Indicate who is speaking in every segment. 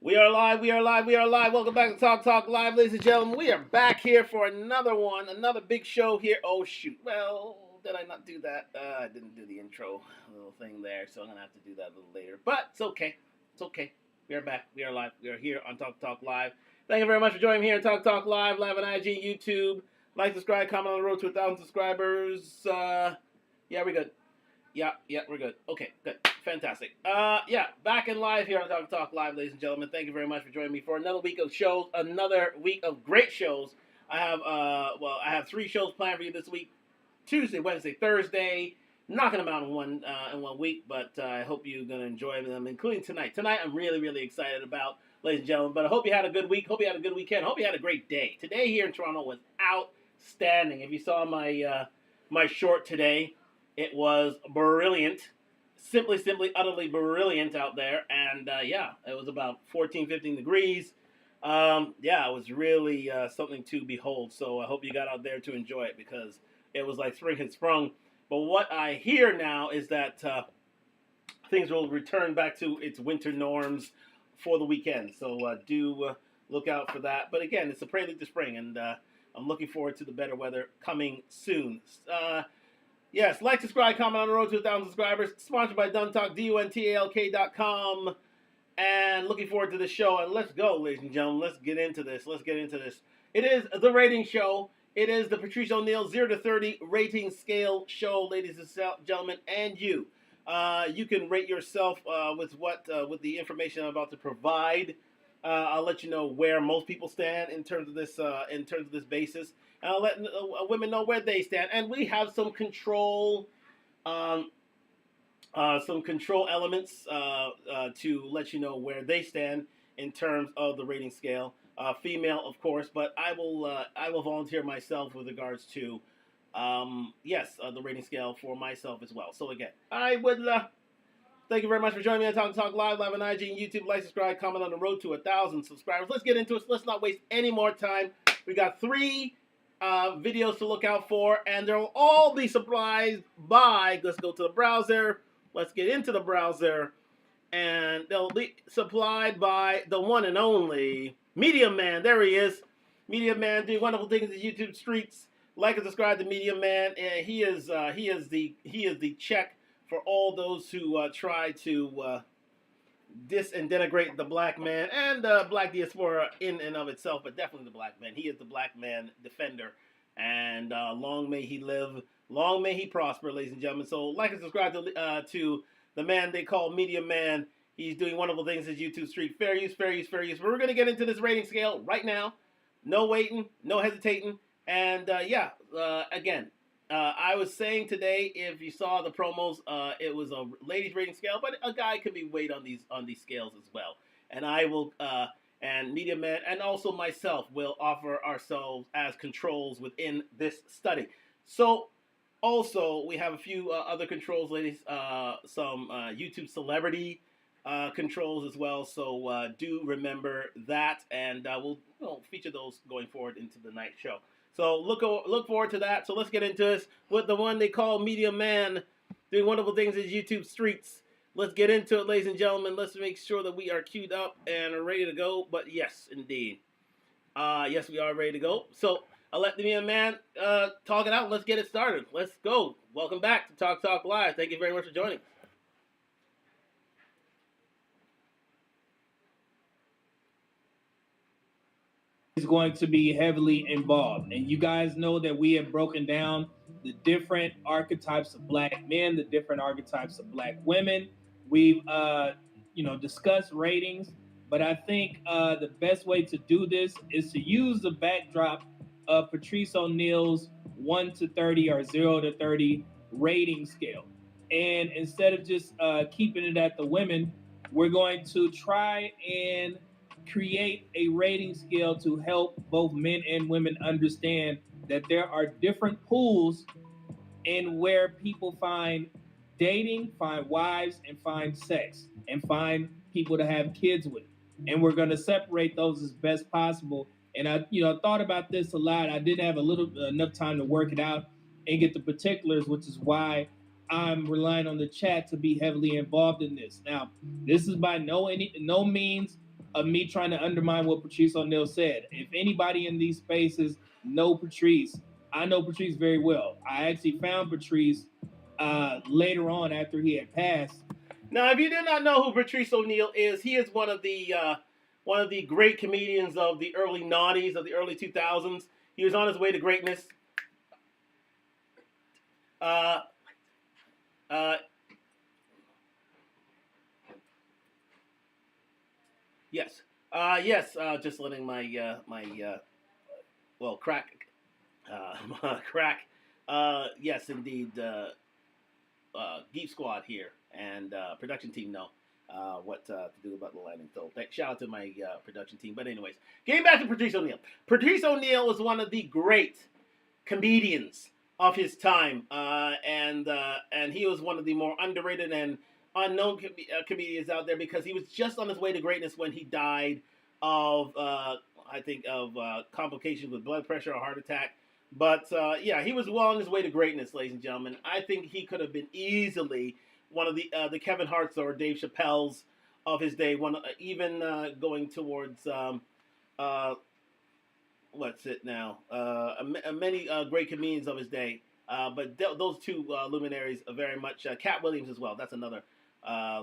Speaker 1: We are live, we are live, we are live. Welcome back to Talk Talk Live, ladies and gentlemen. We are back here for another one, another big show here. Oh, shoot. Well, did I not do that? I didn't do the intro little thing there, so I'm going to have to do that a little later. But it's okay. It's okay. We are back. We are live. We are here on Talk Talk Live. Thank you very much for joining me here on Talk Talk Live, live on IG, YouTube. Like, subscribe, comment on the road to 1,000 subscribers. Yeah, we're good. Yeah, we're good. Okay, good. Fantastic. Back in live here on Talk Talk Live, ladies and gentlemen. Thank you very much for joining me for another week of shows, another week of great shows. I have 3 shows planned for you this week: Tuesday, Wednesday, Thursday. Knocking them out in one week, but I hope you're gonna enjoy them, including tonight. Tonight, I'm really, really excited about, ladies and gentlemen. But I hope you had a good week. Hope you had a good weekend. Hope you had a great day. Today here in Toronto was outstanding. If you saw my short today, it was brilliant. Simply, utterly brilliant out there. And it was about 14, 15 degrees. It was really something to behold. So I hope you got out there to enjoy it because it was like spring had sprung. But what I hear now is that things will return back to its winter norms for the weekend. So do look out for that. But again, it's a prelude to spring, and I'm looking forward to the better weather coming soon. Yes, like, subscribe, comment on the road to 1,000 subscribers. Sponsored by Duntalk, DUNTALK.com. And looking forward to the show. And let's go, ladies and gentlemen. Let's get into this. It is the rating show. It is the Patrice Neal 0 to 30 rating scale show, ladies and gentlemen. And you. You can rate yourself with the information I'm about to provide. I'll let you know where most people stand in terms of this basis. And I'll let women know where they stand. And we have some control elements to let you know where they stand in terms of the rating scale. Female, of course, but I will volunteer myself with regards to the rating scale for myself as well. So again, I would thank you very much for joining me on Talk Live on IG and YouTube. Like, subscribe, comment on the road to 1,000 subscribers. Let's get into it. Let's not waste any more time. We got 3 videos to look out for, and they'll all be supplied by, let's go to the browser, let's get into the browser, and they'll be supplied by the one and only Media Man. There he is. Media Man doing wonderful things in the YouTube streets. Like and subscribe to Media Man. And he is the check for all those who try to diss and denigrate the black man and black diaspora in and of itself, but definitely the black man. He is the black man defender, and long may he live, long may he prosper, ladies and gentlemen. So like and subscribe to the man they call Media Man. He's doing wonderful things in YouTube street. Fair use. But we're going to get into this rating scale right now. No waiting, no hesitating, and again, I was saying today, if you saw the promos, it was a ladies rating scale, but a guy can be weighed on these scales as well. And I will, and Media Man, and also myself will offer ourselves as controls within this study. So, also we have a few other controls, ladies, some YouTube celebrity controls as well. So do remember that, and we'll feature those going forward into the night show. So look forward to that. So let's get into this with the one they call Media Man, doing wonderful things in YouTube streets. Let's get into it, ladies and gentlemen. Let's make sure that we are queued up and are ready to go. But yes, indeed. Yes, we are ready to go. So I'll let the Media Man talk it out. Let's get it started. Let's go. Welcome back to Talk Live. Thank you very much for joining.
Speaker 2: Is going to be heavily involved. And you guys know that we have broken down the different archetypes of black men, the different archetypes of black women. We've discussed ratings, but I think the best way to do this is to use the backdrop of Patrice O'Neal's 1 to 30 or 0 to 30 rating scale. And instead of just keeping it at the women, we're going to try and create a rating scale to help both men and women understand that there are different pools in where people find dating, find wives, and find sex, and find people to have kids with. And we're going to separate those as best possible. And I thought about this a lot. I didn't have enough time to work it out and get the particulars, which is why I'm relying on the chat to be heavily involved in this. Now, this is by no means of me trying to undermine what Patrice O'Neal said. If anybody in these spaces know Patrice, I know Patrice very well. I actually found Patrice later on after he had passed.
Speaker 1: Now, if you did not know who Patrice O'Neal is, he is one of the great comedians of the early '90s, of the early 2000s. He was on his way to greatness. Uh, uh, yes, yes. Just letting my crack, crack. Yes, indeed. Geek Squad here and production team know what to do about the landing. So shout out to my production team. But anyways, getting back to Patrice O'Neal. Patrice O'Neal was one of the great comedians of his time, and he was one of the more underrated and unknown comedians out there because he was just on his way to greatness when he died of I think of complications with blood pressure or heart attack. But yeah, he was well on his way to greatness, ladies and gentlemen. I think he could have been easily one of the Kevin Hart's or Dave Chappelle's of his day. One even going towards what's it now? Many great comedians of his day. But those two luminaries are very much Cat Williams as well. That's another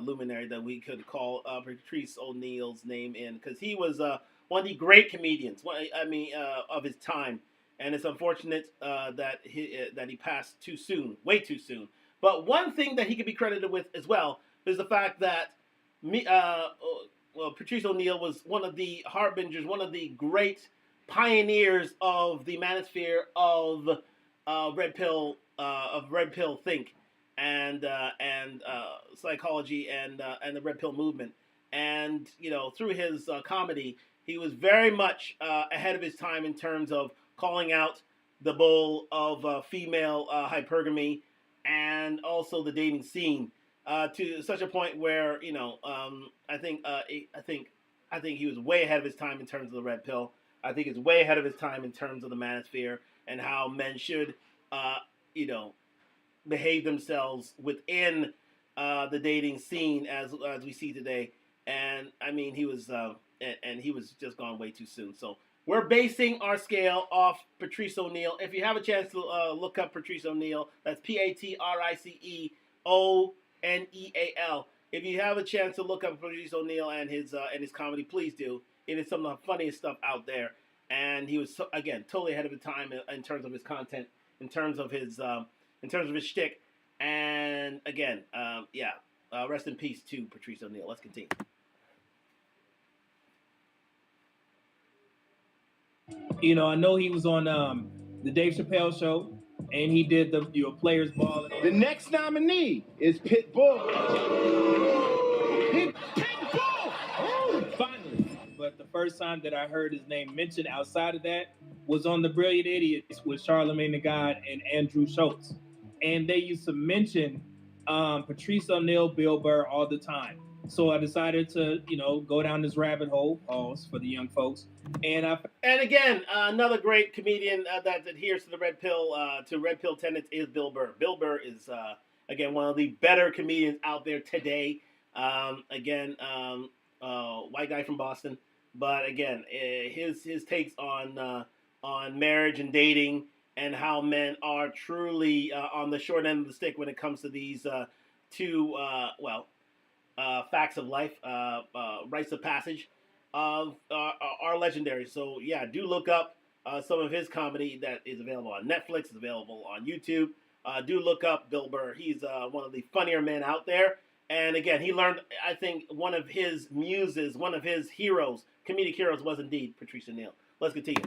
Speaker 1: luminary that we could call Patrice O'Neal's name in because he was one of the great comedians. Of his time. And it's unfortunate that he passed too soon, way too soon. But one thing that he could be credited with as well is the fact that Patrice O'Neal was one of the harbingers, one of the great pioneers of the manosphere of red pill think and psychology and the red pill movement. And through his comedy, he was very much ahead of his time in terms of calling out the bull of female hypergamy and also the dating scene to such a point where I think he was way ahead of his time in terms of the red pill. I think it's way ahead of his time in terms of the manosphere and how men should behave themselves within the dating scene as we see today. And I mean he was just gone way too soon. So we're basing our scale off Patrice O'Neal. If you have a chance to look up Patrice O'Neal, that's PatriceO'Neal. If you have a chance to look up Patrice O'Neal and his comedy, please do. It is some of the funniest stuff out there, and he was again totally ahead of his time in terms of his content, in terms of his shtick, and again, rest in peace to Patrice O'Neal. Let's continue.
Speaker 2: I know he was on the Dave Chappelle show, and he did the Players Ball.
Speaker 3: The next nominee is Pitbull. Pitbull!
Speaker 2: Oh, finally. But the first time that I heard his name mentioned outside of that was on The Brilliant Idiots with Charlamagne the God and Andrew Schultz. And they used to mention Patrice O'Neal, Bill Burr all the time. So I decided to, go down this rabbit hole, pause for the young folks. And
Speaker 1: again, another great comedian that adheres to the red pill tenets is Bill Burr. Bill Burr is again one of the better comedians out there today. White guy from Boston, but again, his takes on marriage and dating and how men are truly on the short end of the stick when it comes to these two facts of life, rites of passage, are legendary. So yeah, do look up some of his comedy that is available on Netflix, is available on YouTube. Do look up Bill Burr. He's one of the funnier men out there. And again, he learned, I think, one of his muses, one of his heroes, comedic heroes, was indeed Patrice O'Neal. Let's continue.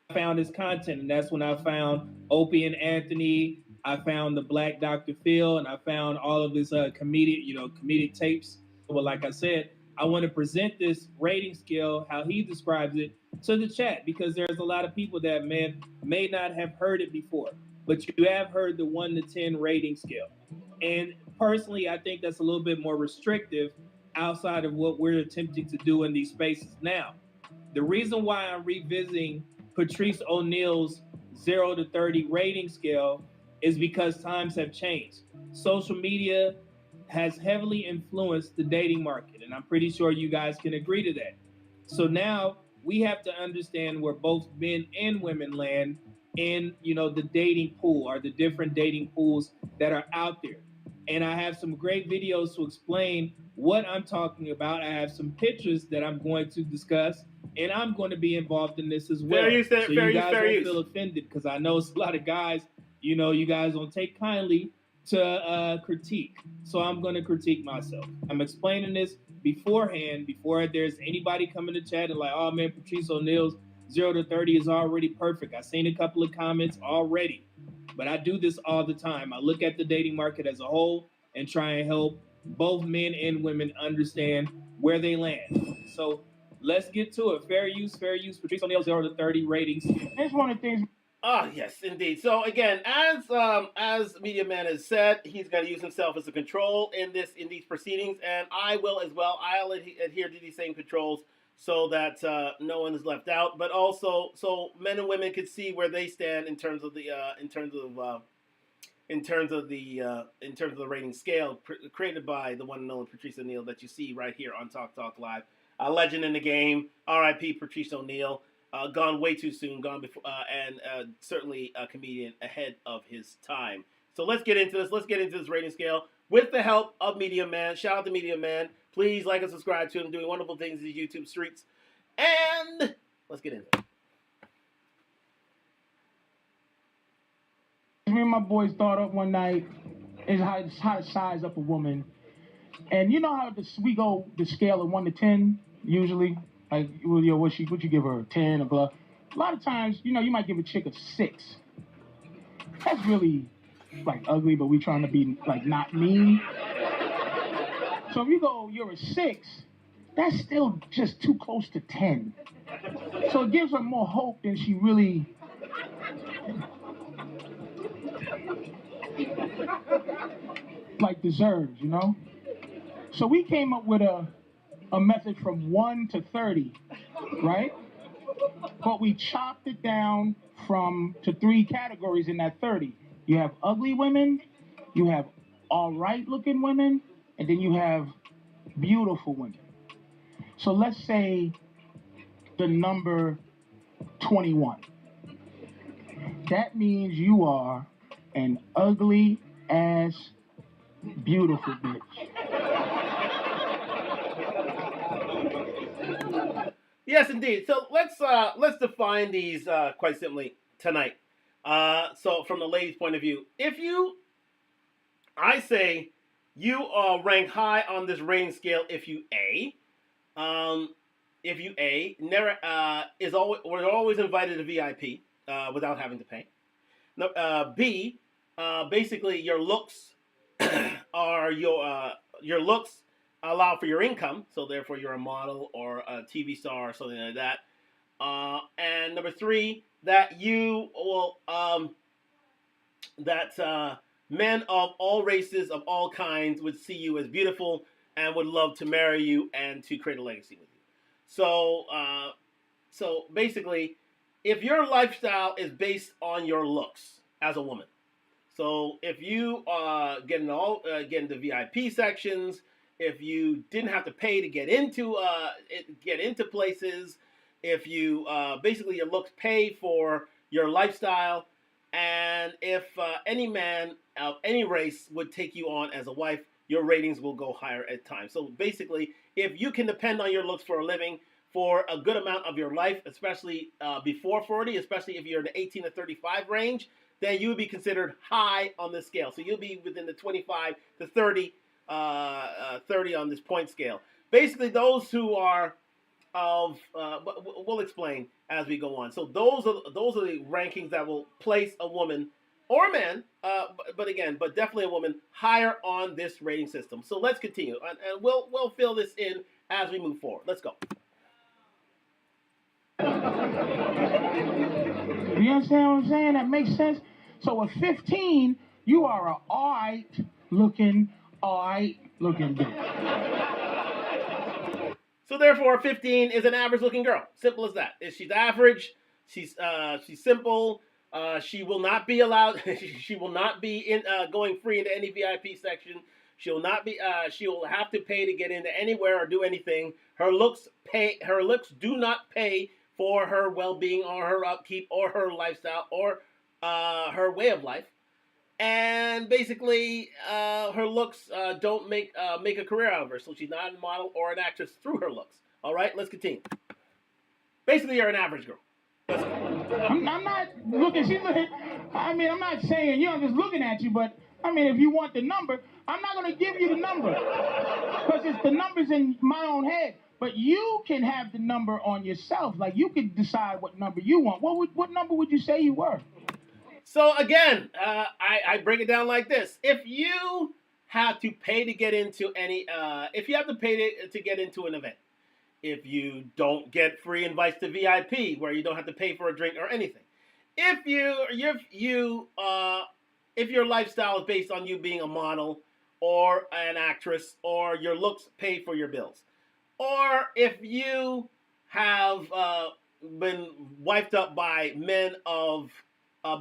Speaker 2: I found his content, and that's when I found Opie and Anthony. I found the Black Dr. Phil, and I found all of his comedic tapes. But like I said, I want to present this rating scale, how he describes it, to the chat, because there's a lot of people that may not have heard it before, but you have heard the 1 to 10 rating scale. And personally, I think that's a little bit more restrictive outside of what we're attempting to do in these spaces now. The reason why I'm revisiting Patrice O'Neal's 0 to 30 rating scale is because times have changed. Social media has heavily influenced the dating market, and I'm pretty sure you guys can agree to that. So now we have to understand where both men and women land in, the dating pool or the different dating pools that are out there. And I have some great videos to explain what I'm talking about. I have some pictures that I'm going to discuss, and I'm going to be involved in this as well.
Speaker 1: Fair use,
Speaker 2: so
Speaker 1: fair
Speaker 2: you
Speaker 1: use,
Speaker 2: guys
Speaker 1: fair
Speaker 2: won't
Speaker 1: use.
Speaker 2: feel offended, because I know it's a lot of guys, you guys don't take kindly to critique. So I'm going to critique myself. I'm explaining this beforehand, before there's anybody coming to chat and like, oh man, Patrice O'Neal's 0 to 30 is already perfect. I've seen a couple of comments already. But I do this all the time. I look at the dating market as a whole and try and help both men and women understand where they land. So let's get to it. Fair use, Patrice O'Neal 0 to 30 ratings.
Speaker 3: That's one of the things.
Speaker 1: Ah, yes, indeed. So again, as Media Man has said, he's going to use himself as a control in these proceedings, and I will as well. I'll adhere to these same controls so that no one is left out, but also so men and women can see where they stand in terms of the rating scale created by the one and only Patrice O'Neal that you see right here on Talk Live. A legend in the game, R.I.P. Patrice O'Neal. Gone way too soon, gone before, and certainly a comedian ahead of his time. So let's get into this. Let's get into this rating scale with the help of Media Man. Shout out to Media Man. Please like and subscribe to him, doing wonderful things in these YouTube streets. And let's get into it.
Speaker 3: Me and my boys thought up one night is how to size up a woman. And you know how we go the scale of 1 to 10 usually? Like, what you give her, 10 or blah. A lot of times, you might give a chick a 6. That's really, like, ugly, but we trying to be, like, not mean. So if you're a 6, that's still just too close to 10. So it gives her more hope than she really... like, deserves, So we came up with a method from 1 to 30, right? But we chopped it down to 3 categories in that 30. You have ugly women, you have all right looking women, and then you have beautiful women. So let's say the number 21. That means you are an ugly ass beautiful bitch.
Speaker 1: Yes, indeed. So let's define these quite simply tonight. So from the ladies' point of view, I say you rank high on this rating scale if you never we're always invited to VIP without having to pay. No, B, basically your looks are your looks allow for your income, so therefore you're a model or a TV star or something like that. And number 3, that you will men of all races, of all kinds, would see you as beautiful and would love to marry you and to create a legacy with you. So basically, if your lifestyle is based on your looks as a woman, so if you get into VIP sections, if you didn't have to pay to get into places, if you basically your looks pay for your lifestyle, and if any man of any race would take you on as a wife, your ratings will go higher at times. So basically, if you can depend on your looks for a living for a good amount of your life, especially before 40, especially if you're in the 18 to 35 range, then you would be considered high on this scale. So you'll be within the 25 to 30 on this point scale. Basically, those who are we'll explain as we go on. So those are the rankings that will place a woman or man, but definitely a woman higher on this rating system. So let's continue, and we'll fill this in as we move forward. Let's go.
Speaker 3: You understand what I'm saying? That makes sense. So at 15, you are a all right looking bitch.
Speaker 1: So therefore, 15 is an average looking girl. Simple as that. She's average. She's simple. She will not be allowed. She will not be going free into any VIP section. She will not be. She will have to pay to get into anywhere or do anything. Her looks pay. Her looks do not pay for her well-being or her upkeep or her lifestyle or her way of life. And basically, her looks don't make a career out of her. So she's not a model or an actress through her looks. All right, let's continue. Basically, you're an average girl.
Speaker 3: I'm not looking. She's looking. I mean, I'm not saying I'm just looking at you, but I mean, if you want the number, I'm not going to give you the number because it's the numbers in my own head. But you can have the number on yourself. Like you can decide what number you want. What number would you say you were?
Speaker 1: So again, I break it down like this: if you have to pay to get into if you have to pay to get into an event, if you don't get free invites to VIP where you don't have to pay for a drink or anything, if your lifestyle is based on you being a model or an actress or your looks pay for your bills, or if you have been wiped up by men of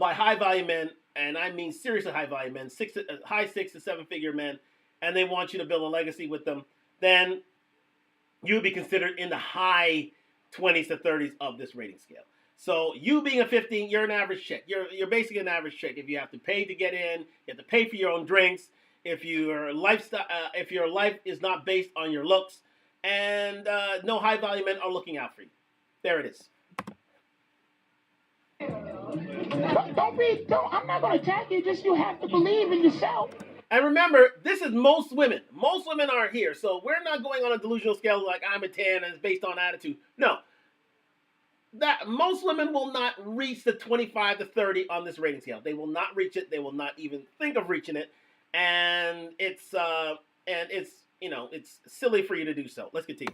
Speaker 1: by high value men, and I mean seriously high value men, high 6 to 7 figure men, and they want you to build a legacy with them, then you would be considered in the high 20s to 30s of this rating scale. So you being a 15, you're an average chick. You're basically an average chick. If you have to pay to get in, you have to pay for your own drinks. If your life is not based on your looks, and no high value men are looking out for you. There it is.
Speaker 3: Don't. I'm not going to attack you. Just you have to believe in yourself.
Speaker 1: And remember, this is most women. Most women aren't here. So we're not going on a delusional scale like I'm a 10 and it's based on attitude. No. That most women will not reach the 25 to 30 on this rating scale. They will not reach it. They will not even think of reaching it. And it's silly for you to do so. Let's continue.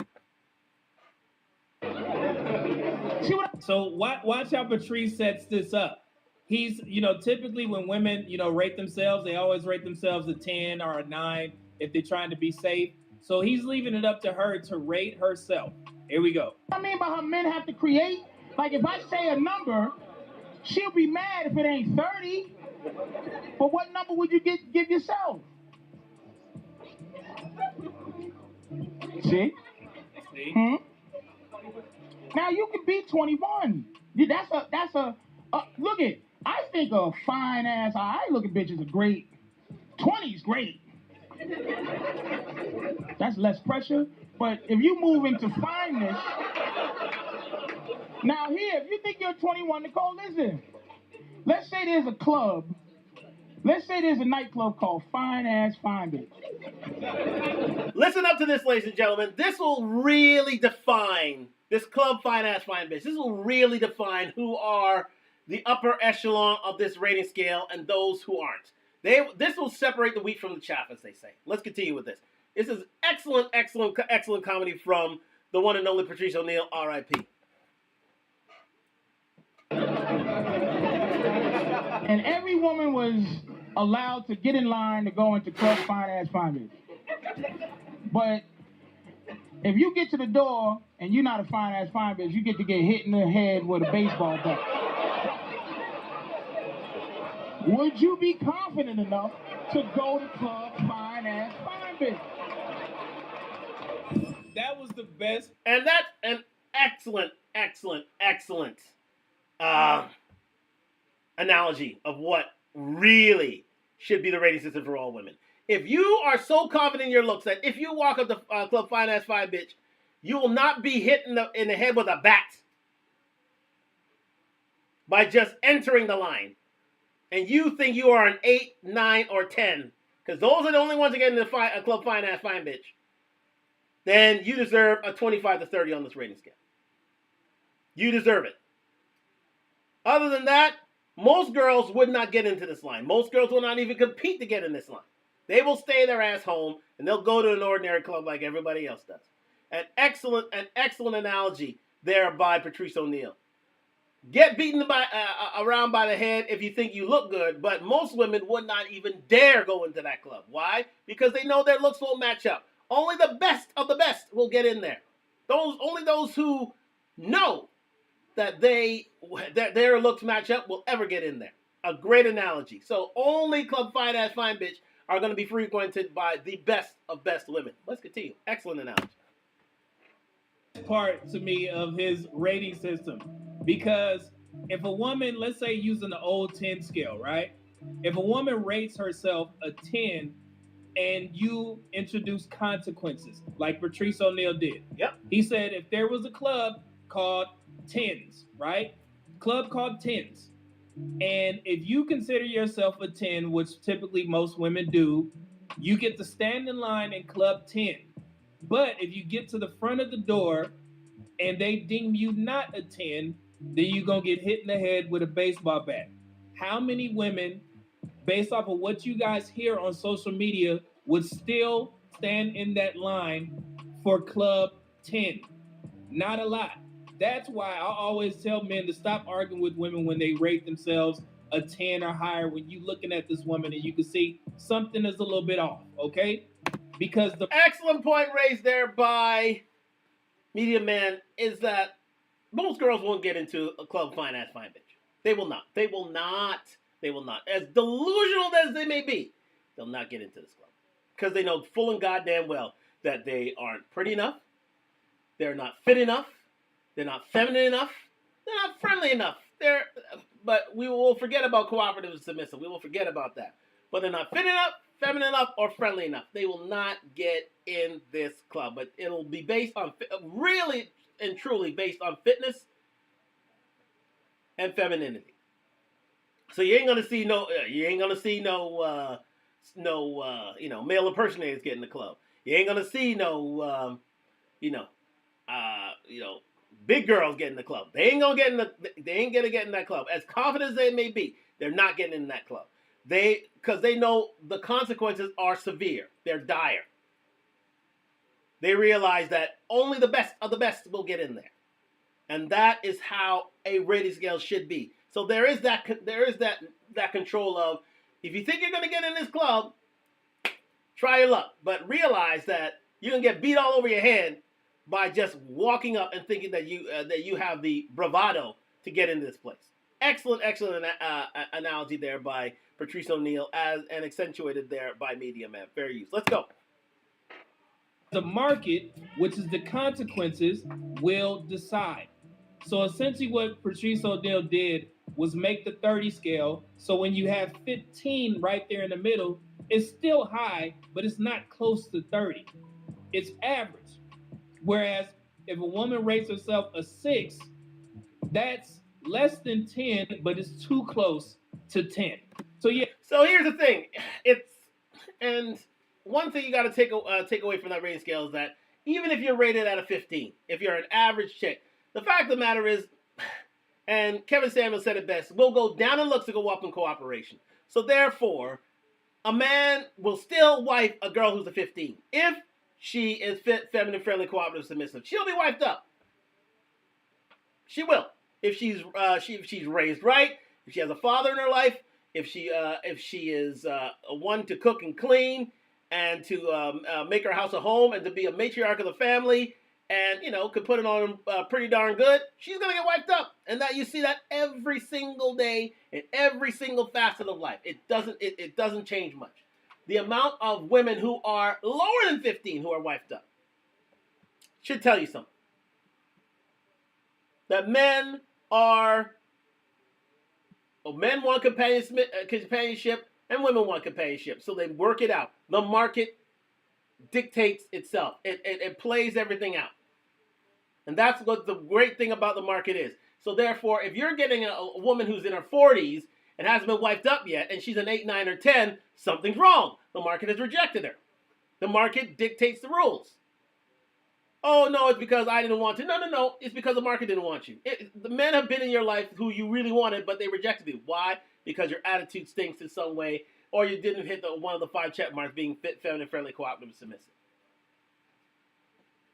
Speaker 2: So watch how Patrice sets this up. He's, typically when women, rate themselves, they always rate themselves a 10 or a 9 if they're trying to be safe. So he's leaving it up to her to rate herself. Here we go.
Speaker 3: I mean by how men have to create. Like if I say a number, she'll be mad if it ain't 30. But what number would you give yourself? See? Now you can be 21. That's a look at. I think a fine ass. I look at bitches are great. 20's great. That's less pressure. But if you move into fineness, now here, if you think you're 21, Nicole, listen. Let's say there's a club. Let's say there's a nightclub called Fine Ass Fine Bitch.
Speaker 1: Listen up to this, ladies and gentlemen. This will really define this club Fine Ass Fine Bitch. This will really define who are the upper echelon of this rating scale and those who aren't. This will separate the wheat from the chaff, as they say. Let's continue with this. This is excellent comedy from the one and only Patrice O'Neal, R.I.P.
Speaker 3: And every woman was allowed to get in line to go into club Fine Ass Fine Bitch. But if you get to the door and you're not a fine ass fine bitch, you get to get hit in the head with a baseball bat. Would you be confident enough to go to club Fine Ass Fine Bitch?
Speaker 2: That was the best.
Speaker 1: And that's an excellent analogy of what really should be the rating system for all women. If you are so confident in your looks that if you walk up to Club Fine Ass Fine Bitch, you will not be hit in the head with a bat by just entering the line. And you think you are an 8, 9, or 10, because those are the only ones that get into Club Fine Ass Fine Bitch, then you deserve a 25 to 30 on this rating scale. You deserve it. Other than that, most girls would not get into this line. Most girls will not even compete to get in this line. They will stay their ass home, and they'll go to an ordinary club like everybody else does. An excellent analogy there by Patrice O'Neal. Get beaten around by the head if you think you look good, but most women would not even dare go into that club. Why? Because they know their looks won't match up. Only the best of the best will get in there. Only those who know that their looks match up will ever get in there. A great analogy. So only Club Fine Ass Fine Bitch are going to be frequented by the best of best women. Let's continue. Excellent analogy.
Speaker 2: Part to me of his rating system, because if a woman, let's say using the old 10 scale, right? If a woman rates herself a 10 and you introduce consequences like Patrice O'Neal did.
Speaker 1: Yep.
Speaker 2: He said if there was a club called Tens, right? Club called Tens. And if you consider yourself a 10, which typically most women do, you get to stand in line in Club 10. But if you get to the front of the door and they deem you not a 10, then you're going to get hit in the head with a baseball bat. How many women, based off of what you guys hear on social media, would still stand in that line for Club 10? Not a lot. That's why I always tell men to stop arguing with women when they rate themselves a 10 or higher, when you're looking at this woman and you can see something is a little bit off, okay? Because the
Speaker 1: excellent point raised there by Media Man is that most girls won't get into a club fine ass fine bitch. They will not. They will not. They will not. As delusional as they may be, they'll not get into this club. Because they know full and goddamn well that they aren't pretty enough, they're not fit enough, they're not feminine enough, they're not friendly enough. But we will forget about cooperative and submissive. We will forget about that. But they're not fit enough, feminine enough, or friendly enough. They will not get in this club. But it'll be based on, really and truly based on fitness and femininity. So you ain't gonna see no male impersonators get in the club. You ain't gonna see no big girls get in the club. They ain't gonna get in that club. As confident as they may be, they're not getting in that club. Because they know the consequences are severe. They're dire. They realize that only the best of the best will get in there. And that is how a rating scale should be. So there is that control of, if you think you're going to get in this club, try your luck. But realize that you're going to get beat all over your head by just walking up and thinking that you have the bravado to get in this place. Excellent analogy there by Patrice O'Neal, and accentuated there by Media Man. Fair use. Let's go.
Speaker 2: The market, which is the consequences, will decide. So essentially what Patrice O'Neal did was make the 30 scale. So when you have 15 right there in the middle, it's still high, but it's not close to 30. It's average. Whereas if a woman rates herself a 6, that's less than 10, but it's too close to 10. So yeah.
Speaker 1: So here's the thing. And one thing you got to take away from that rating scale is that even if you're rated at a 15, if you're an average chick, the fact of the matter is, and Kevin Samuel said it best, we'll go down in looks to go up in cooperation. So therefore, a man will still wife a girl who's a 15 if she is fit, feminine, friendly, cooperative, submissive. She'll be wiped up. She will. If she's raised right, if she has a father in her life, if she is a one to cook and clean and to make her house a home and to be a matriarch of the family, and could put it on pretty darn good, she's gonna get wiped up. And that you see that every single day in every single facet of life. It doesn't change much. The amount of women who are lower than 15 who are wiped up should tell you something. That men want companionship and women want companionship. So they work it out. The market dictates itself. It plays everything out. And that's what the great thing about the market is. So therefore, if you're getting a woman who's in her 40s and hasn't been wiped up yet, and she's an 8, 9, or 10, something's wrong. The market has rejected her. The market dictates the rules. Oh, no, it's because I didn't want to. No. It's because the market didn't want you. The men have been in your life who you really wanted, but they rejected you. Why? Because your attitude stinks in some way, or you didn't hit one of the 5 check marks, being fit, feminine, friendly, cooperative, and submissive.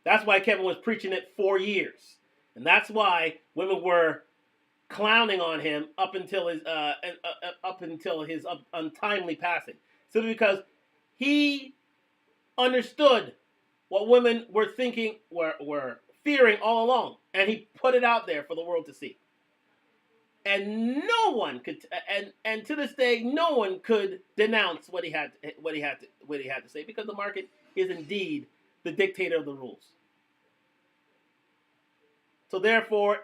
Speaker 1: That's why Kevin was preaching it for years. And that's why women were clowning on him up until his untimely passing. Simply because he understood what women were thinking, were fearing all along. And he put it out there for the world to see. and no one could, and to this day, no one could denounce what he had to say, because the market is indeed the dictator of the rules. So therefore,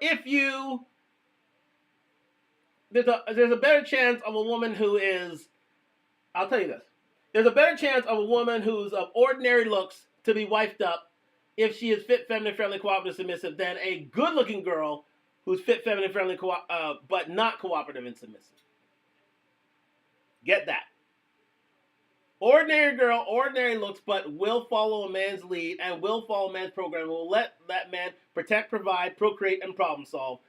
Speaker 1: there's a better chance of a woman who is, I'll tell you this, there's a better chance of a woman who's of ordinary looks to be wifed up if she is fit, feminine, friendly, cooperative, submissive, than a good-looking girl who's fit, feminine, friendly, but not cooperative and submissive. Get that. Ordinary girl, ordinary looks, but will follow a man's lead and will follow a man's program, will let that man protect, provide, procreate, and problem solve.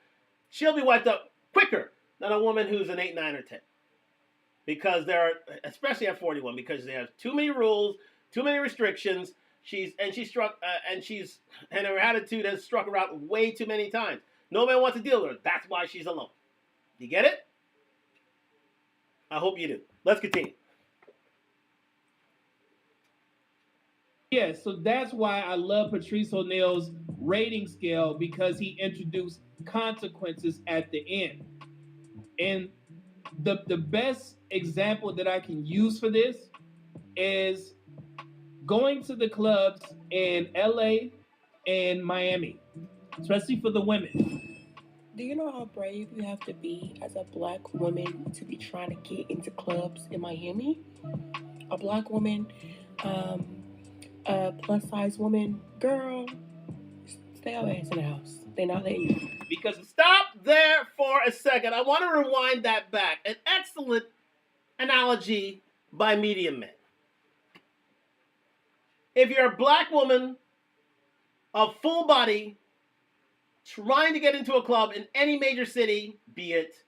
Speaker 1: She'll be wiped up quicker than a woman who's an 8, 9, or 10. Because there are, especially at 41, because they have too many rules, too many restrictions. And her attitude has struck her out way too many times. No man wants to deal with her. That's why she's alone. You get it? I hope you do. Let's continue.
Speaker 2: Yeah, so that's why I love Patrice O'Neal's rating scale, because he introduced consequences at the end. And the best example that I can use for this is going to the clubs in LA and Miami, especially for the women.
Speaker 4: Do you know how brave you have to be as a black woman to be trying to get into clubs in Miami? A black woman, a plus size woman, girl, stay your ass in the house. They're not letting you.
Speaker 1: Because stop there for a second. I want to rewind that back. An excellent analogy by Medium Men. If you're a black woman of full body trying to get into a club in any major city, be it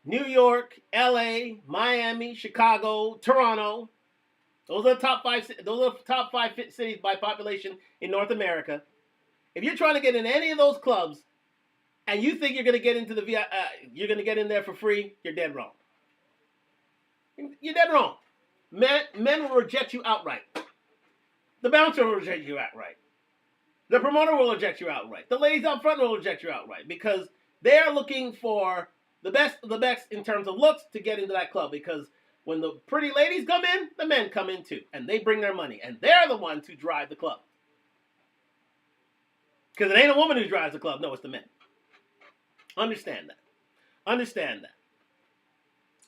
Speaker 1: New York, LA, Miami, Chicago, Toronto, those are the top five cities by population in North America. If you're trying to get in any of those clubs and you think you're going to get into you're going to get in there for free, you're dead wrong. You're dead wrong. Men will reject you outright. The bouncer will reject you outright. The promoter will reject you outright. The ladies out front will reject you outright, because they're looking for the best of the best in terms of looks to get into that club. Because when the pretty ladies come in, the men come in too, and they bring their money, and they're the ones who drive the club. Because it ain't a woman who drives the club. No, it's the men. Understand that. Understand that.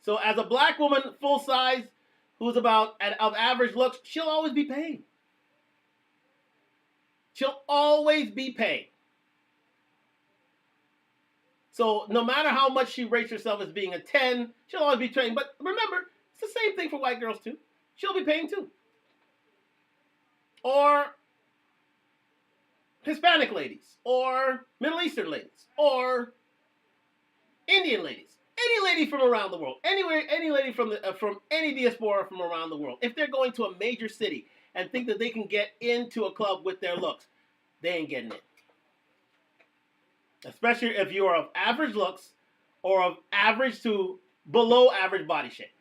Speaker 1: So as a black woman, full size, who's of average looks, she'll always be paying. She'll always be paying. So no matter how much she rates herself as being a 10, she'll always be paying. But remember, it's the same thing for white girls too. She'll be paying too. Or Hispanic ladies, or Middle Eastern ladies, or Indian ladies. Any lady from around the world, anywhere, any lady from any diaspora from around the world, if they're going to a major city and think that they can get into a club with their looks, they ain't getting in. Especially if you are of average looks or of average to below average body shape.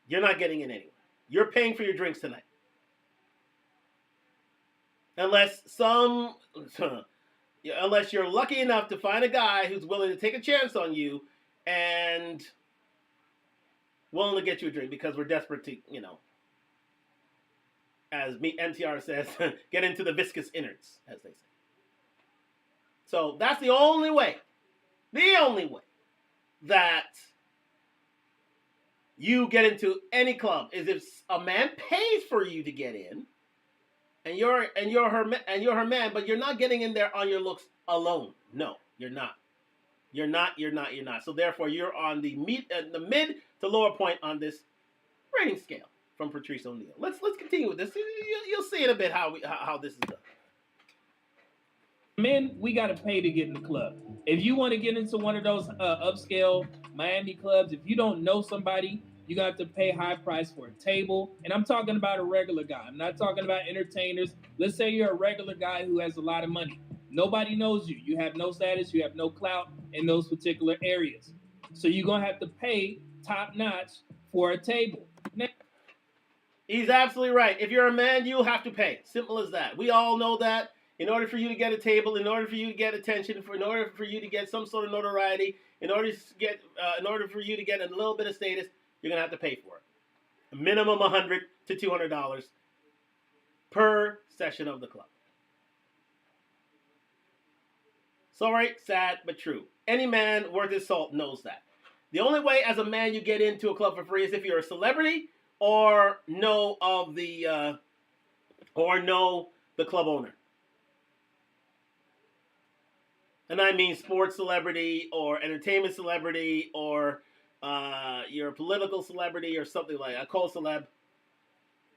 Speaker 1: You're not getting in anywhere. You're paying for your drinks tonight. Unless you're lucky enough to find a guy who's willing to take a chance on you and willing to get you a drink, because we're desperate to, as MTR says, get into the viscous innards, as they say. So that's the only way that you get into any club, is if a man pays for you to get in, and you're her man, but you're not getting in there on your looks alone. No, you're not. You're not. So therefore, you're on the mid to lower point on this rating scale from Patrice O'Neal. Let's continue with this. You'll see in a bit how this is done.
Speaker 2: Men, we got to pay to get in the club. If you want to get into one of those upscale Miami clubs, if you don't know somebody, you're going to have to pay high price for a table. And I'm talking about a regular guy. I'm not talking about entertainers. Let's say you're a regular guy who has a lot of money. Nobody knows you. You have no status. You have no clout in those particular areas. So you're going to have to pay top notch for a table.
Speaker 1: He's absolutely right. If you're a man, you'll have to pay. Simple as that. We all know that. In order for you to get a table, in order for you to get attention, in order for you to get some sort of notoriety, in order for you to get a little bit of status, you're gonna have to pay for it. A minimum $100 to $200 per session of the club. Sorry, sad, but true. Any man worth his salt knows that. The only way as a man you get into a club for free is if you're a celebrity or know the club owner. And I mean sports celebrity or entertainment celebrity or you're a political celebrity or something like a co-celeb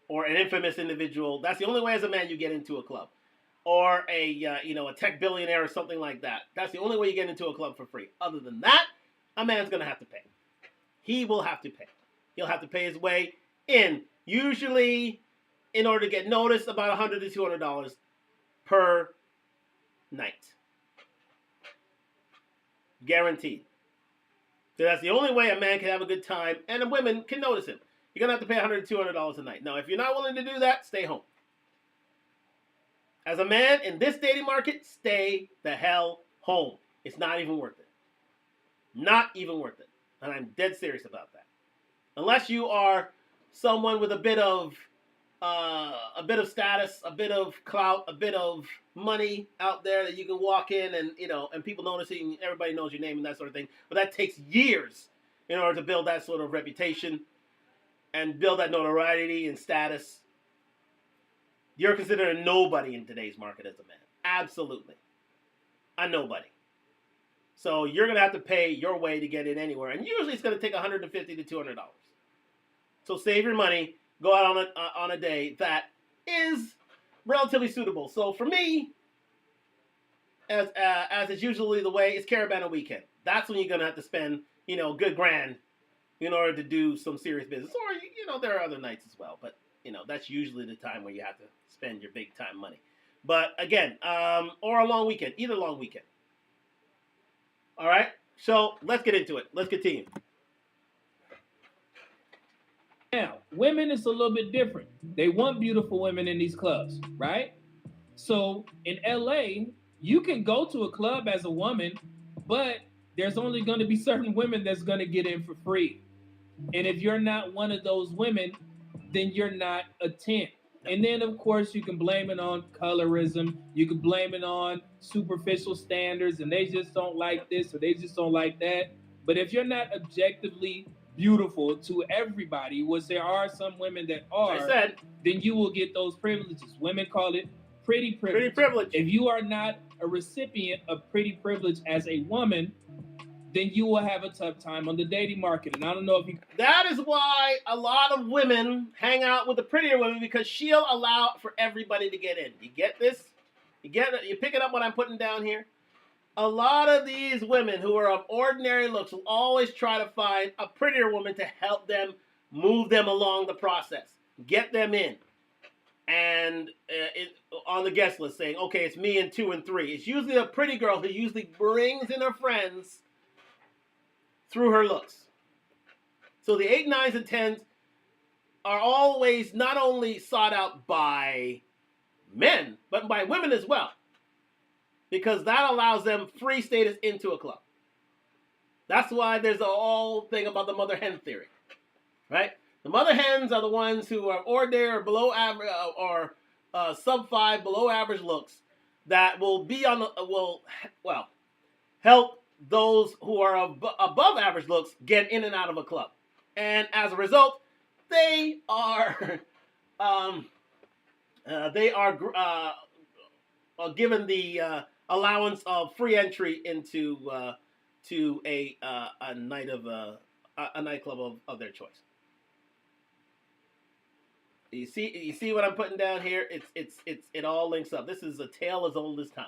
Speaker 1: or an infamous individual. That's the only way as a man you get into a club. Or a tech billionaire or something like that. That's the only way you get into a club for free. Other than that, a man's going to have to pay. He will have to pay. He'll have to pay his way in. Usually, in order to get noticed, about $100 to $200 per night. Guaranteed. So that's the only way a man can have a good time and a woman can notice him. You're going to have to pay $100 to $200 a night. Now, if you're not willing to do that, stay home. As a man in this dating market, stay the hell home. It's not even worth it. Not even worth it. And I'm dead serious about that. Unless you are someone with a bit of status, a bit of clout, a bit of money out there that you can walk in and people noticing, everybody knows your name and that sort of thing. But that takes years in order to build that sort of reputation and build that notoriety and status. You're considered a nobody in today's market as a man. Absolutely. A nobody. So you're going to have to pay your way to get in anywhere. And usually it's going to take $150 to $200. So save your money. Go out on a day that is relatively suitable. So for me, as is usually the way, it's Caravana weekend. That's when you're going to have to spend, good grand in order to do some serious business. Or, there are other nights as well. But, that's usually the time where you have to spend your big time money. But again, or a long weekend, either long weekend. All right, so let's get into it. Let's continue.
Speaker 2: Now, women is a little bit different. They want beautiful women in these clubs, right? So in LA, you can go to a club as a woman, but there's only going to be certain women that's going to get in for free. And if you're not one of those women, then you're not a 10. And then, of course, you can blame it on colorism. You can blame it on superficial standards, and they just don't like this or they just don't like that. But if you're not objectively beautiful to everybody, which there are some women that are, then you will get those privileges. Women call it pretty privilege.
Speaker 1: Pretty privilege.
Speaker 2: If you are not a recipient of pretty privilege as a woman, then you will have a tough time on the dating market. And I don't know if you...
Speaker 1: That is why a lot of women hang out with the prettier women, because she'll allow for everybody to get in. You get this? You get it? You picking up what I'm putting down here? A lot of these women who are of ordinary looks will always try to find a prettier woman to help them move them along the process. Get them in. And on the guest list saying, okay, it's me and 2 and 3. It's usually a pretty girl who usually brings in her friends through her looks. So the 8, 9s, and 10s are always not only sought out by men, but by women as well. Because that allows them free status into a club. That's why there's a whole thing about the mother hen theory. Right? The mother hens are the ones who are ordinary or below average or sub 5 below average looks that will be on the, help those who are above average looks get in and out of a club. And as a result, they are given the allowance of free entry into to a nightclub of their choice. You see what I'm putting down here? It all links up. This is a tale as old as time.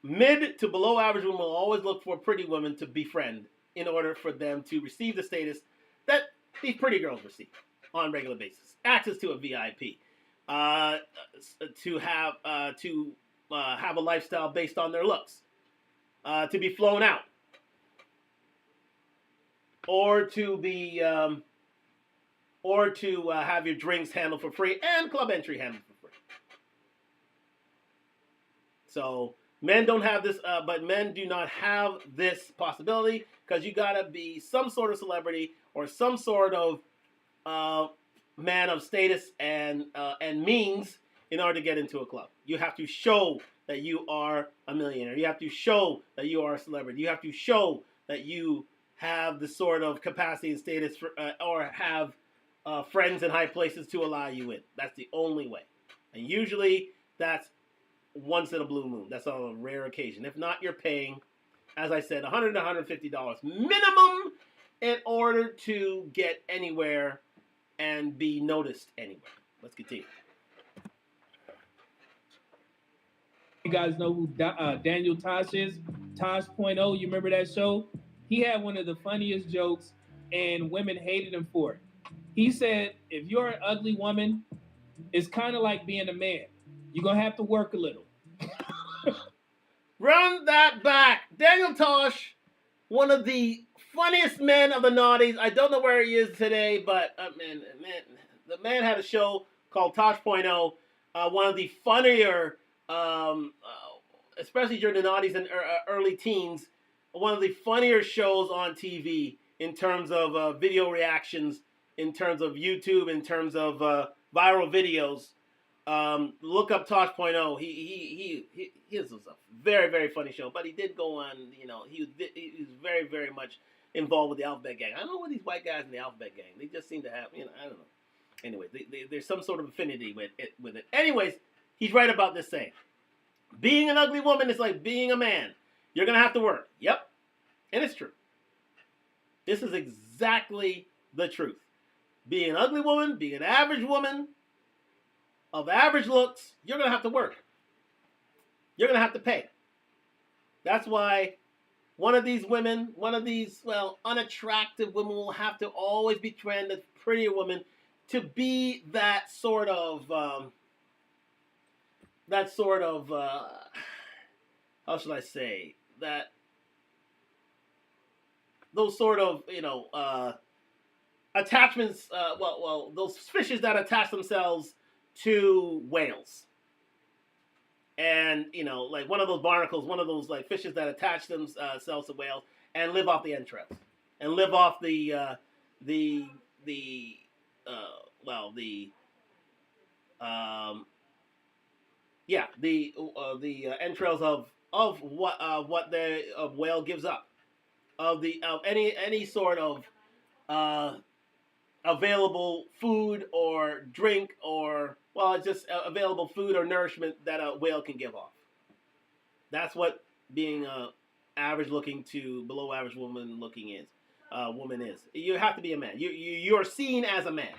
Speaker 1: Mid to below average women will always look for pretty women to befriend in order for them to receive the status that these pretty girls receive on a regular basis. Access to a VIP, to have a lifestyle based on their looks, to be flown out, or to be have your drinks handled for free and club entry handled for free. So Men don't have this, but men do not have this possibility because you gotta be some sort of celebrity or some sort of uh, man of status and means in order to get into a club. You have to show that you are a millionaire. You have to show that you are a celebrity. You have to show that you have the sort of capacity and status for, or have friends in high places to allow you in. That's the only way. And usually that's once in a blue moon. That's on a rare occasion. If not, you're paying, as I said, $100 to $150 minimum in order to get anywhere and be noticed anywhere. Let's continue.
Speaker 2: You guys know who Daniel Tosh is? Tosh.0, you remember that show? He had one of the funniest jokes, and women hated him for it. He said, if you're an ugly woman, it's kind of like being a man. You're going to have to work a little.
Speaker 1: Run that back. Daniel Tosh, one of the funniest men of the noughties. I don't know where he is today, but man, the man had a show called Tosh.0. One of the funnier, especially during the noughties and early teens, one of the funnier shows on TV in terms of video reactions, in terms of YouTube, in terms of viral videos. Look up Tosh.0. He was a very, very funny show, but he did go on, he was very, very much involved with the Alphabet Gang. I don't know what these white guys in the Alphabet Gang, they just seem to have, I don't know. Anyway, there's some sort of affinity with it. Anyways, he's right about this saying. Being an ugly woman is like being a man. You're going to have to work. Yep. And it's true. This is exactly the truth. Being an ugly woman, being an average woman, of average looks, you're going to have to work. You're going to have to pay. That's why one of these, unattractive women will have to always be trained as a prettier woman to be that sort of, how should I say, those sort of, attachments, those fishes that attach themselves to whales. And, like one of those barnacles, one of those like fishes that attach themselves to whales and live off the entrails. And live off the entrails of what the whale gives up. Of any sort of available food or drink or it's just available food or nourishment that a whale can give off. That's what being average looking to below average woman looking is. Woman is. You have to be a man. You're seen as a man.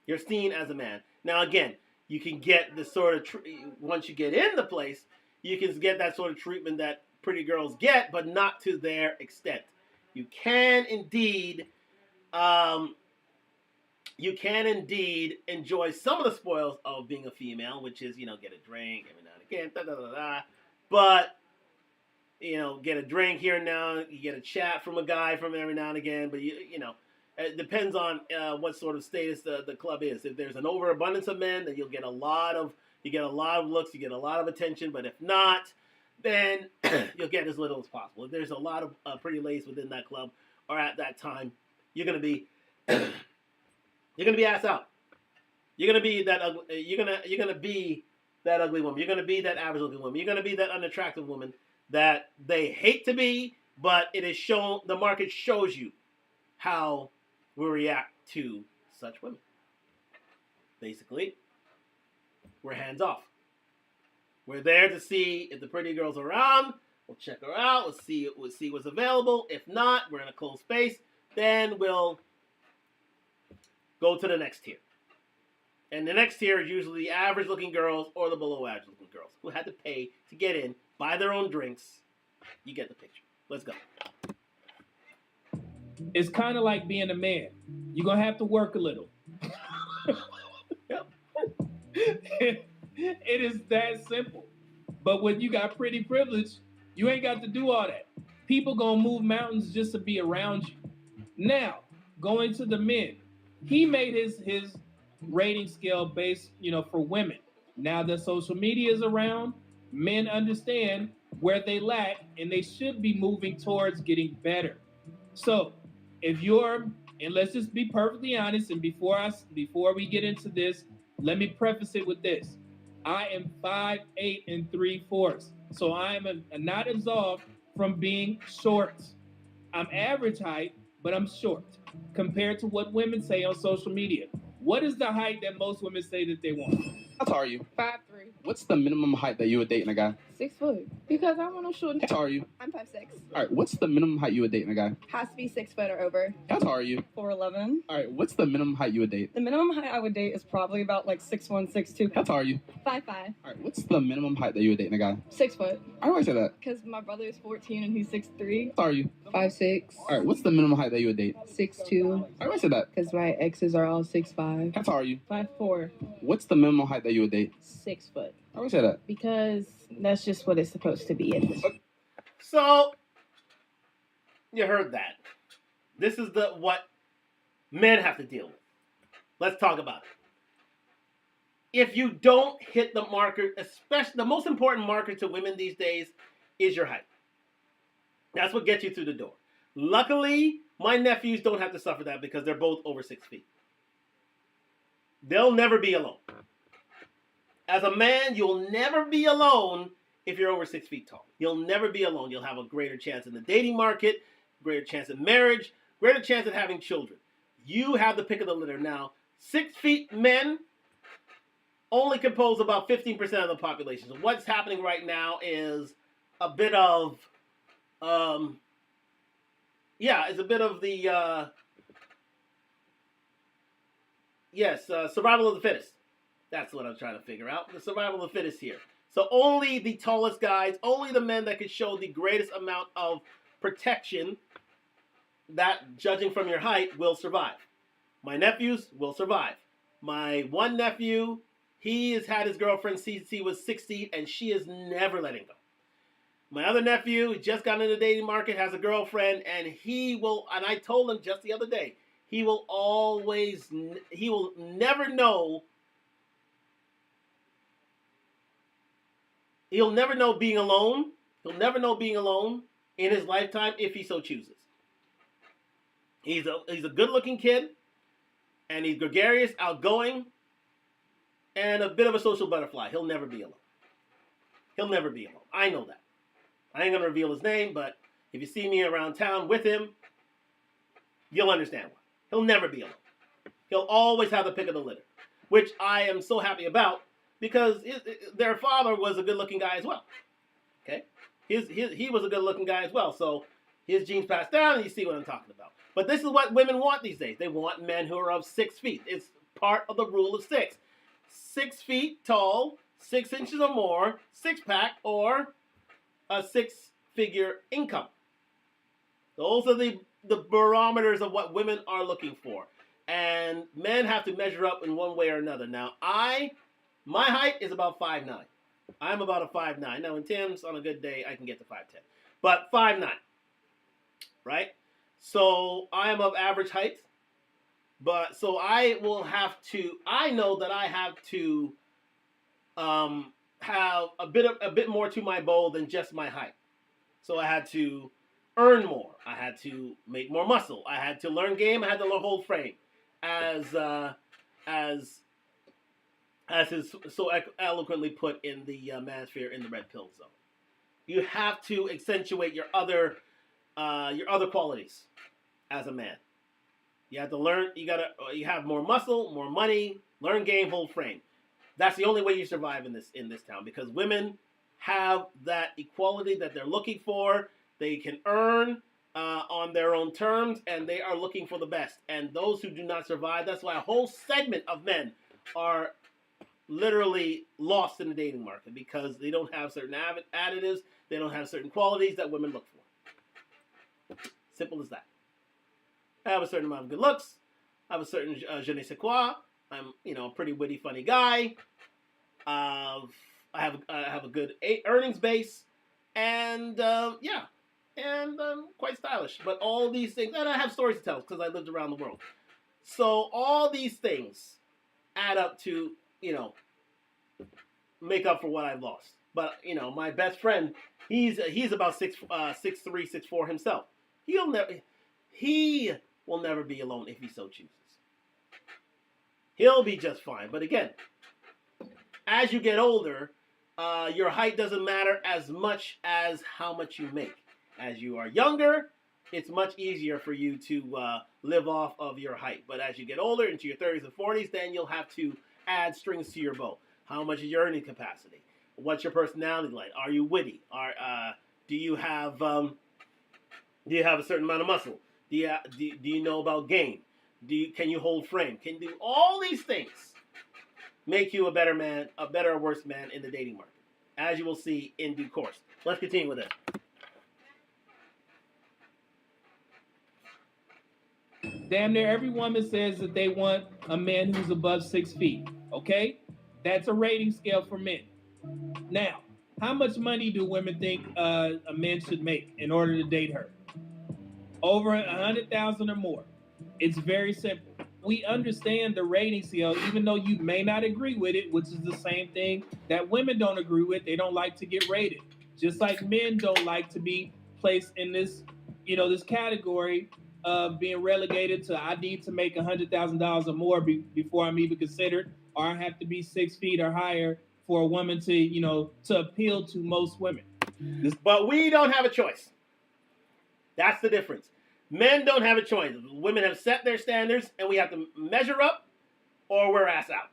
Speaker 1: You're seen as a man. Now again, you can get the sort of once you get in the place, you can get that sort of treatment that pretty girls get, but not to their extent. You can indeed enjoy some of the spoils of being a female, which is, get a drink every now and again, but, get a drink here and now, you get a chat from a guy from every now and again, but, it depends on what sort of status the club is. If there's an overabundance of men, then you'll get a lot of looks, you get a lot of attention, but if not, then you'll get as little as possible. If there's a lot of pretty ladies within that club or at that time, you're gonna be ass out. You're gonna be that ugly. You're gonna be that ugly woman. You're gonna be that average looking woman. You're gonna be that unattractive woman that they hate to be, but it is shown. The market shows you how we react to such women. Basically, we're hands off. We're there to see if the pretty girl's around. We'll check her out. We'll see what's available. If not, we're in a closed space. Then we'll go to the next tier. And the next tier is usually the average-looking girls or the below-average-looking girls who had to pay to get in, buy their own drinks. You get the picture. Let's go.
Speaker 2: It's kind of like being a man. You're going to have to work a little.
Speaker 1: Yep.
Speaker 2: It is that simple. But when you got pretty privilege, you ain't got to do all that. People going to move mountains just to be around you. Now, going to the men. He made his rating scale based, for women. Now that social media is around, Men understand where they lack, and they should be moving towards getting better. So, if you're, and let's just be perfectly honest, and before we get into this, let me preface it with this: I am 5'8" and 3/4, so I am not absolved from being short. I'm average height, but I'm short compared to what women say on social media. What is the height that most women say that they want?
Speaker 5: How tall are you?
Speaker 6: 5'3".
Speaker 5: What's the minimum height that you would date in a guy?
Speaker 6: 6 foot. Because I want to short.
Speaker 5: How tall are you?
Speaker 6: I'm 5'6".
Speaker 5: All right, what's the minimum height you would date in a guy?
Speaker 6: Has to be 6 foot or over.
Speaker 5: How tall are you?
Speaker 6: 4'11".
Speaker 5: All right, what's the minimum height you would date?
Speaker 6: The minimum height I would date is probably about like 6'1", 6'2".
Speaker 5: How tall are you?
Speaker 6: 5'5".
Speaker 5: All right, what's the minimum height that you would date in a guy?
Speaker 6: 6 foot.
Speaker 5: Why do I say that?
Speaker 6: Because my brother is 14 and he's 6'3".
Speaker 5: How tall are you?
Speaker 6: 5'6".
Speaker 5: All right, what's the minimum height that you would date?
Speaker 6: 6'2".
Speaker 5: Why do I say that?
Speaker 6: Because my exes are all 6'5".
Speaker 5: How tall are you?
Speaker 6: 5'4".
Speaker 5: What's the minimum height that you would date?
Speaker 6: 6 foot.
Speaker 5: Why do I say that?
Speaker 6: Because that's just what it's supposed to be.
Speaker 1: So you heard that. This is what men have to deal with. Let's talk about it. If you don't hit the marker, especially the most important marker to women these days is your height. That's what gets you through the door. Luckily, my nephews don't have to suffer that because they're both over 6 feet. They'll never be alone. As a man, you'll never be alone if you're over 6 feet tall. You'll never be alone. You'll have a greater chance in the dating market, greater chance in marriage, greater chance at having children. You have the pick of the litter. Now, 6 feet men only compose about 15% of the population. So what's happening right now is a bit of, it's a bit of the, survival of the fittest. That's what I'm trying to figure out. The survival of the fittest here. So only the tallest guys, only the men that can show the greatest amount of protection, that judging from your height, will survive. My nephews will survive. My one nephew, he has had his girlfriend since he was 60, and she is never letting go. My other nephew, he just got into the dating market, has a girlfriend, and he will, and I told him just the other day, he will never know, he'll never know being alone. He'll never know being alone in his lifetime if he so chooses. He's a good-looking kid, and he's gregarious, outgoing, and a bit of a social butterfly. He'll never be alone. He'll never be alone. I know that. I ain't going to reveal his name, but if you see me around town with him, you'll understand why. He'll never be alone. He'll always have the pick of the litter, which I am so happy about because their father was a good-looking guy as well. Okay? He was a good-looking guy as well, so his genes passed down, and you see what I'm talking about. But this is what women want these days. They want men who are of 6 feet. It's part of the rule of 6. 6 feet tall, 6 inches or more, six-pack, or a 6-figure income. Those are the barometers of what women are looking for. And men have to measure up in one way or another. Now, my height is about 5'9". I'm about a 5'9". Now, in Tim's, on a good day, I can get to 5'10". But 5'9", right? So, I am of average height. But, so I know that I have to have a bit more to my bow than just my height. So I had to earn more. I had to make more muscle. I had to learn game. I had to learn hold frame, as is so eloquently put in the Manosphere in the Red Pill Zone. You have to accentuate your other qualities as a man. You have to learn. You have more muscle, more money. Learn game, hold frame. That's the only way you survive in this town, because women have that equality that they're looking for. They can earn on their own terms, and they are looking for the best. And those who do not survive, that's why a whole segment of men are literally lost in the dating market, because they don't have certain additives, they don't have certain qualities that women look for. Simple as that. I have a certain amount of good looks. I have a certain je ne sais quoi. I'm, a pretty witty, funny guy. I have a good earnings base, and and I'm quite stylish. But all these things, and I have stories to tell because I lived around the world. So all these things add up to make up for what I've lost. But my best friend, he's about 6'3", 6'4" himself. He will never be alone if he so chooses. He'll be just fine. But again, as you get older, your height doesn't matter as much as how much you make. As you are younger, it's much easier for you to live off of your height. But as you get older, into your 30s and 40s, then you'll have to add strings to your bow. How much is your earning capacity? What's your personality like? Are you witty? Do you have a certain amount of muscle? Do you know about game? Can you hold frame? Can you do all these things? Make you a better man, a better or worse man in the dating market, as you will see in due course. Let's continue with it.
Speaker 2: Damn near every woman says that they want a man who's above 6 feet. Okay? That's a rating scale for men. Now, how much money do women think a man should make in order to date her? Over 100,000 or more. It's very simple. We understand the rating scale, even though you may not agree with it, which is the same thing that women don't agree with. They don't like to get rated. Just like men don't like to be placed in this, this category of being relegated to, I need to make $100,000 or more before I'm even considered, or I have to be 6 feet or higher for a woman to, to appeal to most women.
Speaker 1: But we don't have a choice. That's the difference. Men don't have a choice. Women have set their standards, and we have to measure up, or we're ass out.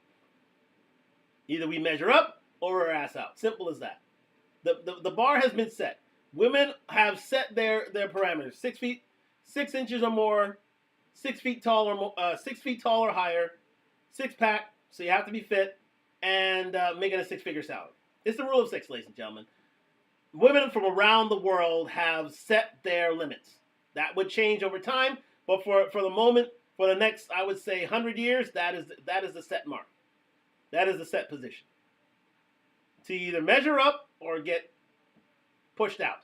Speaker 1: Either we measure up, or we're ass out. Simple as that. The bar has been set. Women have set their parameters: 6 feet, 6 inches or more, 6 feet tall or more, 6 feet tall or higher, 6-pack. So you have to be fit, and making a 6-figure salary. It's the rule of 6, ladies and gentlemen. Women from around the world have set their limits. That would change over time, but for the moment, for the next, I would say, 100 years, that is the set mark. That is the set position. To either measure up or get pushed out.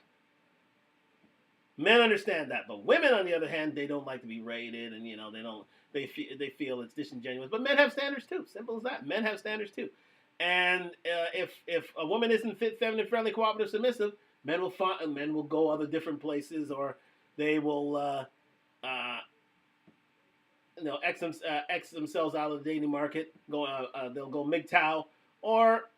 Speaker 1: Men understand that, but women, on the other hand, they don't like to be rated, and they feel it's disingenuous. But men have standards too. Simple as that. Men have standards too. And if a woman isn't fit, feminine, friendly, cooperative, submissive, men will go other different places, or they will X themselves out of the dating market. They'll go MGTOW, or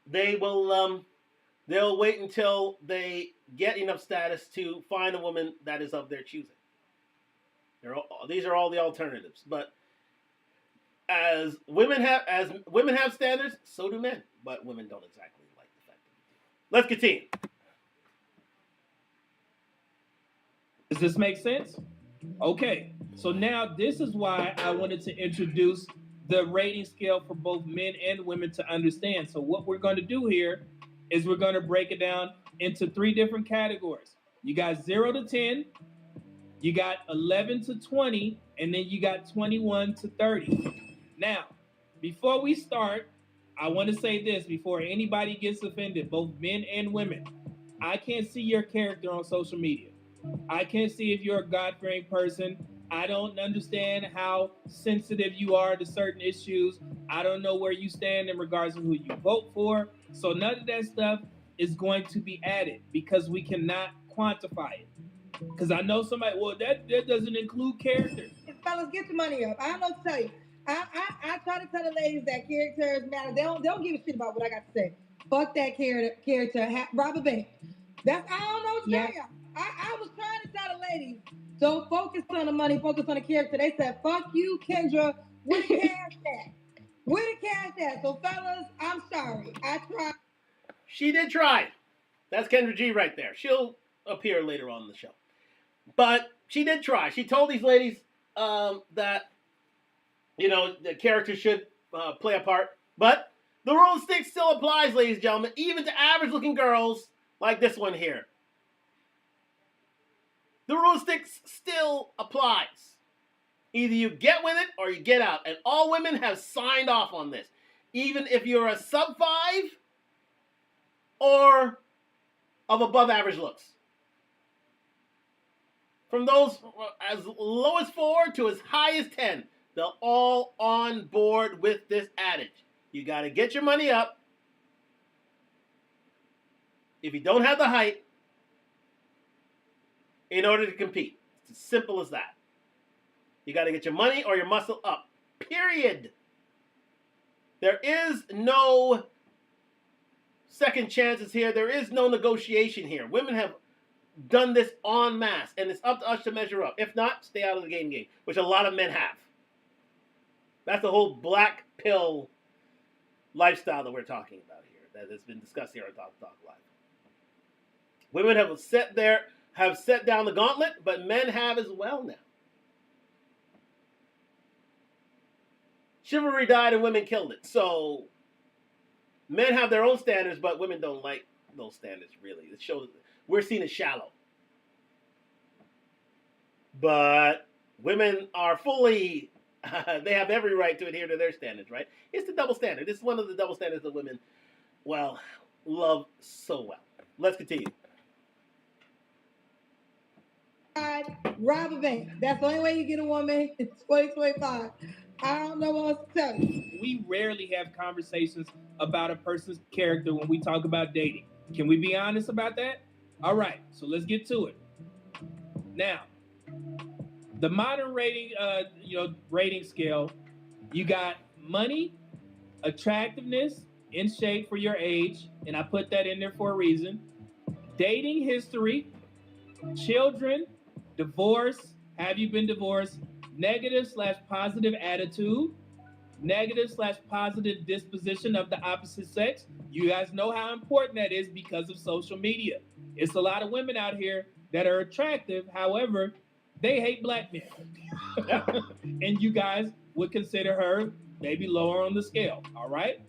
Speaker 1: they'll wait until they get enough status to find a woman that is of their choosing. These are all the alternatives, but as women have standards, so do men. But women don't exactly like the fact that we do. Let's continue.
Speaker 2: Does this make sense? Okay, so now this is why I wanted to introduce the rating scale for both men and women to understand. So what we're going to do here is we're going to break it down into 3 different categories. You got 0 to 10, you got 11 to 20, and then you got 21 to 30. Now, before we start, I want to say this before anybody gets offended, both men and women. I can't see your character on social media. I can't see if you're a God-fearing person. I don't understand how sensitive you are to certain issues. I don't know where you stand in regards to who you vote for. So none of that stuff is going to be added because we cannot quantify it. Because I know somebody, well, that doesn't include character.
Speaker 7: Fellas, get your money up. I don't know what to tell you. I try to tell the ladies that characters matter. They don't give a shit about what I got to say. Fuck that character. Rob a bank. I don't know what to tell you. I was trying to tell the ladies, don't focus on the money, focus on the character. They said, fuck you, Kendra. Where the cash at? Where the cash at? So, fellas, I'm sorry. I tried.
Speaker 1: She did try. That's Kendra G right there. She'll appear later on in the show. But she did try. She told these ladies that, the character should play a part. But the rule of 6 still applies, ladies and gentlemen, even to average-looking girls like this one here. The rule of 6 still applies. Either you get with it or you get out. And all women have signed off on this. Even if you're a sub 5 or of above average looks. From those as low as 4 to as high as 10, they're all on board with this adage. You got to get your money up if you don't have the height in order to compete. It's as simple as that. You got to get your money or your muscle up. Period. There is no second chances here. There is no negotiation here. Women have done this en masse, and it's up to us to measure up. If not, stay out of the game, which a lot of men have. That's the whole black pill lifestyle that we're talking about here, that has been discussed here on Talk Live. Women have set down the gauntlet, but men have as well now. Chivalry died and women killed it. So men have their own standards, but women don't like those standards, really. It shows we're seen as shallow. But women are fully, they have every right to adhere to their standards, right? It's the double standard. It's one of the double standards that women, well, love so well. Let's continue.
Speaker 7: Rob a bank. That's the only way you get a woman in 2025. I don't know what else to tell you.
Speaker 2: We rarely have conversations about a person's character when we talk about dating. Can we be honest about that? All right, so let's get to it. Now, the modern rating scale, you got money, attractiveness, in shape for your age, and I put that in there for a reason. Dating history, children, divorce, have you been divorced, negative/positive attitude, negative/positive disposition of the opposite sex. You guys know how important that is because of social media. It's a lot of women out here that are attractive, however, they hate black men. And you guys would consider her maybe lower on the scale, all right?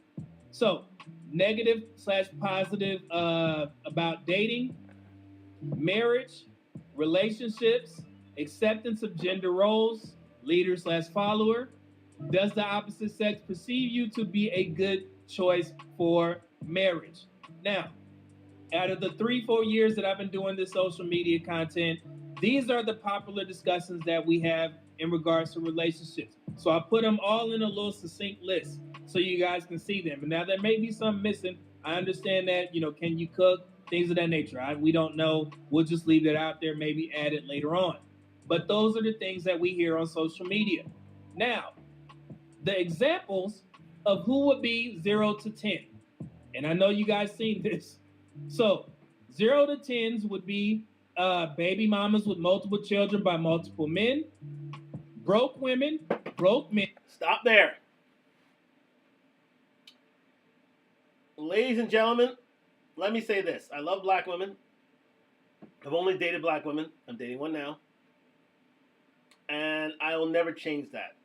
Speaker 2: So, negative/positive about dating, marriage, relationships, acceptance of gender roles, leader/follower. Does the opposite sex perceive you to be a good choice for marriage? Now, out of the 3-4 years that I've been doing this social media content, these are the popular discussions that we have in regards to relationships. So I put them all in a little succinct list so you guys can see them. And now there may be some missing. I understand that, can you cook? Things of that nature. We don't know. We'll just leave that out there, maybe add it later on. But those are the things that we hear on social media. Now, the examples of who would be 0 to 10. And I know you guys seen this. So 0 to 10s would be baby mamas with multiple children by multiple men, broke women, broke men.
Speaker 1: Stop there. Ladies and gentlemen, let me say this. I love black women. I've only dated black women. I'm dating one now. And I will never change that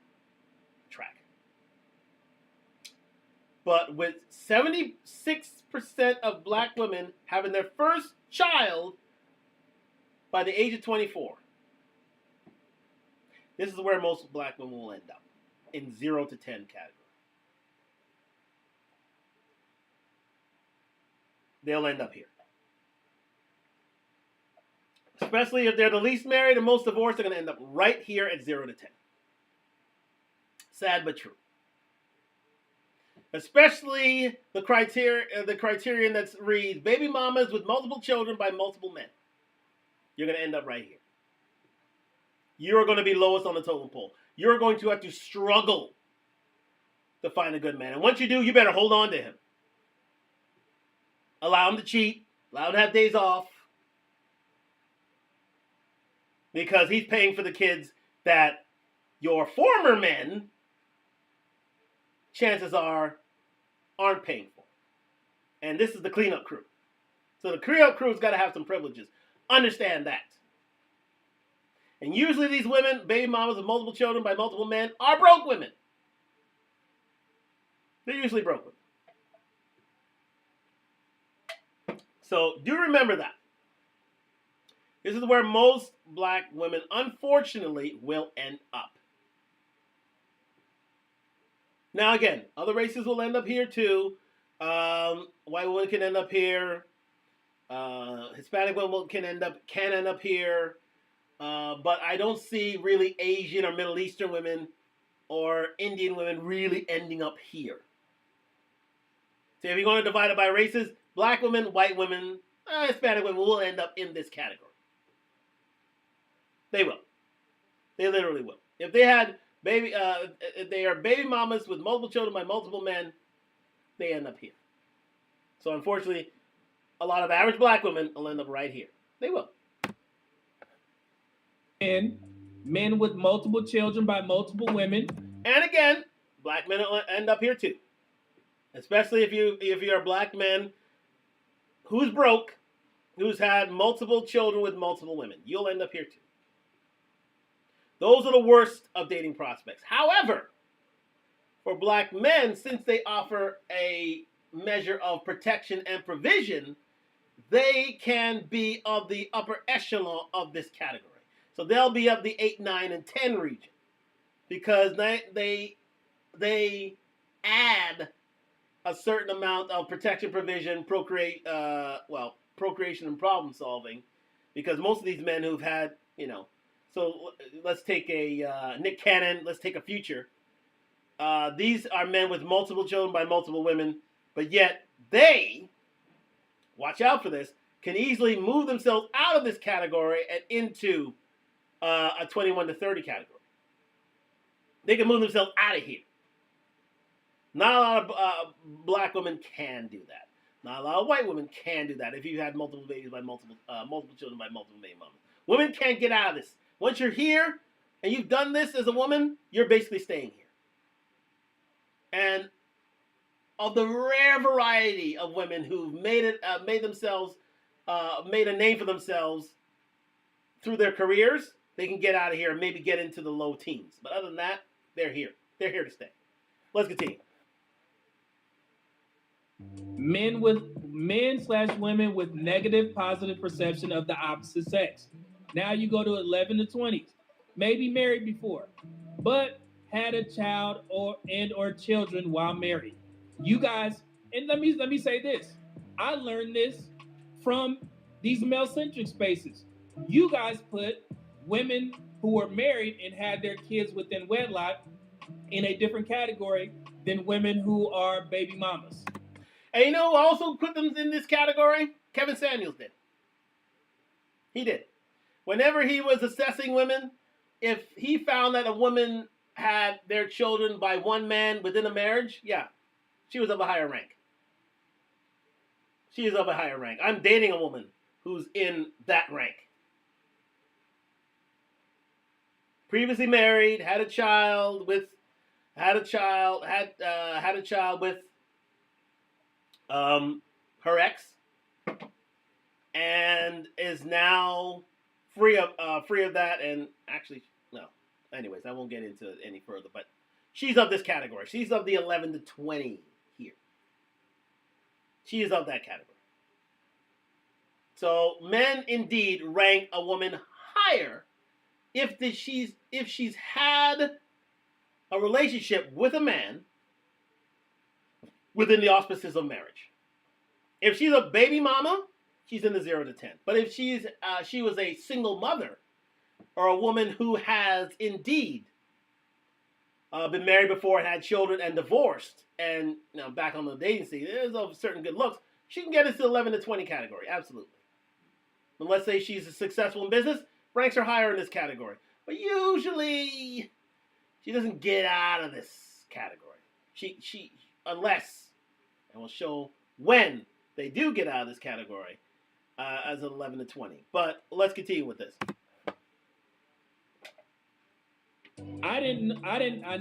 Speaker 1: track. But with 76% of black women having their first child by the age of 24, this is where most black women will end up, in 0 to 10 category. They'll end up here. Especially if they're the least married and most divorced, they're going to end up right here at 0 to 10. Sad but true. Especially the criterion that reads baby mamas with multiple children by multiple men. You're going to end up right here. You're going to be lowest on the totem pole. You're going to have to struggle to find a good man. And once you do, you better hold on to him. Allow him to cheat. Allow him to have days off. Because he's paying for the kids that your former men, chances are, aren't paying for. And this is the cleanup crew. So the cleanup crew's got to have some privileges. Understand that. And usually these women, baby mamas with multiple children by multiple men, are broke women. They're usually broke women. So do remember that. This is where most black women, unfortunately, will end up. Now, again, other races will end up here too. White women can end up here. Hispanic women can end up here. But I don't see really Asian or Middle Eastern women or Indian women really ending up here. So if you're going to divide it by races, black women, white women, Hispanic women will end up in this category. They will. They literally will. If they had if they are baby mamas with multiple children by multiple men, they end up here. So unfortunately, a lot of average black women will end up right here. They will.
Speaker 2: And men with multiple children by multiple women.
Speaker 1: And again, black men will end up here too. Especially if you're a black man who's broke, who's had multiple children with multiple women. You'll end up here too. Those are the worst of dating prospects. However, for black men, since they offer a measure of protection and provision, they can be of the upper echelon of this category. So they'll be of the 8, 9, and 10 region because they add a certain amount of protection, provision, procreation and problem solving, because most of these men who've had, so let's take a Nick Cannon, let's take a Future. These are men with multiple children by multiple women, but yet they, watch out for this, can easily move themselves out of this category and into a 21 to 30 category. They can move themselves out of here. Not a lot of black women can do that. Not a lot of white women can do that if you've had multiple babies by multiple children by multiple baby mamas. Women can't get out of this. Once you're here and you've done this as a woman, you're basically staying here. And of the rare variety of women who've made a name for themselves through their careers, they can get out of here and maybe get into the low teens. But other than that, they're here. They're here to stay. Let's continue.
Speaker 2: Men/women with negative positive perception of the opposite sex. Now you go to 11 to 20s. Maybe married before, but had a child or children while married. You guys, and let me say this. I learned this from these male-centric spaces. You guys put women who were married and had their kids within wedlock in a different category than women who are baby mamas.
Speaker 1: And you know who also put them in this category? Kevin Samuels did. He did. Whenever he was assessing women, if he found that a woman had their children by one man within a marriage, yeah, she was of a higher rank. She is of a higher rank. I'm dating a woman who's in that rank. Previously married, had a child with her ex, and is now free of that. And actually, no. Anyways, I won't get into it any further. But she's of this category. She's of the 11 to 20 here. She is of that category. So men indeed rank a woman higher if she's had a relationship with a man within the auspices of marriage. If she's a baby mama, she's in the 0 to 10. But if she was a single mother, or a woman who has indeed been married before and had children and divorced, and back on the dating scene, is of certain good looks, she can get into the 11 to 20 category, absolutely. And let's say she's successful in business, ranks her higher in this category. But usually, she doesn't get out of this category. She unless, and we'll show when they do get out of this category as an 11 to 20. But let's continue with this.
Speaker 2: I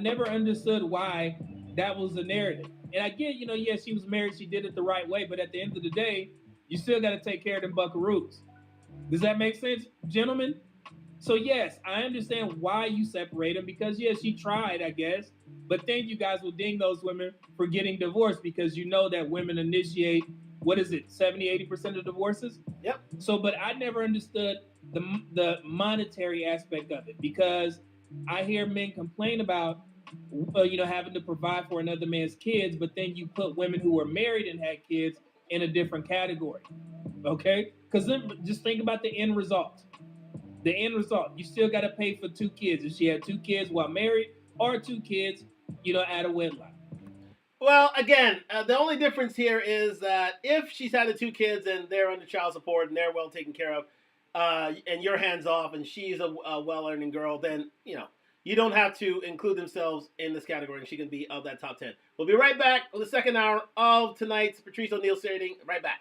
Speaker 2: never understood why that was the narrative. And I get, yes, she was married, she did it the right way, but at the end of the day, you still got to take care of them buckaroos. Does that make sense, gentlemen? So yes, I understand why you separate them, because yes, she tried, I guess, but then you guys will ding those women for getting divorced because you know that women initiate, 70-80% of divorces?
Speaker 1: Yep.
Speaker 2: So, but I never understood the monetary aspect of it, because I hear men complain about, having to provide for another man's kids, but then you put women who were married and had kids in a different category. Okay? Because then just think about the end result. The end result, you still got to pay for 2 kids if she had 2 kids while married, or 2 kids, out of wedlock.
Speaker 1: Well, again, the only difference here is that if she's had the two kids and they're under child support and they're well taken care of, and you're hands off and she's a well-earning girl, then you don't have to include themselves in this category. And she can be of that top 10. We'll be right back with the second hour of tonight's Patrice O'Neal Rating. Right back.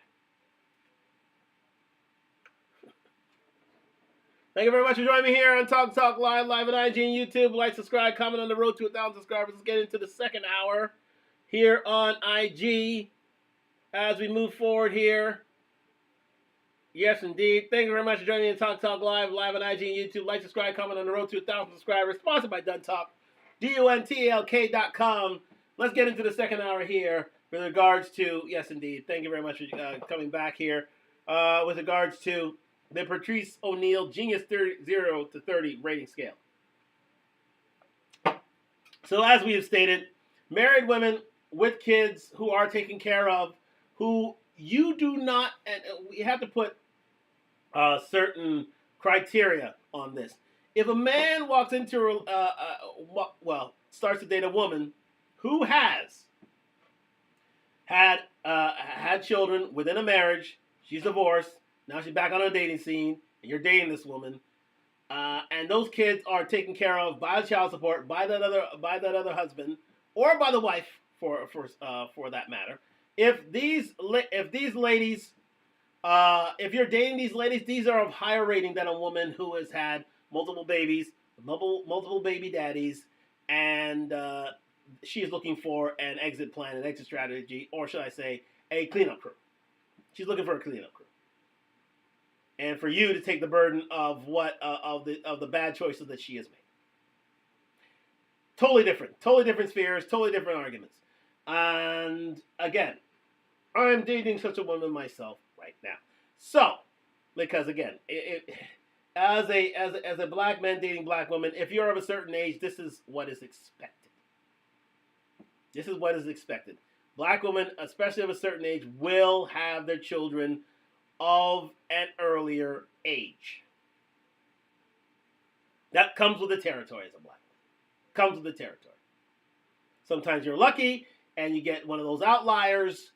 Speaker 1: Thank you very much for joining me here on Talk Live on IG and YouTube. Like, subscribe, comment on the road to 1,000 subscribers. Let's get into the second hour here on IG as we move forward here. Yes, indeed. Thank you very much for joining me in Talk Live on IG and YouTube. Like, subscribe, comment on the road to 1,000 subscribers. Sponsored by Duntalk, DUNTALK.com. Let's get into the second hour here with regards to, yes, indeed. Thank you very much for coming back here. With regards to the Patrice O'Neal Genius 0 to 30 rating scale. So as we have stated, married women with kids who are taken care of, who you do not, and we have to put certain criteria on this. If a man walks into, starts to date a woman who has had children within a marriage, she's divorced, now she's back on a dating scene, and you're dating this woman, and those kids are taken care of by child support, by that other husband, or by the wife, for that matter. If these ladies, if you're dating these ladies, these are of higher rating than a woman who has had multiple babies, multiple baby daddies, and she is looking for an exit plan, an exit strategy, or should I say, a cleanup crew. She's looking for a cleanup crew. And for you to take the burden of of the bad choices that she has made. Totally different spheres, totally different arguments. And again, I'm dating such a woman myself right now. So, because again, as a black man dating black women, if you're of a certain age, this is what is expected. This is what is expected. Black women, especially of a certain age, will have their children of an earlier age. That comes with the territory as a black man. Comes with the territory. Sometimes you're lucky and you get one of those outliers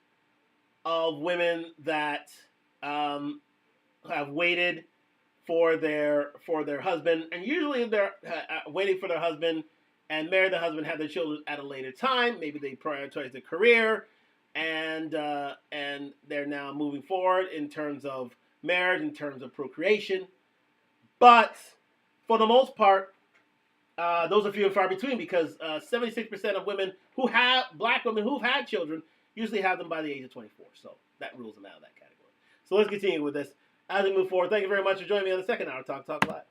Speaker 1: of women that have waited for their husband, and usually they're waiting for their husband and marry the husband, have their children at a later time. Maybe they prioritize their career, and they're now moving forward in terms of marriage, in terms of procreation. But for the most part, those are few and far between, because 76% of black women who've had children usually have them by the age of 24. So that rules them out of that category. So let's continue with this as we move forward. Thank you very much for joining me on the second hour of Talk Live.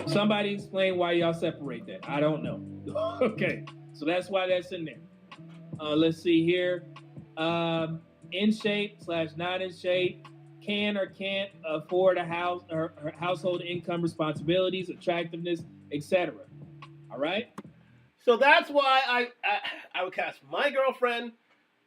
Speaker 2: Somebody explain why y'all separate that. I don't know. Okay, so that's why that's in there. Let's see here. In shape / not in shape. Can or can't afford a house or household income responsibilities, attractiveness, etc. All right.
Speaker 1: So that's why I would cast my girlfriend,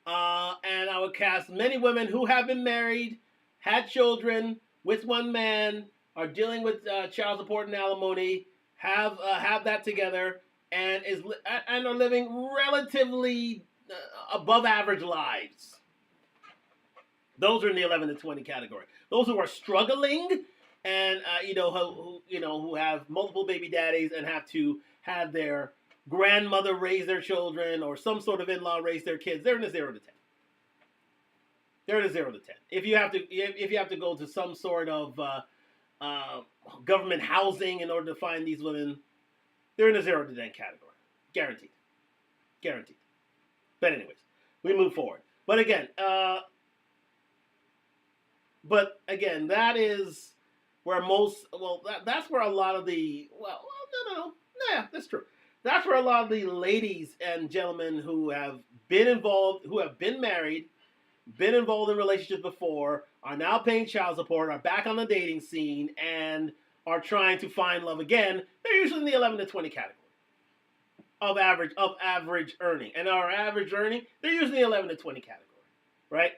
Speaker 1: and I would cast many women who have been married, had children with one man, are dealing with child support and alimony, have that together, and are living relatively above average lives. Those are in the 11 to 20 category. Those who are struggling and who have multiple baby daddies and have to have their grandmother raise their children, or some sort of in-law raise their kids, they're in the 0 to 10. They're in the 0 to 10. If you have to go to some sort of government housing in order to find these women, they're in the 0 to 10 category. Guaranteed. But anyways, we move forward. But again, that is where that's where a lot of the, yeah, that's true. That's where a lot of the ladies and gentlemen who have been involved, who have been married, been involved in relationships before, are now paying child support, are back on the dating scene, and are trying to find love again. They're usually in the 11 to 20 category of average earning. And our average earning, they're usually in the 11 to 20 category, right?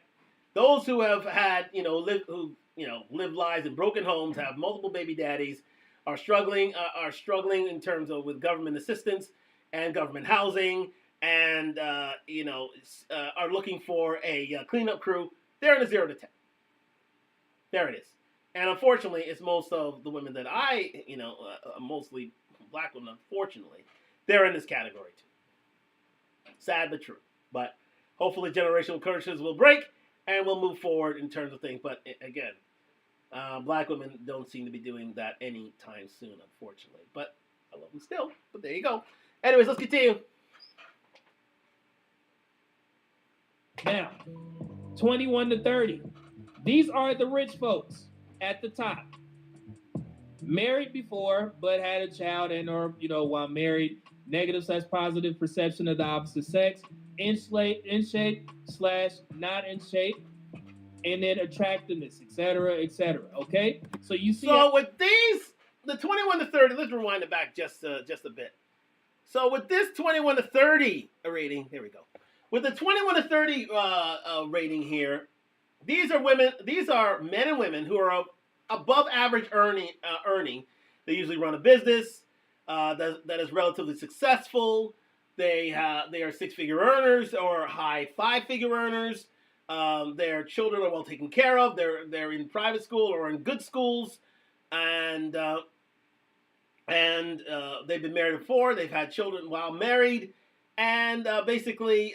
Speaker 1: Those who have had, lived lives in broken homes, have multiple baby daddies, are struggling in terms of with government assistance and government housing, and are looking for a cleanup crew. They're in a 0 to 10. There it is. And unfortunately, it's most of the women that mostly black women, unfortunately, they're in this category too. Sad but true. But hopefully generational curses will break and we'll move forward in terms of things. But again, black women don't seem to be doing that anytime soon, unfortunately. But I love them still. But there you go. Anyways, let's continue.
Speaker 2: Now, 21 to 30. These are the rich folks at the top. Married before, but had a child and or, while married, negative/positive perception of the opposite sex, in shape / not in shape, and then attractiveness, etc., etc. Okay? So you see.
Speaker 1: So with these, the 21 to 30, let's rewind it back just a bit. So with this 21 to 30 rating, here we go. With the 21 to 30 rating here, these are men and women who are above average earning. They usually run a business that is relatively successful. They are 6-figure earners or high 5-figure earners. Their children are well taken care of. They're in private school or in good schools, and they've been married before. They've had children while married, and basically,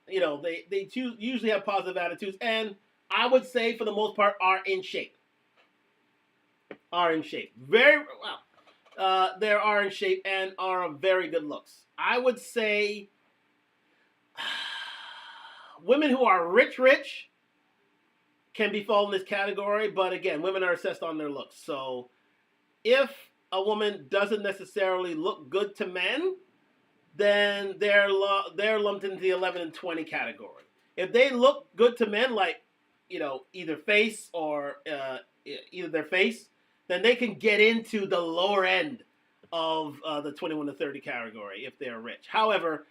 Speaker 1: they usually have positive attitudes, and I would say for the most part are in shape. Very well. They are in shape and are of very good looks. I would say women who are rich can be fall in this category, but again, women are assessed on their looks. So if a woman doesn't necessarily look good to men, then they're lumped into the 11 and 20 category. If they look good to men, like either face or either their face, then they can get into the lower end of the 21 to 30 category if they're rich. However,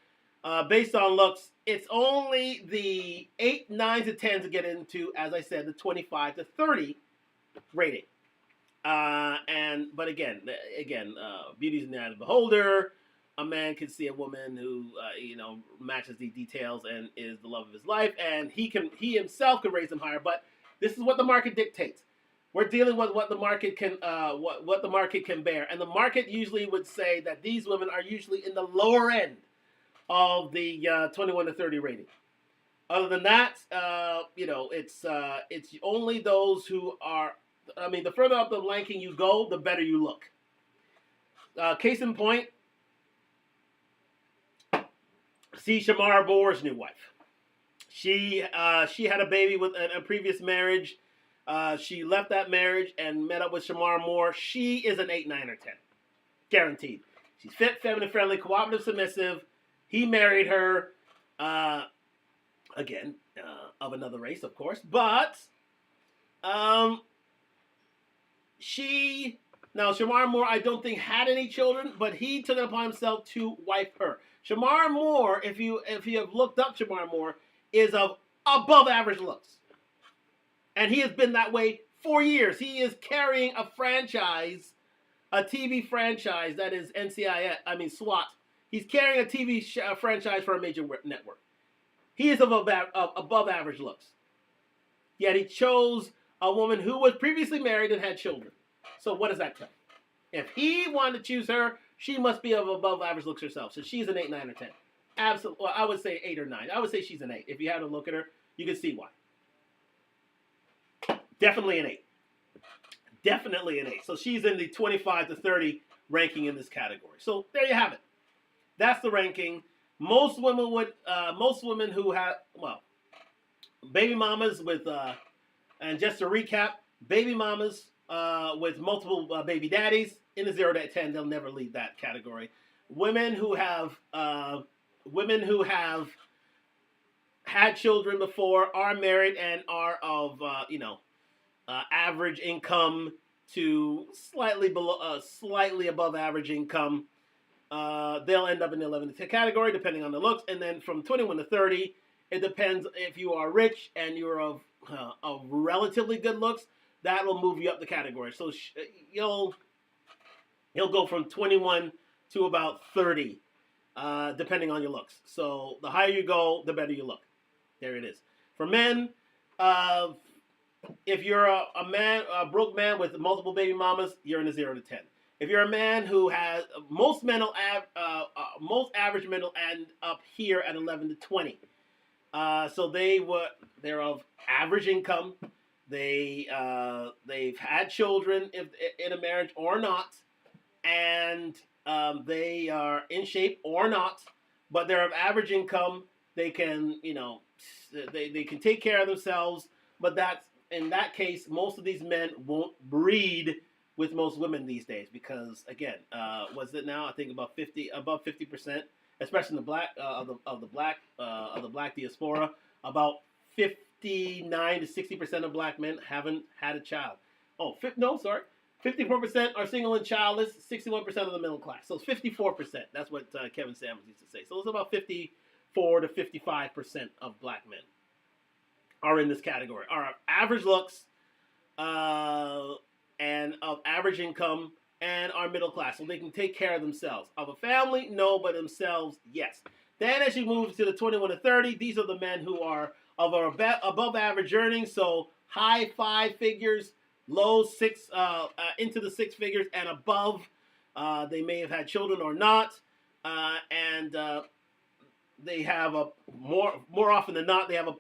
Speaker 1: based on looks, it's only the 8, 9 to 10 to get into, as I said, the 25 to 30 rating. But again, beauty's in the eye of the beholder. A man can see a woman who matches these details and is the love of his life, and he himself can raise them higher. But this is what the market dictates. We're dealing with what the market can what the market can bear, and the market usually would say that these women are usually in the lower end of the 21 to 30 rating. Other than that, it's only those who are. I mean, the further up the ranking you go, the better you look. Case in point, see Shamar Boer's new wife. She had a baby with a previous marriage. She left that marriage and met up with Shamar Moore. She is an 8, 9, or 10. Guaranteed. She's fit, feminine, friendly, cooperative, submissive. He married her, again, of another race, of course. But Shamar Moore, I don't think had any children, but he took it upon himself to wife her. Shamar Moore, if you have looked up Shamar Moore, is of above average looks. And he has been that way for years. He is carrying a franchise, a TV franchise that is SWAT. He's carrying a TV franchise for a major network. He is of above average looks. Yet he chose a woman who was previously married and had children. So what does that tell you? If he wanted to choose her, she must be of above average looks herself. So she's an 8, 9, or 10. Absolutely. Well, I would say 8 or 9. I would say she's an 8. If you had to look at her, you can see why. Definitely an 8. Definitely an 8. So she's in the 25 to 30 ranking in this category. So there you have it. That's the ranking. Most women who have, baby mamas with, and just to recap, baby mamas with multiple baby daddies in the 0 to 10, they'll never leave that category. Women who have had children before, are married, and are of average income to slightly above average income. They'll end up in the 11 to 10 category, depending on the looks. And then from 21 to 30, it depends if you are rich and you're of relatively good looks. That will move you up the category. So you'll he'll go from 21 to about 30, depending on your looks. So the higher you go, the better you look. There it is. For men, uh, if you're a broke man with multiple baby mamas, you're in a 0 to 10. If you're a man who has most average men will end up here at 11 to 20. So they're of average income. They've had children if in a marriage or not, and they are in shape or not, but they're of average income. They can they can take care of themselves, but that's in that case, most of these men won't breed with most women these days because, again, was it now? I think above 50%, especially in the black of the black diaspora, about 59 to 60% of black men haven't had a child. Oh, no, sorry. 54% are single and childless. 61% of the middle class. So it's 54%. That's what Kevin Samuels used to say. So it's about 54 to 55% of black men are in this category. Are average looks, and of average income, and are middle class, so they can take care of themselves. Of a family, no, but themselves, yes. Then as you move to the 21 to 30, these are the men who are of above average earnings, so high 5 figures, low 6, into the 6 figures and above. They may have had children or not, and they have a more often than not, they have a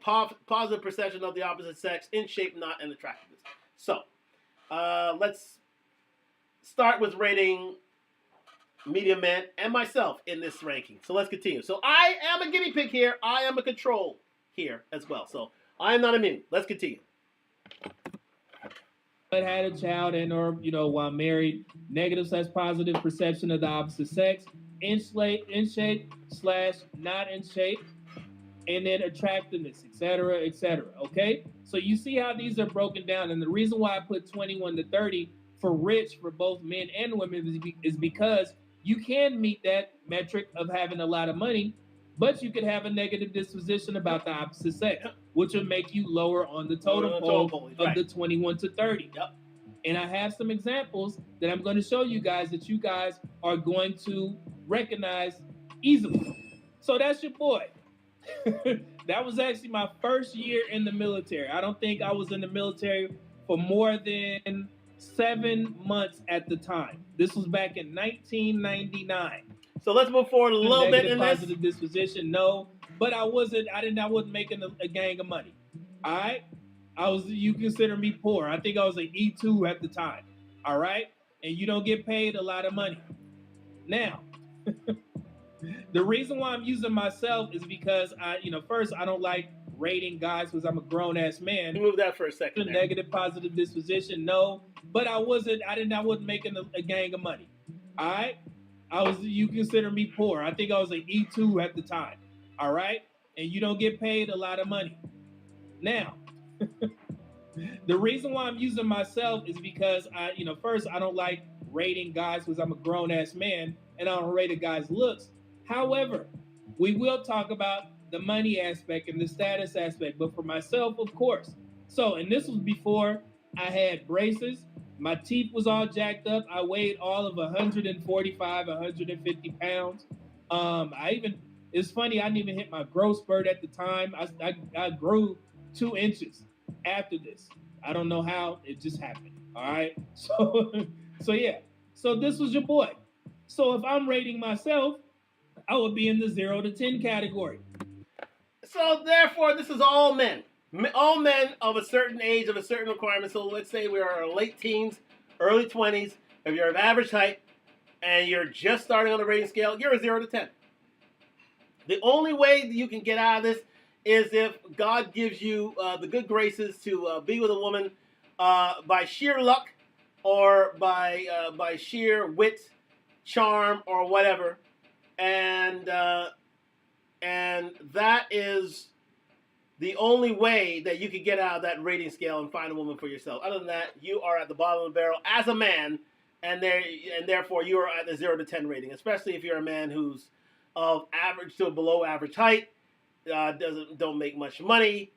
Speaker 1: positive perception of the opposite sex, in shape, not in attractiveness. So let's start with rating medium men and myself in this ranking. So let's continue. So I am a guinea pig here. I am a control here as well. So I am not immune. Let's continue.
Speaker 2: But had a child and or while married, negative/positive perception of the opposite sex, in shape / not in shape, and then attractiveness, etc., etc. Okay, so you see how these are broken down, and the reason why I put 21 to 30 for rich for both men and women is because you can meet that metric of having a lot of money, but you could have a negative disposition about the opposite sex, which would make you lower on the totem pole of the 21 to 30.
Speaker 1: Yep.
Speaker 2: And I have some examples that I'm going to show you guys that you guys are going to recognize easily. So that's your boy. That was actually my first year in the military. I don't think I was in the military for more than 7 months at the time. This was back in 1999.
Speaker 1: So let's move forward a little bit in this.
Speaker 2: Positive disposition, no, but I wasn't making a gang of money. All right, you consider me poor. I think I was an E2 at the time. All right, and you don't get paid a lot of money. Now, the reason why I'm using myself is because first I don't like rating guys because I'm a grown ass man.
Speaker 1: Move that for a second.
Speaker 2: The negative positive disposition, no, but I wasn't making a gang of money. All right. You consider me poor. I think I was an E2 at the time. All right. And you don't get paid a lot of money. Now, the reason why I'm using myself is because first I don't like rating guys because I'm a grown ass man and I don't rate a guy's looks. However, we will talk about the money aspect and the status aspect, but for myself, of course. So, and this was before I had braces. My teeth was all jacked up. I weighed all of 145, 150 pounds. It's funny, I didn't even hit my growth spurt at the time. I grew 2 inches after this. I don't know how, it just happened. All right. So yeah. So this was your boy. So if I'm rating myself, I would be in the 0 to 10 category.
Speaker 1: So therefore, this is all men. All men of a certain age, of a certain requirement. So let's say we are late teens, early 20s. If you're of average height and you're just starting on the rating scale, you're a 0 to 10. The only way that you can get out of this is if God gives you the good graces to be with a woman by sheer luck or by sheer wit, charm, or whatever. And that is the only way that you can get out of that rating scale and find a woman for yourself. Other than that, you are at the bottom of the barrel as a man, and therefore you are at the 0 to 10 rating, especially if you're a man who's of average to below average height, don't make much money,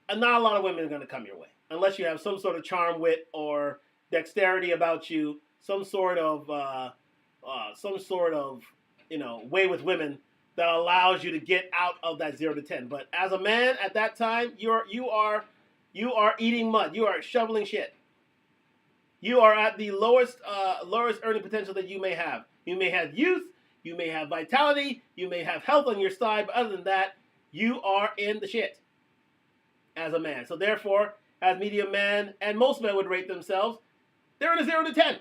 Speaker 1: and not a lot of women are going to come your way unless you have some sort of charm, wit, or dexterity about you, some sort of some sort of way with women that allows you to get out of that 0 to 10. But as a man at that time, you are eating mud. You are shoveling shit. You are at the lowest earning potential that you may have. You may have youth, you may have vitality, you may have health on your side, but other than that, you are in the shit as a man. So therefore, as medium man, and most men would rate themselves, they're in a 0 to 10.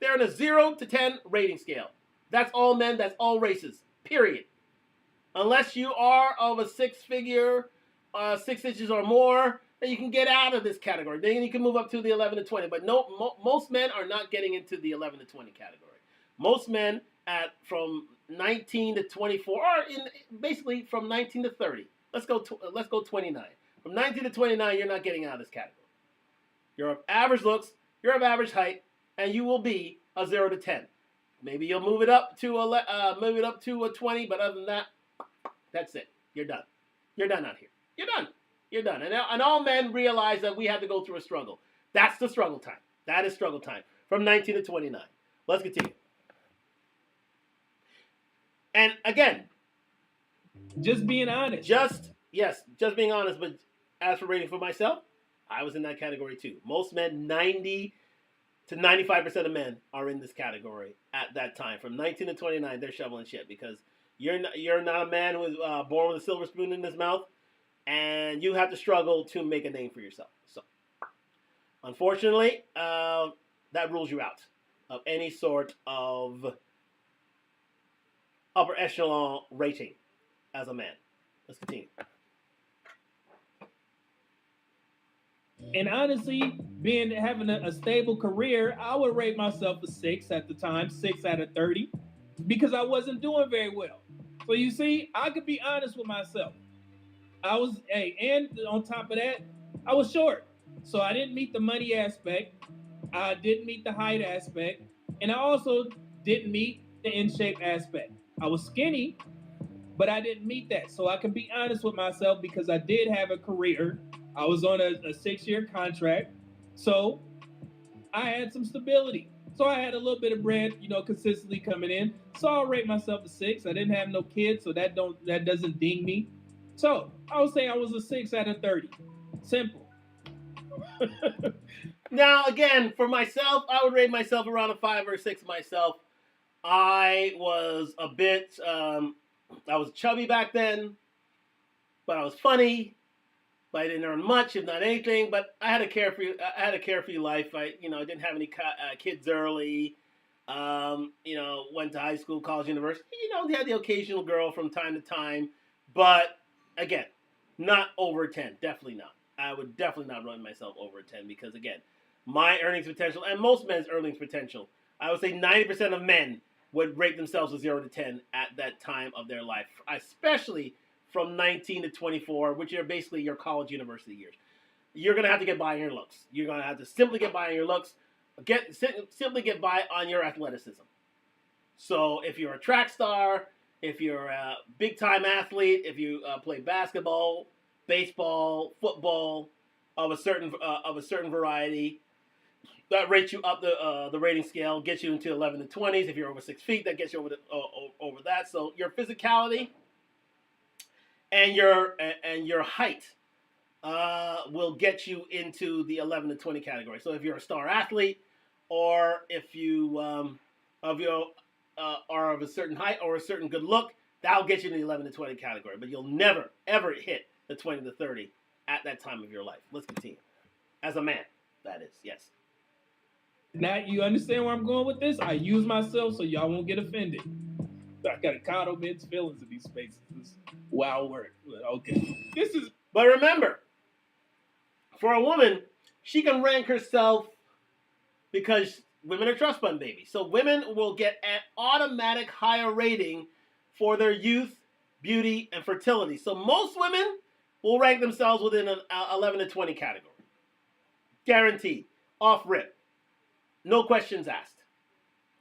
Speaker 1: They're in a 0 to 10 rating scale. That's all men, that's all races, period. Unless you are of a six-figure, 6 inches or more, then you can get out of this category. Then you can move up to the 11 to 20. But most men are not getting into the 11 to 20 category. Most men from 19 to 24, or basically from 19 to 30. Let's go 29. From 19 to 29, you're not getting out of this category. You're of average looks, you're of average height, and you will be a 0 to 10. Maybe you'll move it up to a 20, but other than that, that's it. You're done. You're done out here. You're done. You're done. And all men realize that we have to go through a struggle. That's the struggle time. That is struggle time. From 19 to 29. Let's continue. And again,
Speaker 2: just being honest.
Speaker 1: Just being honest. But as for rating for myself, I was in that category too. Most men, 90 to 95% of men are in this category at that time. From 19 to 29, they're shoveling shit because you're not a man who was born with a silver spoon in his mouth, and you have to struggle to make a name for yourself. So, unfortunately, that rules you out of any sort of upper echelon rating as a man. Let's continue.
Speaker 2: And honestly, having a stable career, I would rate myself a 6 at the time, 6 out of 30, because I wasn't doing very well. So you see, I could be honest with myself. And on top of that, I was short. So I didn't meet the money aspect. I didn't meet the height aspect. And I also didn't meet the in shape aspect. I was skinny, but I didn't meet that. So I can be honest with myself because I did have a career. I was on a 6-year contract. So I had some stability. So I had a little bit of bread, consistently coming in. So I'll rate myself a 6. I didn't have no kids, so that doesn't ding me. So I would say I was a 6 out of 30. Simple.
Speaker 1: Now, again, for myself, I would rate myself around a 5 or 6 myself. I was a bit, I was chubby back then, but I was funny. But I didn't earn much, if not anything. But I had a carefree life. I didn't have any kids early. Went to high school, college, university. Had the occasional girl from time to time. But again, not over 10. Definitely not. I would definitely not run myself over 10 because again, my earnings potential and most men's earnings potential, I would say 90% of men would rate themselves a 0 to 10 at that time of their life, especially from 19 to 24, which are basically your college university years. You're going to have to get by on your looks. You're going to have to simply get by on your looks, simply get by on your athleticism. So if you're a track star, if you're a big-time athlete, if you play basketball, baseball, football of a certain variety, that rates you up the rating scale, gets you into 11 to 20s. If you're over 6 feet, that gets you over that. So your physicality and your height will get you into the 11 to 20 category. So if you're a star athlete, or if you are of a certain height or a certain good look, that'll get you in the 11 to 20 category. But you'll never, ever hit the 20 to 30 at that time of your life. Let's continue. As a man, that is, yes.
Speaker 2: Now, you understand where I'm going with this? I use myself so y'all won't get offended. I got to coddle men's feelings in these spaces. This is wild work. Okay.
Speaker 1: But remember, for a woman, she can rank herself because women are trust fund babies. So women will get an automatic higher rating for their youth, beauty, and fertility. So most women will rank themselves within an 11 to 20 category. Guaranteed. Off rip. No questions asked.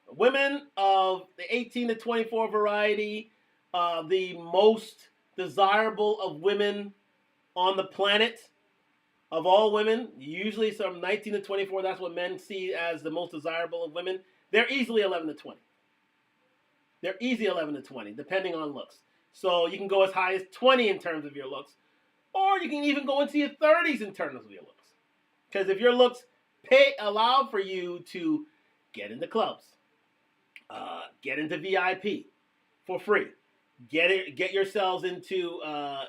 Speaker 1: Women of the 18 to 24 variety, the most desirable of women on the planet, of all women, usually from 19 to 24, that's what men see as the most desirable of women. they're easily 11 to 20. They're easy 11 to 20, depending on looks. So you can go as high as 20 in terms of your looks, or you can even go into your 30s in terms of your looks. Because if your looks allow for you to get into clubs, get into VIP for free, get yourselves into have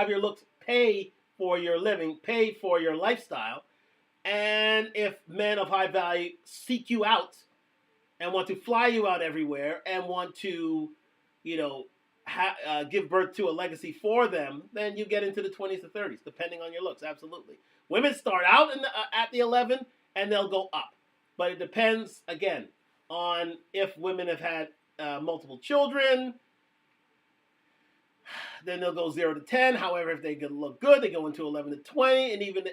Speaker 1: your looks pay for your living, pay for your lifestyle, and if men of high value seek you out and want to fly you out everywhere and want to, give birth to a legacy for them, then you get into the 20s to 30s, depending on your looks. Absolutely. Women start out at the 11 and they'll go up. But it depends, again, on if women have had multiple children, then they'll go 0 to 10. However, if they look good, they go into 11 to 20 and even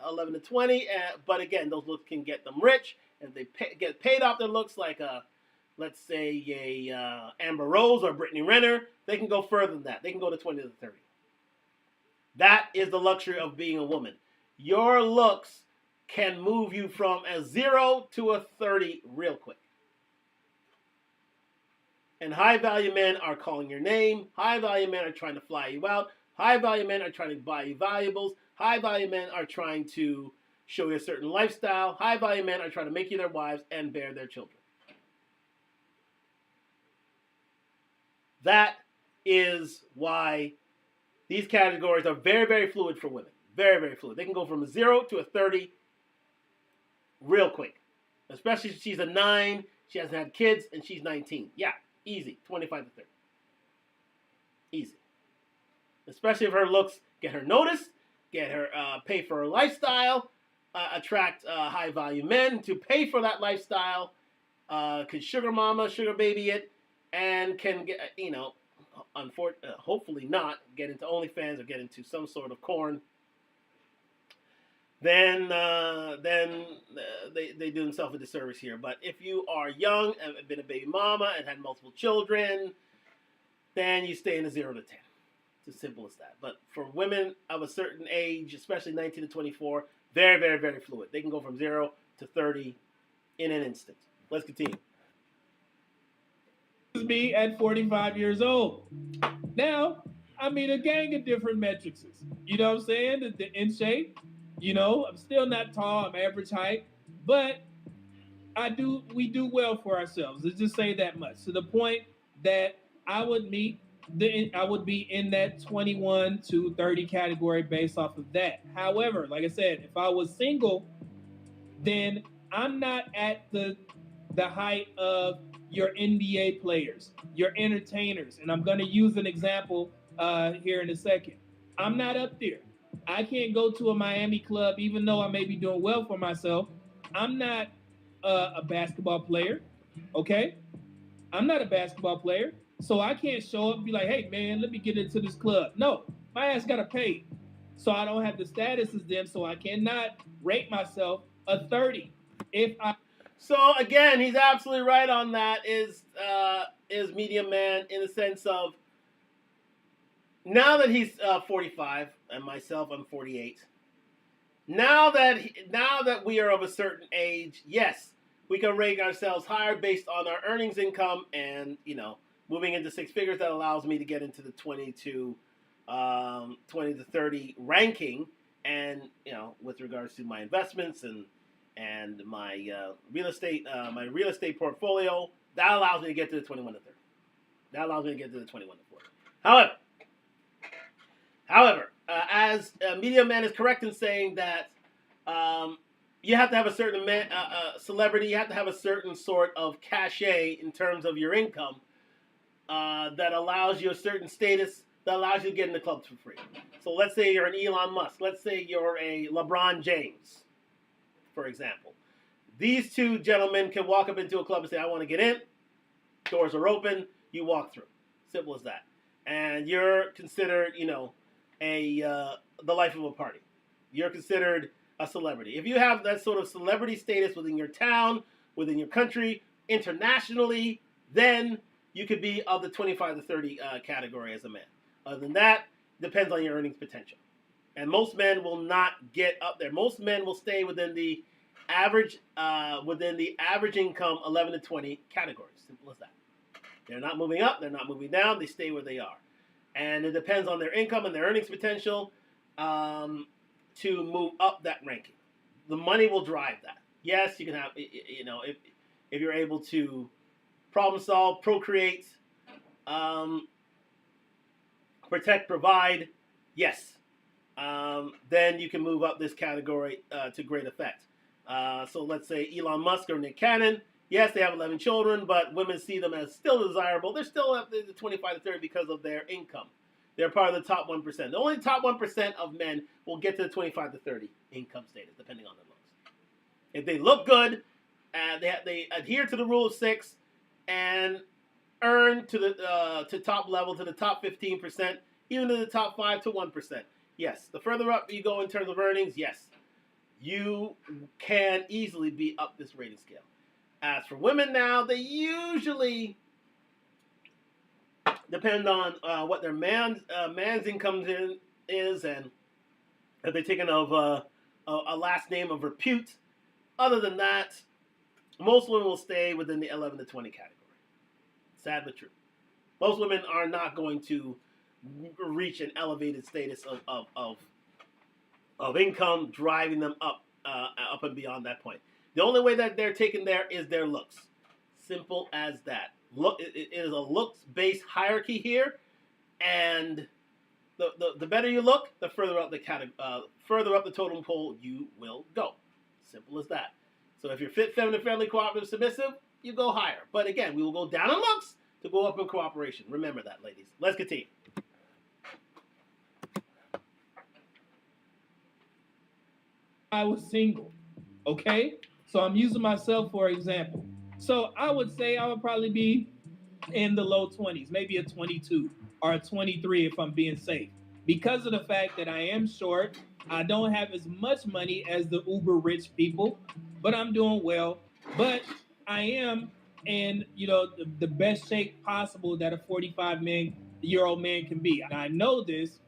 Speaker 1: 11 to 20. But again, those looks can get them rich. If they get paid off their looks, like let's say a Amber Rose or Brittany Renner, they can go further than that. They can go to 20 to 30. That is the luxury of being a woman. Your looks can move you from a 0 to a 30 real quick. And high-value men are calling your name. High-value men are trying to fly you out. High-value men are trying to buy you valuables. High-value men are trying to show you a certain lifestyle. High-value men are trying to make you their wives and bear their children. That is why these categories are very, very fluid for women. Very, very fluid. They can go from a 0 to a 30 real quick. Especially if she's a 9, she hasn't had kids, and she's 19. Yeah, easy. 25 to 30. Easy. Especially if her looks get her noticed, get her pay for her lifestyle, attract high-value men to pay for that lifestyle, can sugar mama, sugar baby it, and can get, hopefully not get into OnlyFans or get into some sort of corn. Then they do themselves a disservice here. But if you are young and have been a baby mama and had multiple children, then you stay in the 0 to 10. It's as simple as that. But for women of a certain age, especially 19 to 24, very, very, very fluid. They can go from 0 to 30 in an instant. Let's continue.
Speaker 2: Me at 45 years old. Now, I mean, a gang of different metrics. You know what I'm saying? The in shape. I'm still not tall. I'm average height, but we do well for ourselves. Let's just say that much. To the point that I would be in that 21 to 30 category based off of that. However, like I said, if I was single, then I'm not at the height of your NBA players, your entertainers. And I'm going to use an example here in a second. I'm not up there. I can't go to a Miami club, even though I may be doing well for myself. I'm not a basketball player, okay? I'm not a basketball player. So I can't show up and be like, hey, man, let me get into this club. No, my ass got to pay. So I don't have the status as them, so I cannot rate myself a 30.
Speaker 1: So again, he's absolutely right on that. Is Medium Man, in the sense of, now that he's 45 and myself, I'm 48. Now that we are of a certain age, yes, we can rate ourselves higher based on our earnings income, and moving into six figures, that allows me to get into the 20 to 30 ranking, and with regards to my investments and my real estate portfolio, that allows me to get to the 21 to 30. That allows me to get to the 21 to 40. However, as Media Man is correct in saying that you have to have a certain celebrity, you have to have a certain sort of cachet in terms of your income that allows you a certain status that allows you to get into clubs for free. So let's say you're an Elon Musk. Let's say you're a LeBron James, for example. These two gentlemen can walk up into a club and say, I want to get in. Doors are open. You walk through. Simple as that. And you're considered, the life of a party. You're considered a celebrity. If you have that sort of celebrity status within your town, within your country, internationally, then you could be of the 25 to 30 category as a man. Other than that, depends on your earnings potential. And most men will not get up there. Most men will stay within the average within the average income 11 to 20 categories. Simple as that. They're not moving up. They're not moving down. They stay where they are. And it depends on their income and their earnings potential to move up that ranking. The money will drive that. Yes, you can have, if you're able to problem solve, procreate, protect, provide, yes. Then you can move up this category to great effect. So let's say Elon Musk or Nick Cannon. Yes, they have 11 children, but women see them as still desirable. They're still at the 25 to 30 because of their income. They're part of the top 1%. The only top 1% of men will get to the 25 to 30 income status, depending on their looks. If they look good, they adhere to the rule of 6, and earn to the top level, to the top 15%, even to the top 5 to 1%. Yes, the further up you go in terms of earnings, yes, you can easily be up this rating scale. As for women now, they usually depend on what their man's income is, and if they're taking of a last name of repute. Other than that, most women will stay within the 11 to 20 category. Sad but true. Most women are not going to reach an elevated status of income, driving them up and beyond that point. The only way that they're taken there is their looks. Simple as that. Look, it is a looks-based hierarchy here, and the better you look, the further up the totem pole you will go. Simple as that. So if you're fit, feminine, friendly, cooperative, submissive, you go higher. But again, we will go down in looks to go up in cooperation. Remember that, ladies. Let's continue.
Speaker 2: I was single, okay? So I'm using myself for example. So I would say I would probably be in the low 20s, maybe a 22 or a 23 if I'm being safe. Because of the fact that I am short, I don't have as much money as the uber rich people, but I'm doing well. But I am in, the best shape possible that a 45-year-old man can be. And I know this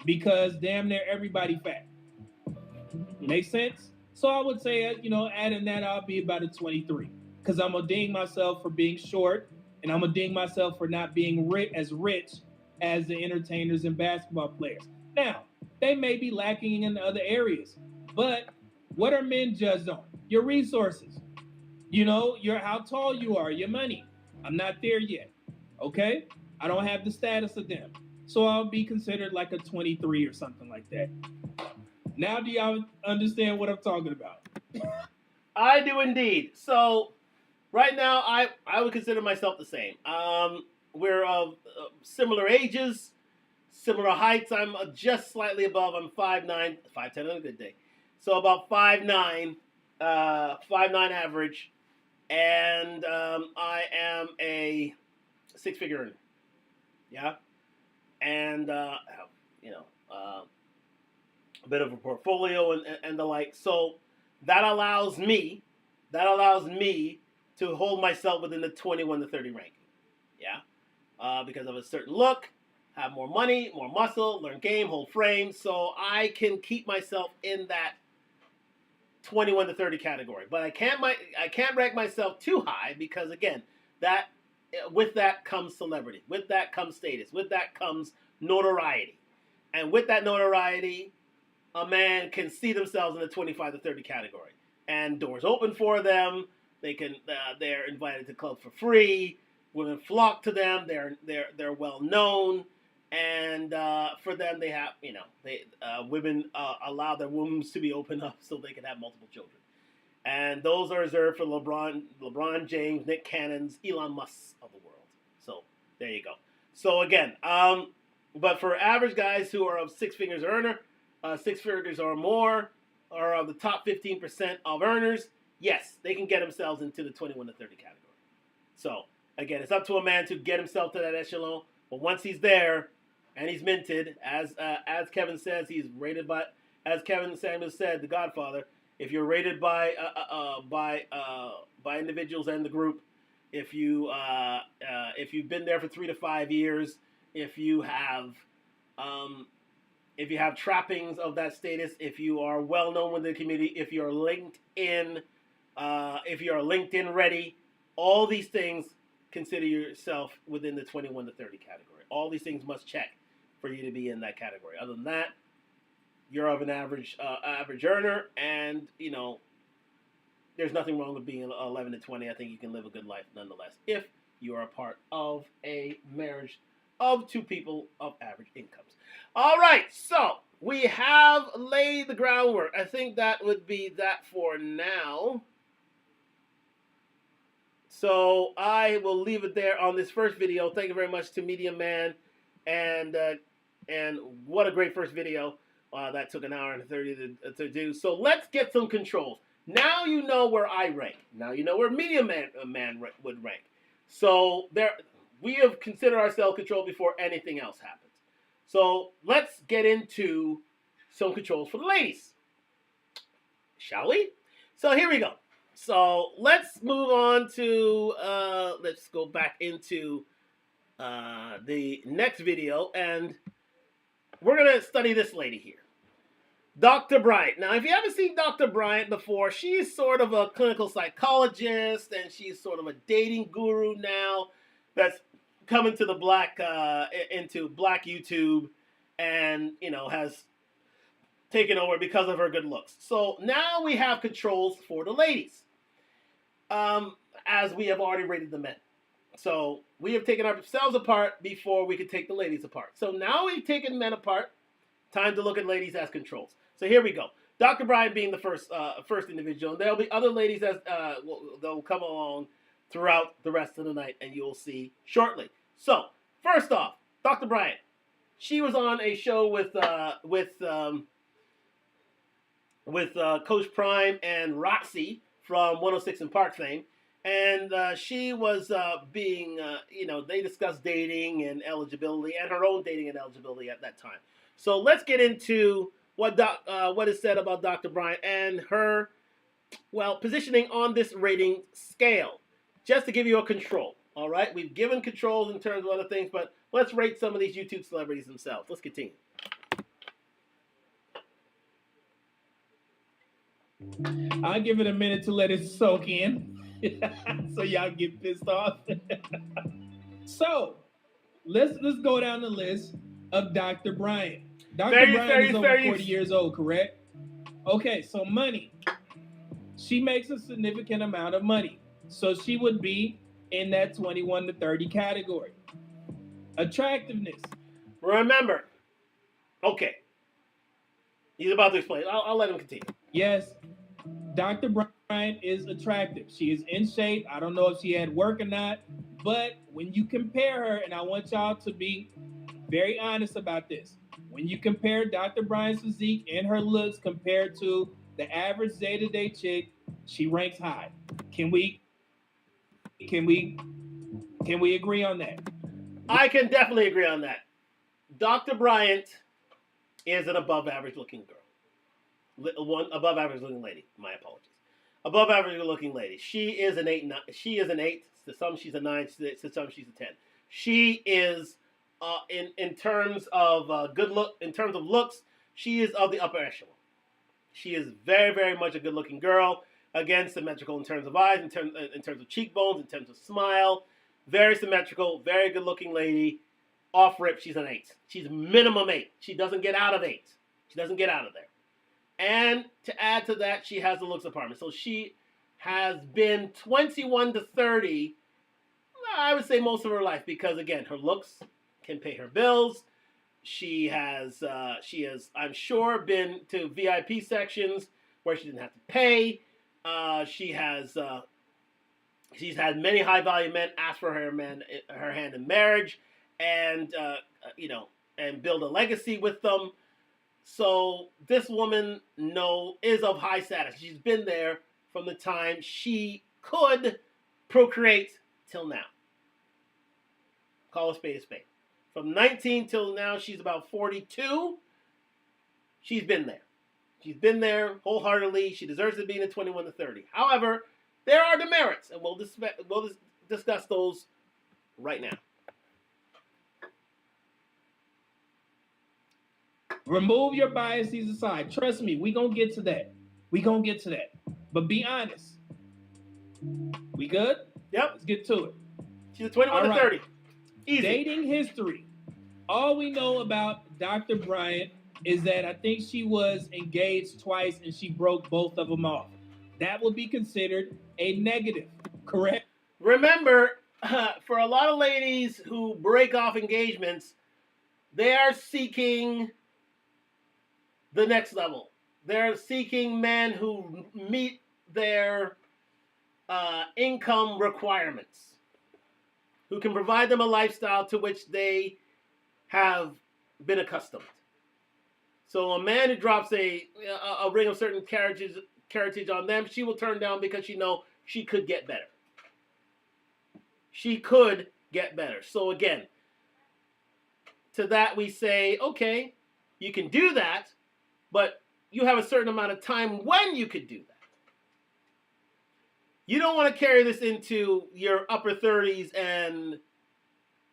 Speaker 2: because damn near everybody fat. Make sense? So I would say, adding that, I'll be about a 23. Because I'm going to ding myself for being short, and I'm going to ding myself for not being as rich as the entertainers and basketball players. Now, they may be lacking in other areas, but what are men judged on? Your resources. How tall you are, your money. I'm not there yet, okay? I don't have the status of them. So I'll be considered like a 23 or something like that. Now do y'all understand what I'm talking about?
Speaker 1: I do indeed. So right now, I would consider myself the same. We're of similar ages, similar heights. I'm just slightly above. I'm 5'9", 5'10" on a good day. So about 5'9", 5'9" average. And I am a six-figure earner. Yeah? And, a bit of a portfolio and the like. So that allows me to hold myself within the 21 to 30 ranking. Yeah? Because of a certain look, have more money, more muscle, learn game, hold frame. So I can keep myself in that 21 to 30 category. But I can't rank myself too high because, again, with that comes celebrity. With that comes status. With that comes notoriety. And with that notoriety, a man can see themselves in the 25 to 30 category. And doors open for them. They're invited to clubs for free. Women flock to them. They're well known. And for them, they have, women allow their wombs to be opened up so they can have multiple children. And those are reserved for LeBron James, Nick Cannons, Elon Musk of the world. So there you go. So again, but for average guys who are of six figures or more, or of the top 15% of earners, yes, they can get themselves into the 21 to 30 category. So again, it's up to a man to get himself to that echelon. But once he's there and he's minted, as Kevin says, he's rated by, as Kevin Samuels said, The Godfather. If you're rated by individuals and the group, if you've been there for 3 to 5 years, if you have if you have trappings of that status, if you are well known within the community, if you're LinkedIn, if you're LinkedIn ready, all these things, consider yourself within the 21 to 30 category. All these things must check for you to be in that category. Other than that, you're of an average earner, and there's nothing wrong with being 11 to 20. I think you can live a good life nonetheless if you are a part of a marriage of two people of average incomes. All right, so we have laid the groundwork. I think that would be that for now. So I will leave it there on this first video. Thank you very much to Medium Man, and what a great first video. That took an hour and 30 to do. So let's get some controls. Now you know where I rank. Now you know where Medium Man would rank. So we have considered ourselves controlled before anything else happens. So let's get into some controls for the ladies. Shall we? So here we go. So let's move on to, let's go back into the next video, and we're going to study this lady here. Dr. Bryant. Now, if you haven't seen Dr. Bryant before, she's sort of a clinical psychologist, and she's sort of a dating guru now that's coming to the into black YouTube, and, has taken over because of her good looks. So now we have controls for the ladies, as we have already rated the men. So we have taken ourselves apart before we could take the ladies apart. So now we've taken men apart. Time to look at ladies as controls. So here we go. Dr. Bryant being the first individual. And there'll be other ladies they'll come along throughout the rest of the night, and you'll see shortly. So first off, Dr. Bryant. She was on a show with Coach Prime and Roxy from 106 and Park fame. And she was they discussed dating and eligibility and her own dating and eligibility at that time. So let's get into what is said about Dr. Bryant and her, positioning on this rating scale. Just to give you a control, all right? We've given controls in terms of other things, but let's rate some of these YouTube celebrities themselves. Let's continue.
Speaker 2: I'll give it a minute to let it soak in, so y'all get pissed off. So let's go down the list of Dr. Bryant. Dr. Bryant is over 40 years old, correct? Okay, so money. She makes a significant amount of money, so she would be in that 21 to 30 category. Attractiveness.
Speaker 1: Remember, okay. He's about to explain. I'll let him continue.
Speaker 2: Yes, Dr. Bryant is attractive. She is in shape. I don't know if she had work or not, but when you compare her, and I want y'all to be very honest about this, when you compare Dr. Bryant's physique and her looks compared to the average day-to-day chick, she ranks high. Can we agree on that?
Speaker 1: I can definitely agree on that. Dr. Bryant is an above-average looking girl. One above average looking lady. My apologies. Above average looking lady. She is an 8. She is an 8. To some, she's a 9. To some, she's a 10. She is, in terms of good look, in terms of looks, she is of the upper echelon. She is very, very much a good looking girl. Again, symmetrical in terms of eyes, in terms of cheekbones, in terms of smile. Very symmetrical. Very good looking lady. Off rip, she's an 8. She's minimum 8. She doesn't get out of 8. She doesn't get out of there. And to add to that, she has the looks department. So she has been 21 to 30, I would say most of her life, because again, her looks can pay her bills. She has, I'm sure, been to VIP sections where she didn't have to pay. She's had many high value men ask for her hand in marriage, and and build a legacy with them. So this woman is of high status. She's been there from the time she could procreate till now. Call a spade a spade. From 19 till now, she's about 42. She's been there. She's been there wholeheartedly. She deserves to be in the 21 to 30. However, there are demerits, and we'll discuss those right now.
Speaker 2: Remove your biases aside. Trust me, we gonna get to that. But be honest. We good?
Speaker 1: Yep.
Speaker 2: Let's get to it.
Speaker 1: She's a 21 to 30. Easy.
Speaker 2: Dating history. All we know about Dr. Bryant is that I think she was engaged twice and she broke both of them off. That would be considered a negative, correct?
Speaker 1: Remember, for a lot of ladies who break off engagements, they are seeking the next level. They're seeking men who meet their income requirements, who can provide them a lifestyle to which they have been accustomed. So a man who drops a ring of certain carriage on them, she will turn down because she knows she could get better. She could get better. So again, to that we say, okay, you can do that, but you have a certain amount of time when you could do that. You don't want to carry this into your upper 30s and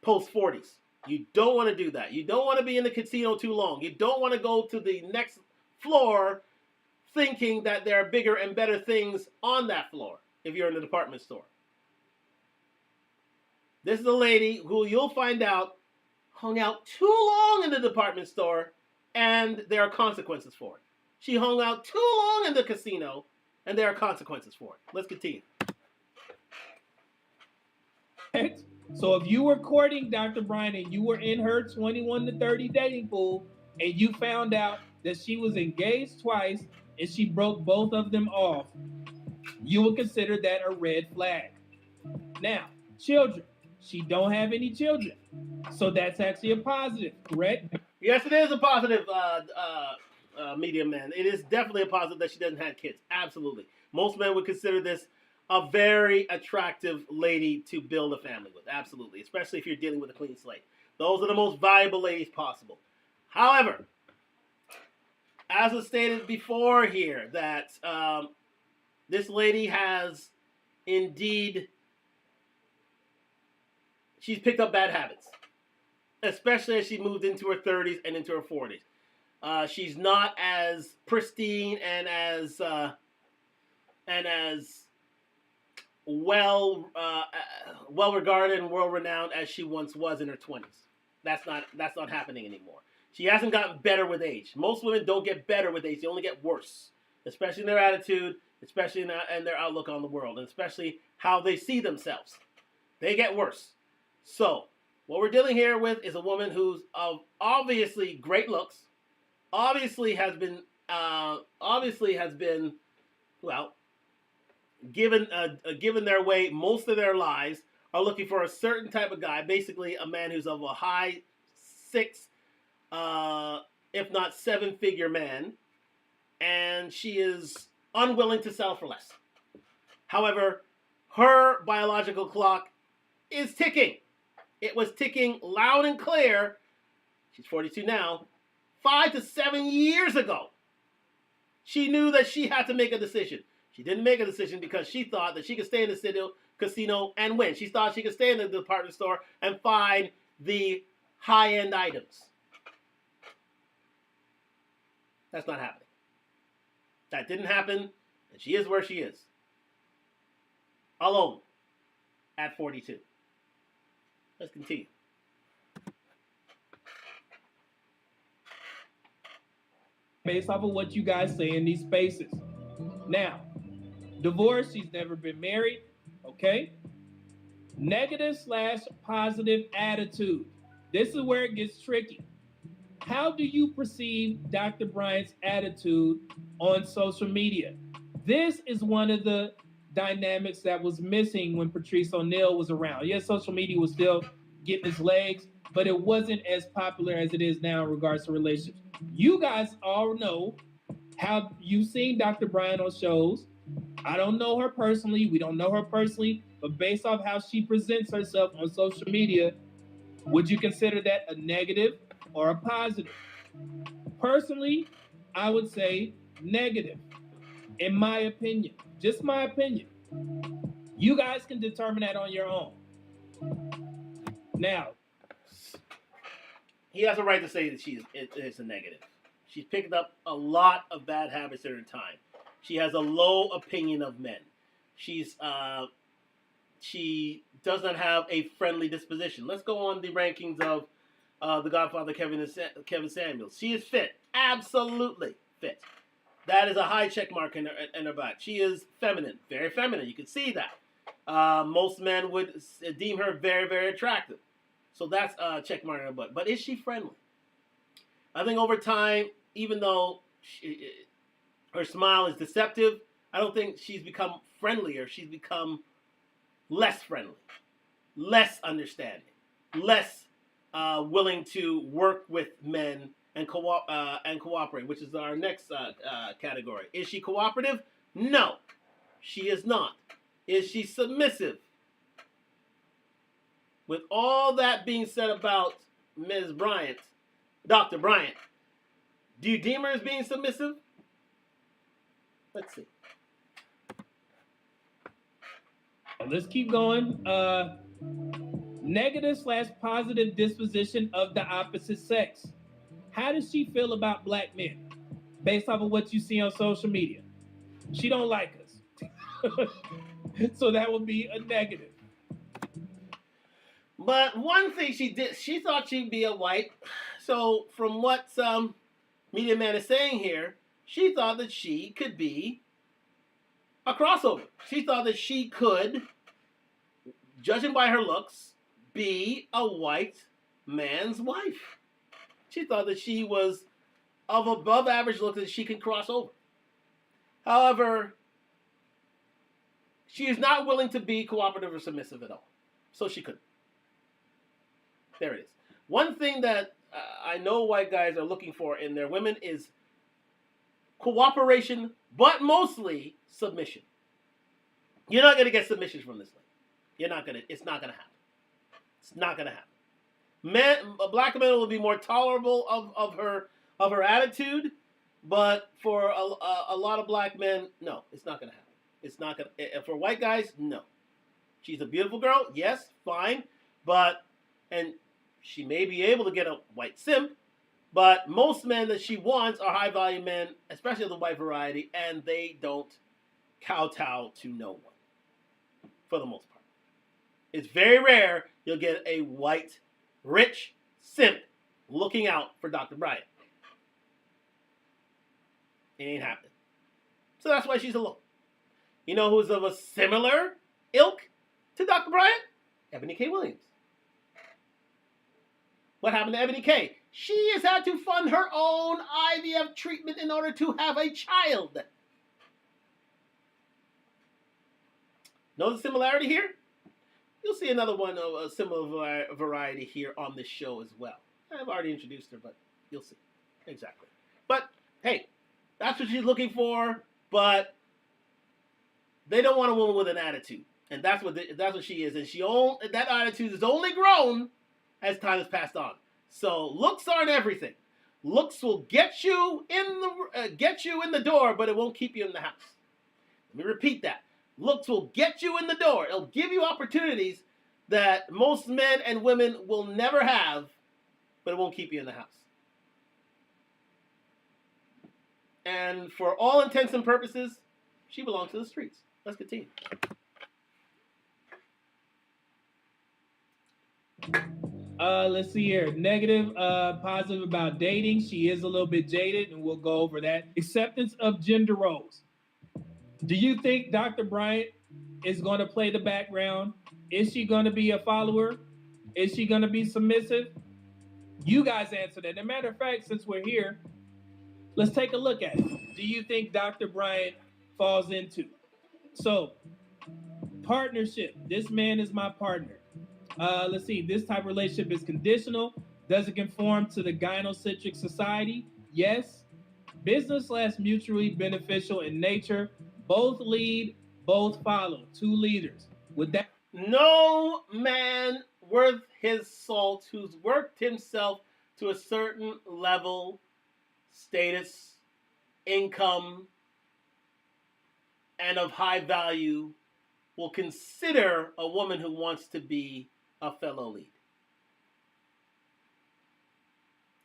Speaker 1: post 40s. You don't want to do that. You don't want to be in the casino too long. You don't want to go to the next floor thinking that there are bigger and better things on that floor if you're in a department store. This is a lady who you'll find out hung out too long in the department store, and there are consequences for it. She hung out too long in the casino, and there are consequences for it. Let's continue.
Speaker 2: So if you were courting Dr. Bryant and you were in her 21 to 30 dating pool and you found out that she was engaged twice and she broke both of them off, you would consider that a red flag. Now, children. She don't have any children. So that's actually a positive, correct?
Speaker 1: Yes, it is a positive, medium man. It is definitely a positive that she doesn't have kids. Absolutely. Most men would consider this a very attractive lady to build a family with. Absolutely. Especially if you're dealing with a clean slate. Those are the most valuable ladies possible. However, as was stated before here, that this lady has indeed, she's picked up bad habits, especially as she moved into her 30s and into her 40s. She's not as pristine and as well regarded and world renowned as she once was in her 20s. That's not happening anymore. She hasn't gotten better with age. Most women don't get better with age; they only get worse, especially in their attitude, especially in their outlook on the world, and especially how they see themselves. They get worse. So, what we're dealing here with is a woman who's of obviously great looks, obviously has been well, given their way most of their lives, are looking for a certain type of guy, basically a man who's of a high six, if not seven-figure man, and she is unwilling to settle for less. However, her biological clock is ticking. It was ticking loud and clear. She's 42 now. 5 to 7 years ago, she knew that she had to make a decision. She didn't make a decision because she thought that she could stay in the casino and win. She thought she could stay in the department store and find the high-end items. That's not happening. That didn't happen, and she is where she is. Alone. At 42. Let's continue.
Speaker 2: Based off of what you guys say in these spaces. Now, divorce, she's never been married, okay? Negative/positive attitude. This is where it gets tricky. How do you perceive Dr. Bryant's attitude on social media? This is one of the dynamics that was missing when Patrice O'Neal was around. Yes, social media was still getting its legs, but it wasn't as popular as it is now in regards to relationships. You guys all know how you've seen Dr. Bryant on shows. I don't know her personally. We don't know her personally, but based off how she presents herself on social media, would you consider that a negative or a positive? Personally, I would say negative, in my opinion. Just my opinion. You guys can determine that on your own. Now,
Speaker 1: he has a right to say that it's a negative. She's picked up a lot of bad habits in her time. She has a low opinion of men. She does not have a friendly disposition. Let's go on the rankings of the Godfather Kevin Samuels. She is fit, absolutely fit. That is a high check mark in her back. She is feminine, very feminine. You can see that. Most men would deem her very, very attractive. So that's a check mark in her butt. But is she friendly? I think over time, even though her smile is deceptive, I don't think she's become friendlier. She's become less friendly, less understanding, less willing to work with men and cooperate, which is our next category. Is she cooperative? No, she is not. Is she submissive? With all that being said about Ms. Bryant, Dr. Bryant, do you deem her as being submissive? Let's see.
Speaker 2: Let's keep going. Negative/positive disposition of the opposite sex. How does she feel about black men based off of what you see on social media? She don't like us. So that would be a negative.
Speaker 1: But one thing she did, she thought she'd be a white. So from what some media man is saying here, she thought that she could be a crossover. She thought that she could, judging by her looks, be a white man's wife. She thought that she was of above average looks that she could cross over. However, she is not willing to be cooperative or submissive at all. So she couldn't. There it is. One thing that I know white guys are looking for in their women is cooperation, but mostly submission. You're not going to get submission from this lady. You're not going to. It's not going to happen. It's not going to happen. Black men will be more tolerable of her attitude, but for a lot of black men, no, it's not going to happen. It's not going to. For white guys, no. She's a beautiful girl, yes, fine, and she may be able to get a white simp, but most men that she wants are high value men, especially of the white variety, and they don't kowtow to no one, for the most part. It's very rare you'll get a white, rich simp looking out for Dr. Bryant. It ain't happening. So that's why she's alone. You know who's of a similar ilk to Dr. Bryant? Ebony K. Williams. What happened to Ebony K? She has had to fund her own IVF treatment in order to have a child. Know the similarity here? You'll see another one of a similar variety here on this show as well. I've already introduced her, but you'll see. Exactly. But, hey, that's what she's looking for, but they don't want a woman with an attitude. And that's what she is. And that attitude has only grown as time has passed on. So looks aren't everything. Looks will get you in the door, but it won't keep you in the house. Let me repeat that. Looks will get you in the door. It'll give you opportunities that most men and women will never have, but it won't keep you in the house. And for all intents and purposes, she belongs to the streets. Let's continue.
Speaker 2: Let's see here. Negative, positive about dating. She is a little bit jaded, and we'll go over that. Acceptance of gender roles. Do you think Dr. Bryant is going to play the background? Is she going to be a follower? Is she going to be submissive? You guys answer that. As a matter of fact, since we're here, let's take a look at it. Do you think Dr. Bryant falls into? So, partnership. This man is my partner. Let's see. This type of relationship is conditional. Does it conform to the gynocentric society? Yes. Business/mutually beneficial in nature. Both lead, both follow. Two leaders. With that,
Speaker 1: no man worth his salt who's worked himself to a certain level, status, income, and of high value will consider a woman who wants to be a fellow lead.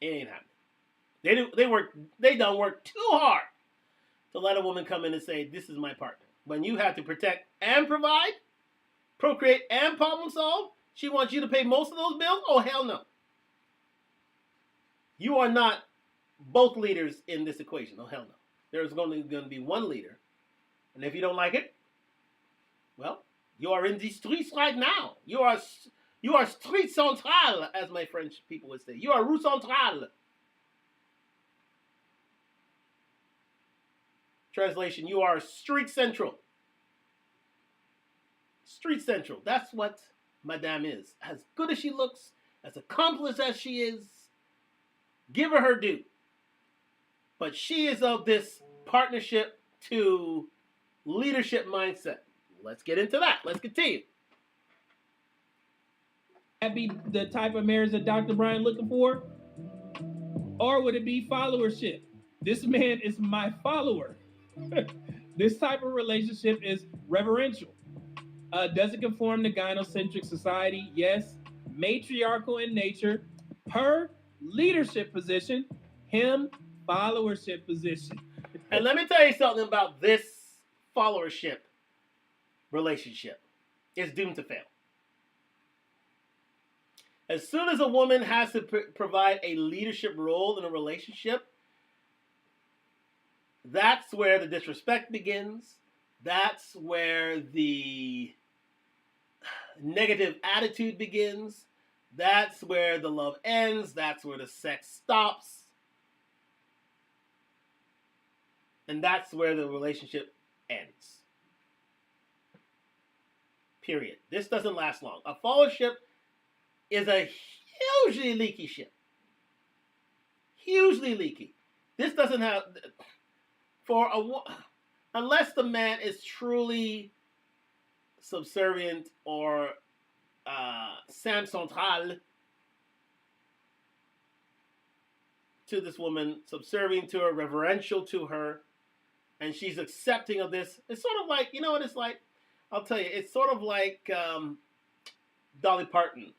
Speaker 1: It ain't happening. They done work too hard to let a woman come in and say, "This is my partner." When you have to protect and provide, procreate and problem solve, she wants you to pay most of those bills? Oh, hell no. You are not both leaders in this equation. Oh, hell no. There's going to be one leader. And if you don't like it, well, you are in the streets right now. You are street central, as my French people would say. You are rue centrale. Translation, you are street central. Street central. That's what Madame is. As good as she looks, as accomplished as she is, give her due. But she is of this partnership to leadership mindset. Let's get into that. Let's continue.
Speaker 2: That be the type of marriage that Dr. Brian looking for? Or would it be followership? This man is my follower. This type of relationship is reverential. Does it conform to gynocentric society? Yes. Matriarchal in nature. Her leadership position. Him followership position.
Speaker 1: And let me tell you something about this followership relationship. It's doomed to fail. As soon as a woman has to provide a leadership role in a relationship, that's where the disrespect begins. That's where the negative attitude begins. That's where the love ends. That's where the sex stops. And that's where the relationship ends. Period. This doesn't last long. A followership is a hugely leaky ship. Hugely leaky. This doesn't have... unless the man is truly subservient or Sam Central to this woman, subservient to her, reverential to her, and she's accepting of this. It's sort of like, you know what it's like? I'll tell you, it's sort of like Dolly Parton,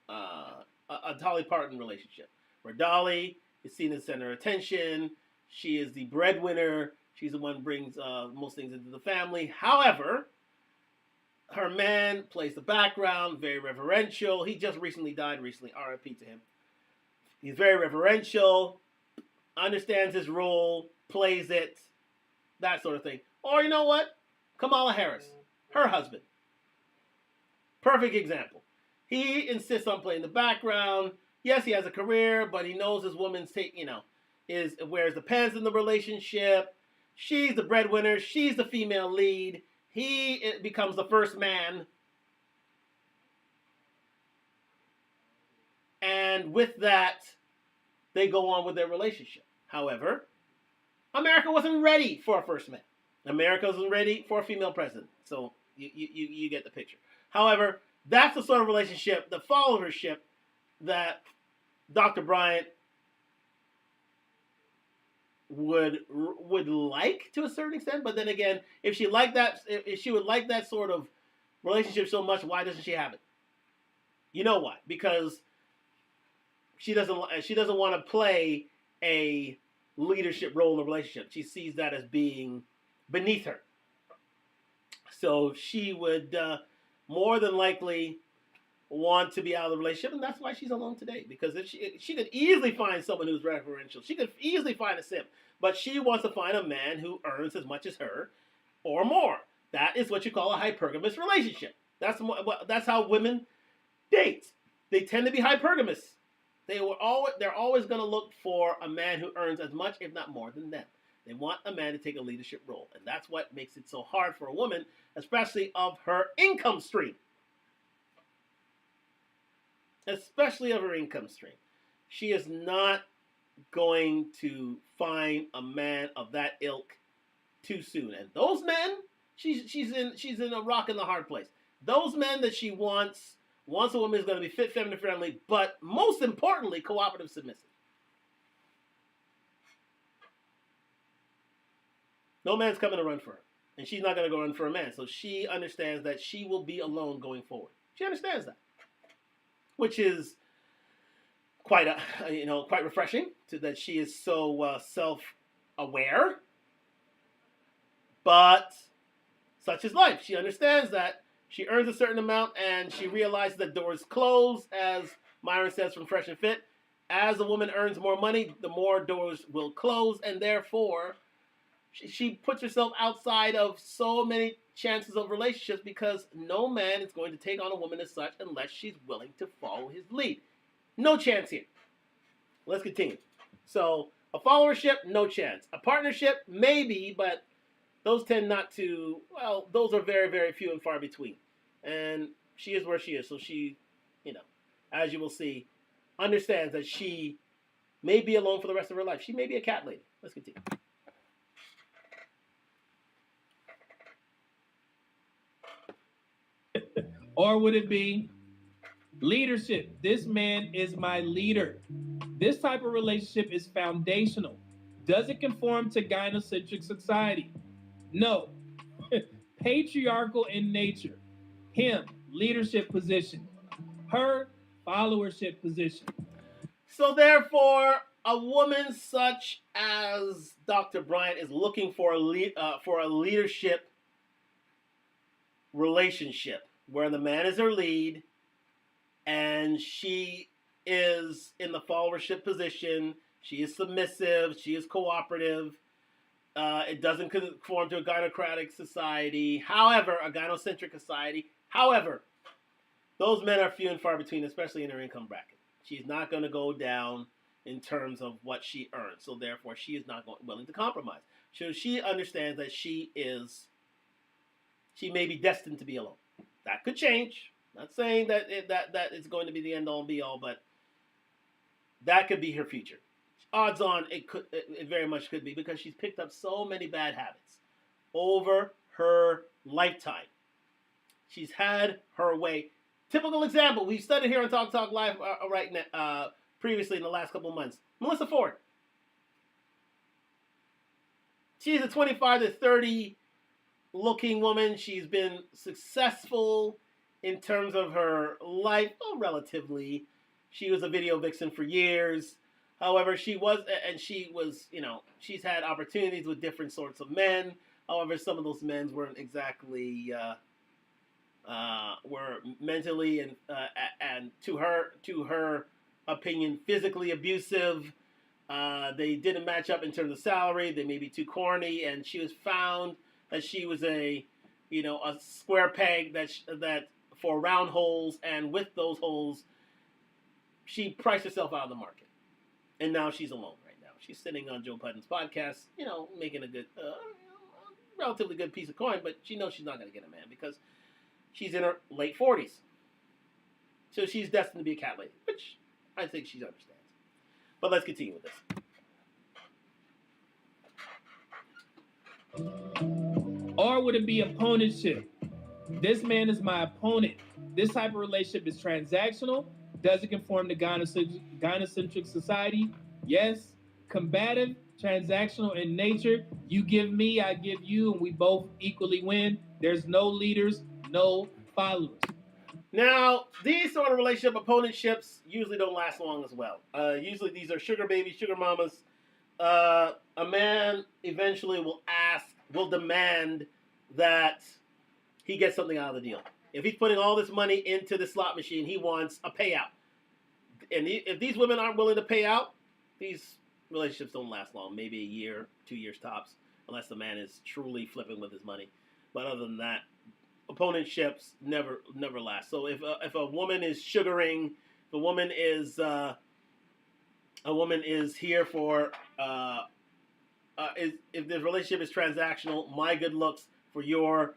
Speaker 1: a Dolly Parton relationship, where Dolly is seen as center of attention. She is the breadwinner. She's the one who brings most things into the family. However, her man plays the background, very reverential. He just recently died R.I.P. to him. He's very reverential, understands his role, plays it, that sort of thing. Or you know what? Kamala Harris, her husband. Perfect example. He insists on playing the background. Yes, he has a career, but he knows his woman's wears the pants in the relationship. She's the breadwinner. She's the female lead. He becomes the first man. And with that, they go on with their relationship. However, America wasn't ready for a first man. America wasn't ready for a female president. So you get the picture. However, that's the sort of relationship, the followership that Dr. Bryant would like to a certain extent. But then again, if she would like that sort of relationship so much, why doesn't she have it? You know why? Because she doesn't want to play a leadership role in a relationship. She sees that as being beneath her. So she would more than likely want to be out of the relationship, and that's why she's alone today. Because if she could easily find someone who's referential. She could easily find a simp. But she wants to find a man who earns as much as her or more. That is what you call a hypergamous relationship. That's how women date. They tend to be hypergamous. They're always going to look for a man who earns as much, if not more, than them. They want a man to take a leadership role. And that's what makes it so hard for a woman, especially of her income stream. Especially of her income stream. She is not going to find a man of that ilk too soon. And those men, she's in a rock and a hard place. Those men that she wants a woman who's going to be fit, feminine, friendly, but most importantly, cooperative, submissive. No man's coming to run for her. And she's not going to go run for a man. So she understands that she will be alone going forward. She understands that. Which is quite quite refreshing to that she is so self-aware. But such is life. She understands that she earns a certain amount, and she realizes that doors close, as Myron says from Fresh and Fit. As a woman earns more money, the more doors will close, and therefore she puts herself outside of so many chances of relationships because no man is going to take on a woman as such unless she's willing to follow his lead. No chance here. Let's continue. So, a followership, no chance. A partnership, maybe, but those tend not to, well, those are very, very few and far between. And she is where she is. So she, as you will see, understands that she may be alone for the rest of her life. She may be a cat lady. Let's continue.
Speaker 2: Or would it be leadership? This man is my leader. This type of relationship is foundational. Does it conform to gynocentric society? No. Patriarchal in nature. Him, leadership position. Her, followership position.
Speaker 1: So therefore, a woman such as Dr. Bryant is looking for a leadership relationship where the man is her lead and she is in the followership position. She is submissive. She is cooperative. It doesn't conform to a gynocratic society. However, a gynocentric society. However, those men are few and far between, especially in her income bracket. She's not going to go down in terms of what she earns. So therefore, she is not willing to compromise. So she understands that she may be destined to be alone. That could change. Not saying that that it's going to be the end all and be all, but that could be her future. Odds on it very much could be because she's picked up so many bad habits over her lifetime. She's had her way. Typical example, we studied here on Talk Talk Live right now, previously in the last couple of months. Melissa Ford. She's a 25 to 30 looking woman. She's been successful in terms of her life, relatively. She was a video vixen for years. However, she's had opportunities with different sorts of men. However, some of those men weren't exactly were mentally and to her opinion physically abusive. They didn't match up in terms of salary. They may be too corny, and she was found that she was a square peg that for round holes, and with those holes, she priced herself out of the market. And now she's alone right now. She's sitting on Joe Budden's podcast, making a good, relatively good piece of coin, but she knows she's not going to get a man because she's in her late 40s. So she's destined to be a cat lady, which I think she understands. But let's continue with
Speaker 2: this. Or would it be opponentship? This man is my opponent. This type of relationship is transactional. Does it conform to gynocentric society? Yes. Combative, transactional in nature. You give me, I give you, and we both equally win. There's no leaders, no followers.
Speaker 1: Now, these sort of relationship opponentships usually don't last long as well. Usually these are sugar babies, sugar mamas. A man eventually will demand that he gets something out of the deal. If he's putting all this money into the slot machine, he wants a payout. And if these women aren't willing to pay out, these relationships don't last long. Maybe a year, 2 years tops, unless the man is truly flipping with his money. But other than that, opponentships never last. So if a woman is sugaring, if a woman is here for if the relationship is transactional, my good looks for your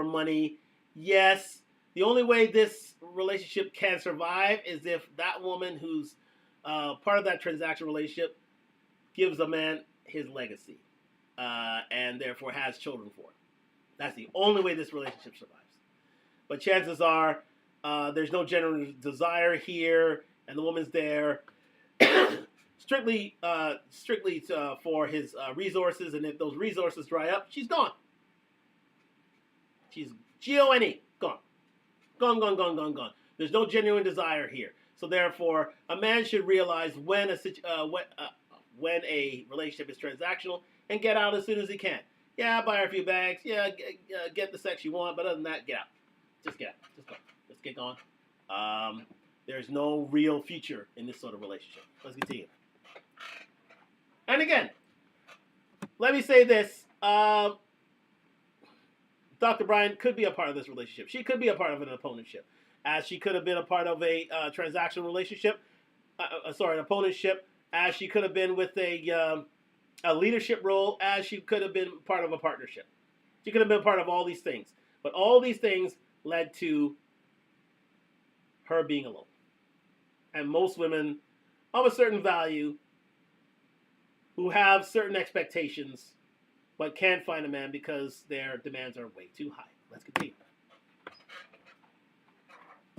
Speaker 1: money. Yes, the only way this relationship can survive is if that woman who's part of that transaction relationship gives a man his legacy and therefore has children for it. That's the only way this relationship survives. But chances are there's no genuine desire here, and the woman's there strictly for his resources, and if those resources dry up, she's gone. She's G-O-N-E, gone. Gone. There's no genuine desire here. So therefore, a man should realize when when a relationship is transactional and get out as soon as he can. Yeah, buy her a few bags. Yeah, get the sex you want, but other than that, get out. Just get out. Just go. Let's get going. There's no real future in this sort of relationship. Let's continue. And again, let me say this. Dr. Bryant could be a part of this relationship. She could be a part of an opponentship, as she could have been a part of a transactional relationship. An opponentship, as she could have been with a leadership role, as she could have been part of a partnership. She could have been part of all these things. But all these things led to her being alone. And most women of a certain value who have certain expectations but can't find a man because their demands are way too high. Let's continue.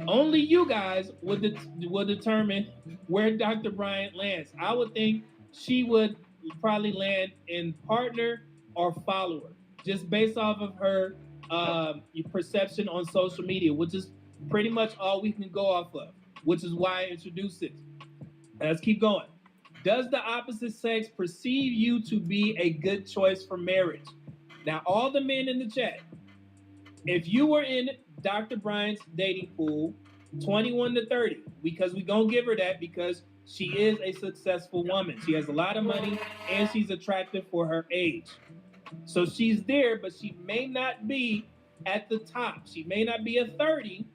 Speaker 2: Only you guys will determine where Dr. Bryant lands. I would think she would probably land in partner or follower, just based off of her perception on social media, which is pretty much all we can go off of, which is why I introduced it. Let's keep going. Does the opposite sex perceive you to be a good choice for marriage? Now, all the men in the chat, if you were in Dr. Bryant's dating pool, 21 to 30, because we're going to give her that because she is a successful woman. She has a lot of money and she's attractive for her age. So she's there, but she may not be at the top. She may not be a 30,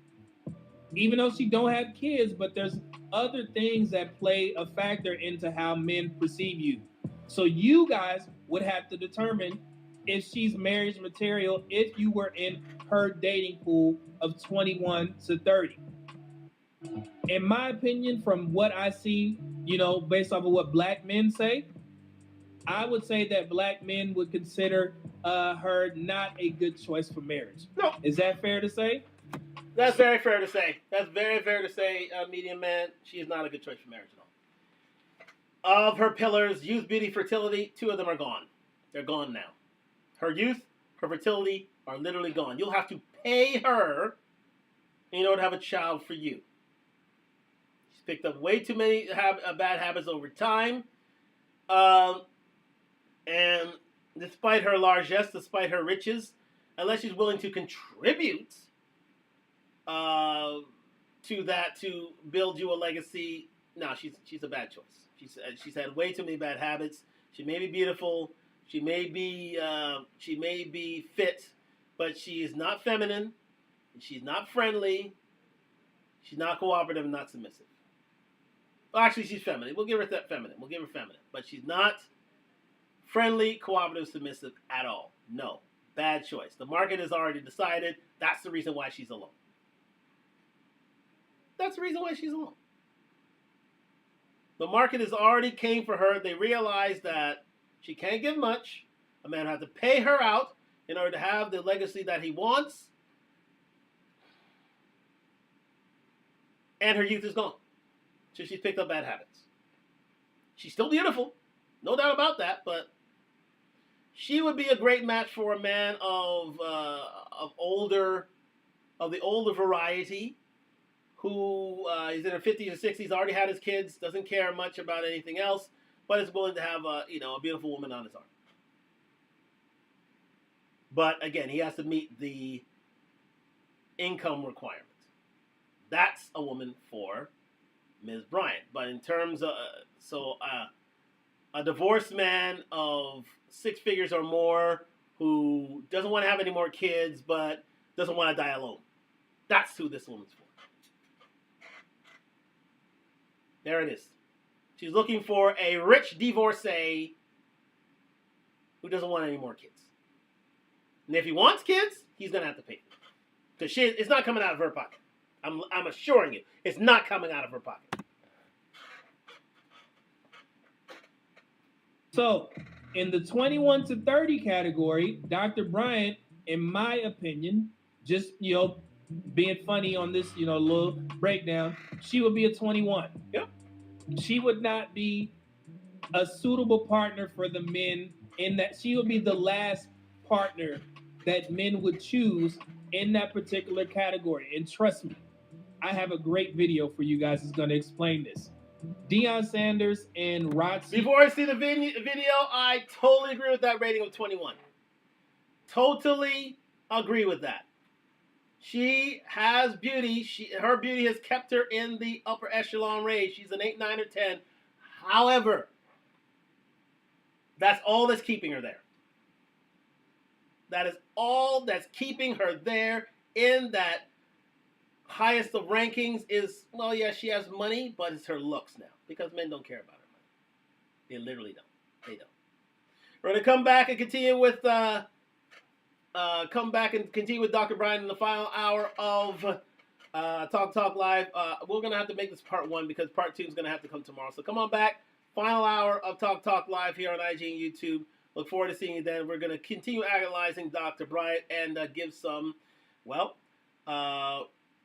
Speaker 2: even though she don't have kids, but there's other things that play a factor into how men perceive you. So you guys would have to determine if she's marriage material if you were in her dating pool of 21 to 30. In my opinion, from what I see, based off of what black men say, I would say that black men would consider her not a good choice for marriage.
Speaker 1: No.
Speaker 2: Is that fair to say?
Speaker 1: That's very fair to say. That's very fair to say, medium man. She is not a good choice for marriage at all. Of her pillars, youth, beauty, fertility, 2 of them are gone. They're gone now. Her youth, her fertility are literally gone. You'll have to pay her in order to have a child for you. She's picked up way too many bad habits over time. And despite her largesse, despite her riches, unless she's willing to contribute to that, to build you a legacy, no, she's a bad choice. She's had way too many bad habits. She may be beautiful. She may be fit, but she is not feminine. She's not friendly. She's not cooperative and not submissive. Well, actually, she's feminine. We'll give her that feminine. We'll give her feminine, but she's not friendly, cooperative, submissive at all. No, bad choice. The market has already decided. That's the reason why she's alone. That's the reason why she's alone. The market has already came for her. They realized that she can't give much. A man has to pay her out in order to have the legacy that he wants. And her youth is gone. So she's picked up bad habits. She's still beautiful. No doubt about that. But she would be a great match for a man of the older variety, who is in her 50s or 60s, already had his kids, doesn't care much about anything else, but is willing to have a beautiful woman on his arm. But again, he has to meet the income requirement. That's a woman for Ms. Bryant. But in terms of a divorced man of 6 figures or more who doesn't want to have any more kids but doesn't want to die alone, that's who this woman's for. There it is. She's looking for a rich divorcee who doesn't want any more kids. And if he wants kids, he's going to have to pay. Because it's not coming out of her pocket. I'm assuring you, it's not coming out of her pocket.
Speaker 2: So, in the 21 to 30 category, Dr. Bryant, in my opinion, just, being funny on this, little breakdown, she would be a 21.
Speaker 1: Yep.
Speaker 2: She would not be a suitable partner for the men in that she would be the last partner that men would choose in that particular category. And trust me, I have a great video for you guys that's going to explain this. Deion Sanders and Roxy.
Speaker 1: Before I see the video, I totally agree with that rating of 21. Totally agree with that. She has beauty. Her beauty has kept her in the upper echelon range. She's an 8, 9, or 10. However, that's all that's keeping her there. That is all that's keeping her there in that highest of rankings is, well, yeah, she has money, but it's her looks now. Because men don't care about her money. They literally don't. They don't. We're going to come back and continue with Dr. Brian in the final hour of Talk Live. We're going to have to make this part 1 because part 2 is going to have to come tomorrow. So come on back. Final hour of Talk Live here on IG and YouTube. Look forward to seeing you then. We're going to continue analyzing Dr. Bryant and give some,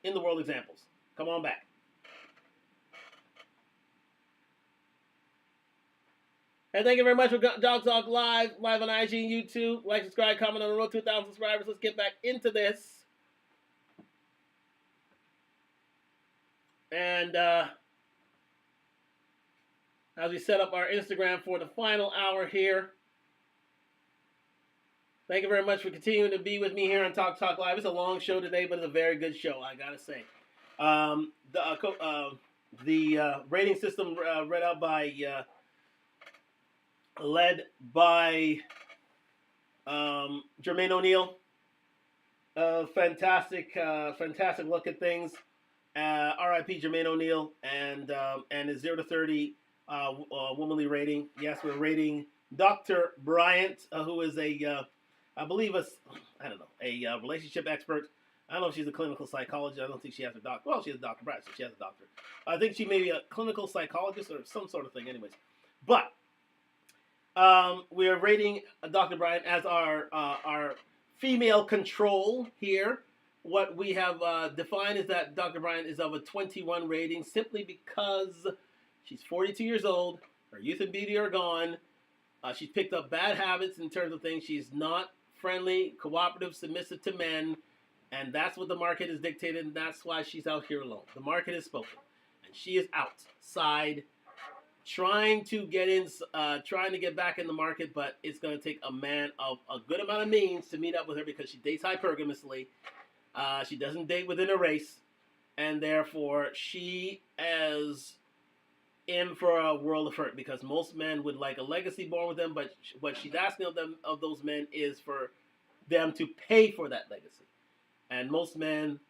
Speaker 1: in the world examples. Come on back. And thank you very much for Dog Talk Live on IG and YouTube. Like, subscribe, comment on the road to 2,000 subscribers. Let's get back into this. And as we set up our Instagram for the final hour here. Thank you very much for continuing to be with me here on Talk Live. It's a long show today, but it's a very good show, I gotta say. The rating system led by Jermaine O'Neal. Fantastic look at things. R.I.P. Jermaine O'Neal and his 0 to 30 womanly rating. Yes, we're rating Dr. Bryant, who is I believe a relationship expert. I don't know if she's a clinical psychologist. I don't think she has a doctor. Well, she has a Dr. Bryant, so she has a doctor. I think she may be a clinical psychologist or some sort of thing. Anyways, but we are rating Dr. Bryant as our female control here. What we have defined is that Dr. Bryant is of a 21 rating simply because she's 42 years old. Her youth and beauty are gone. She's picked up bad habits in terms of things. She's not friendly, cooperative, submissive to men. And that's what the market has dictated. And that's why she's out here alone. The market has spoken. And she is outside trying to get back in the market. But it's going to take a man of a good amount of means to meet up with her because she dates hypergamously. She doesn't date within a race, and therefore she is in for a world of hurt because most men would like a legacy born with them, but what she's asking of those men is for them to pay for that legacy. And most men,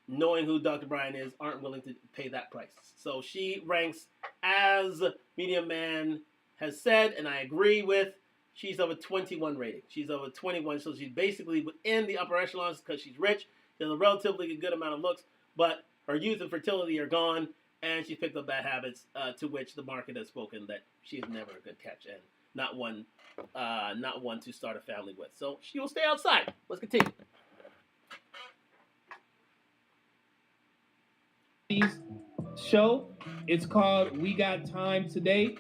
Speaker 1: knowing who Dr. Bryant is, aren't willing to pay that price. So she ranks, as Media Man has said, and I agree with, she's of a 21 rating. She's of a 21, so she's basically within the upper echelons because she's rich. She has a relatively good amount of looks, but her youth and fertility are gone, and she's picked up bad habits to which the market has spoken that she's never a good catch and not one to start a family with. So she will stay outside. Let's continue.
Speaker 2: Show. It's called We Got Time Today.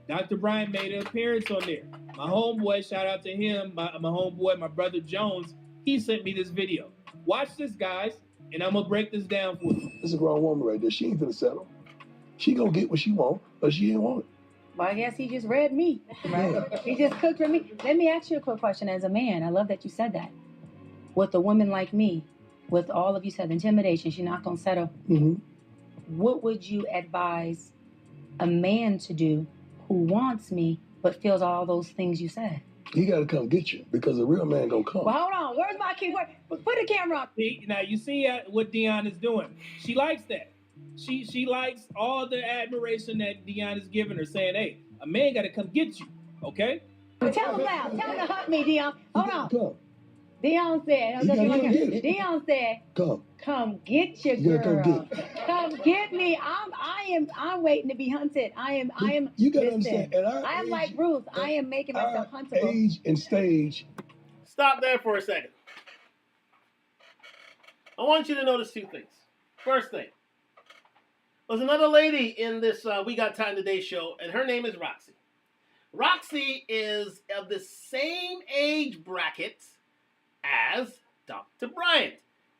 Speaker 2: Dr. Bryant made an appearance on there. My homeboy, shout out to him, my homeboy, my brother Jones, he sent me this video. Watch this, guys, and I'm going to break this down for you.
Speaker 8: This is a grown woman right there. She ain't gonna settle. She gonna get what she want, but she ain't want it.
Speaker 9: Well, I guess he just read me, right? He just cooked for me. Let me ask you a quick question as a man. I love that you said that. With a woman like me, with all of you said intimidation, she's not gonna settle.
Speaker 8: Mm-hmm.
Speaker 9: What would you advise a man to do who wants me but feels all those things you said?
Speaker 8: He gotta come get you because a real man gonna come.
Speaker 9: Well, hold on. Where's my key word? Put the camera on.
Speaker 2: See, now you see what Deion is doing. She likes that. She likes all the admiration that Deion is giving her, saying, "Hey, a man got to come get you." Okay.
Speaker 9: Tell him loud. Tell him to hug me, Deion. Hold on.
Speaker 8: Come.
Speaker 9: Deion said. Deion said.
Speaker 8: Come.
Speaker 9: Come get your girl.
Speaker 8: Come get.
Speaker 9: Come get me. I'm waiting to be hunted. I am.
Speaker 8: You gotta
Speaker 9: listen,
Speaker 8: understand. At our
Speaker 9: I am
Speaker 8: age,
Speaker 9: like Ruth. I am making myself huntable.
Speaker 8: Age and stage.
Speaker 1: Stop there for a second. I want you to notice two things. First thing. There's another lady in this We Got Time Today show, and her name is Roxy. Roxy is of the same age bracket as Dr. Bryant.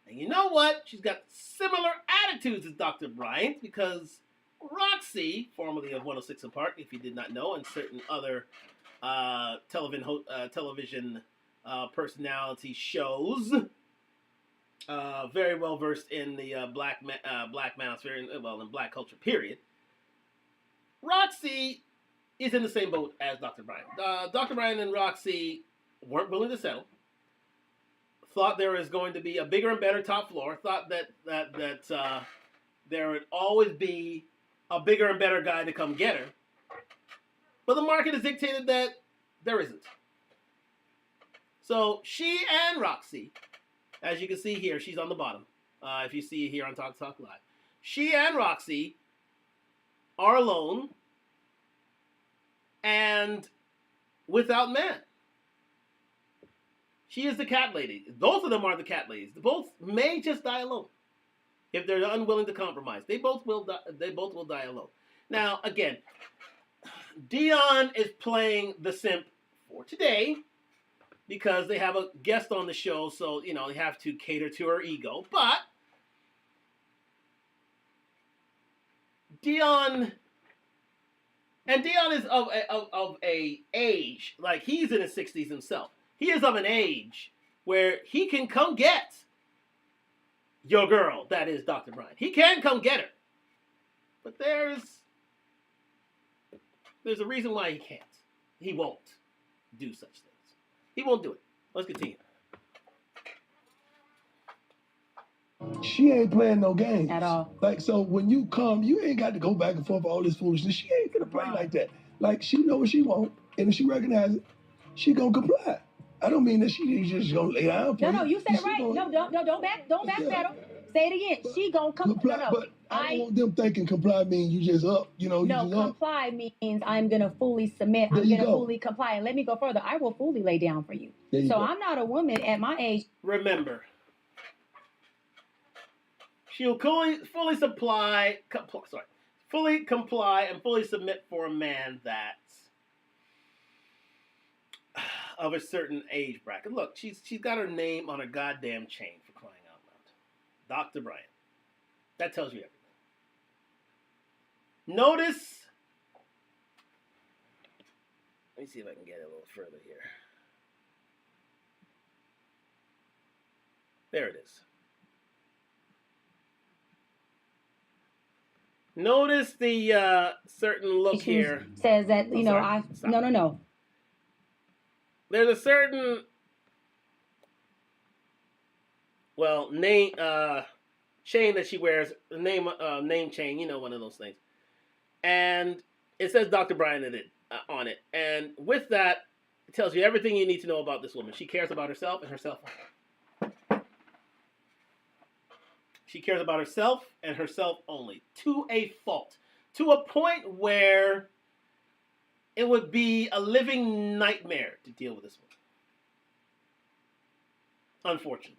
Speaker 1: And you know what? She's got similar attitudes as Dr. Bryant because Roxy, formerly of 106 and Park, if you did not know, and certain other television personality shows, very well versed in the black manosphere, in black culture, period. Roxy is in the same boat as Dr. Bryant. Dr. Bryant and Roxy weren't willing to settle. Thought there was going to be a bigger and better top floor. Thought that there would always be a bigger and better guy to come get her. But the market has dictated that there isn't. So she and Roxy, as you can see here, she's on the bottom. If you see here on Talk Live, she and Roxy are alone and without men. She is the cat lady. Both of them are the cat ladies. Both may just die alone if they're unwilling to compromise. They both will die alone. Now, again, Dion is playing the simp for today because they have a guest on the show, so they have to cater to her ego. But Dion is of a age, like he's in his 60s himself. He is of an age where he can come get your girl, that is Dr. Bryant. He can come get her. But there's a reason why he can't. He won't do such things. He won't do it. Let's continue.
Speaker 8: She ain't playing no games.
Speaker 9: At all.
Speaker 8: Like, so when you come, you ain't got to go back and forth all this foolishness. She ain't gonna play like that. Like, she know what she want, and if she recognize it, she gonna comply. I don't mean that she's just gonna lay down for
Speaker 9: No, you said it right.
Speaker 8: Gonna,
Speaker 9: Don't backpedal. Say it again. She gonna
Speaker 8: comply.
Speaker 9: No.
Speaker 8: But I don't want them thinking comply means you just up. You just
Speaker 9: comply means I'm gonna fully submit. I'm gonna fully comply. And let me go further. I will fully lay down for you. So I'm not a woman at my age.
Speaker 1: Remember, she'll fully comply and fully submit for a man that's of a certain age bracket. Look, she's got her name on a goddamn chain, for crying out loud. Dr. Bryant. That tells you everything. Notice. Let me see if I can get it a little further here. There it is. Notice the certain look here.
Speaker 9: Says that, no.
Speaker 1: There's a certain, name chain that she wears, name chain, one of those things. And it says Dr. Bryant on it. And with that, it tells you everything you need to know about this woman. She cares about herself and herself only. She cares about herself and herself only. To a fault. To a point where it would be a living nightmare to deal with this woman. Unfortunately.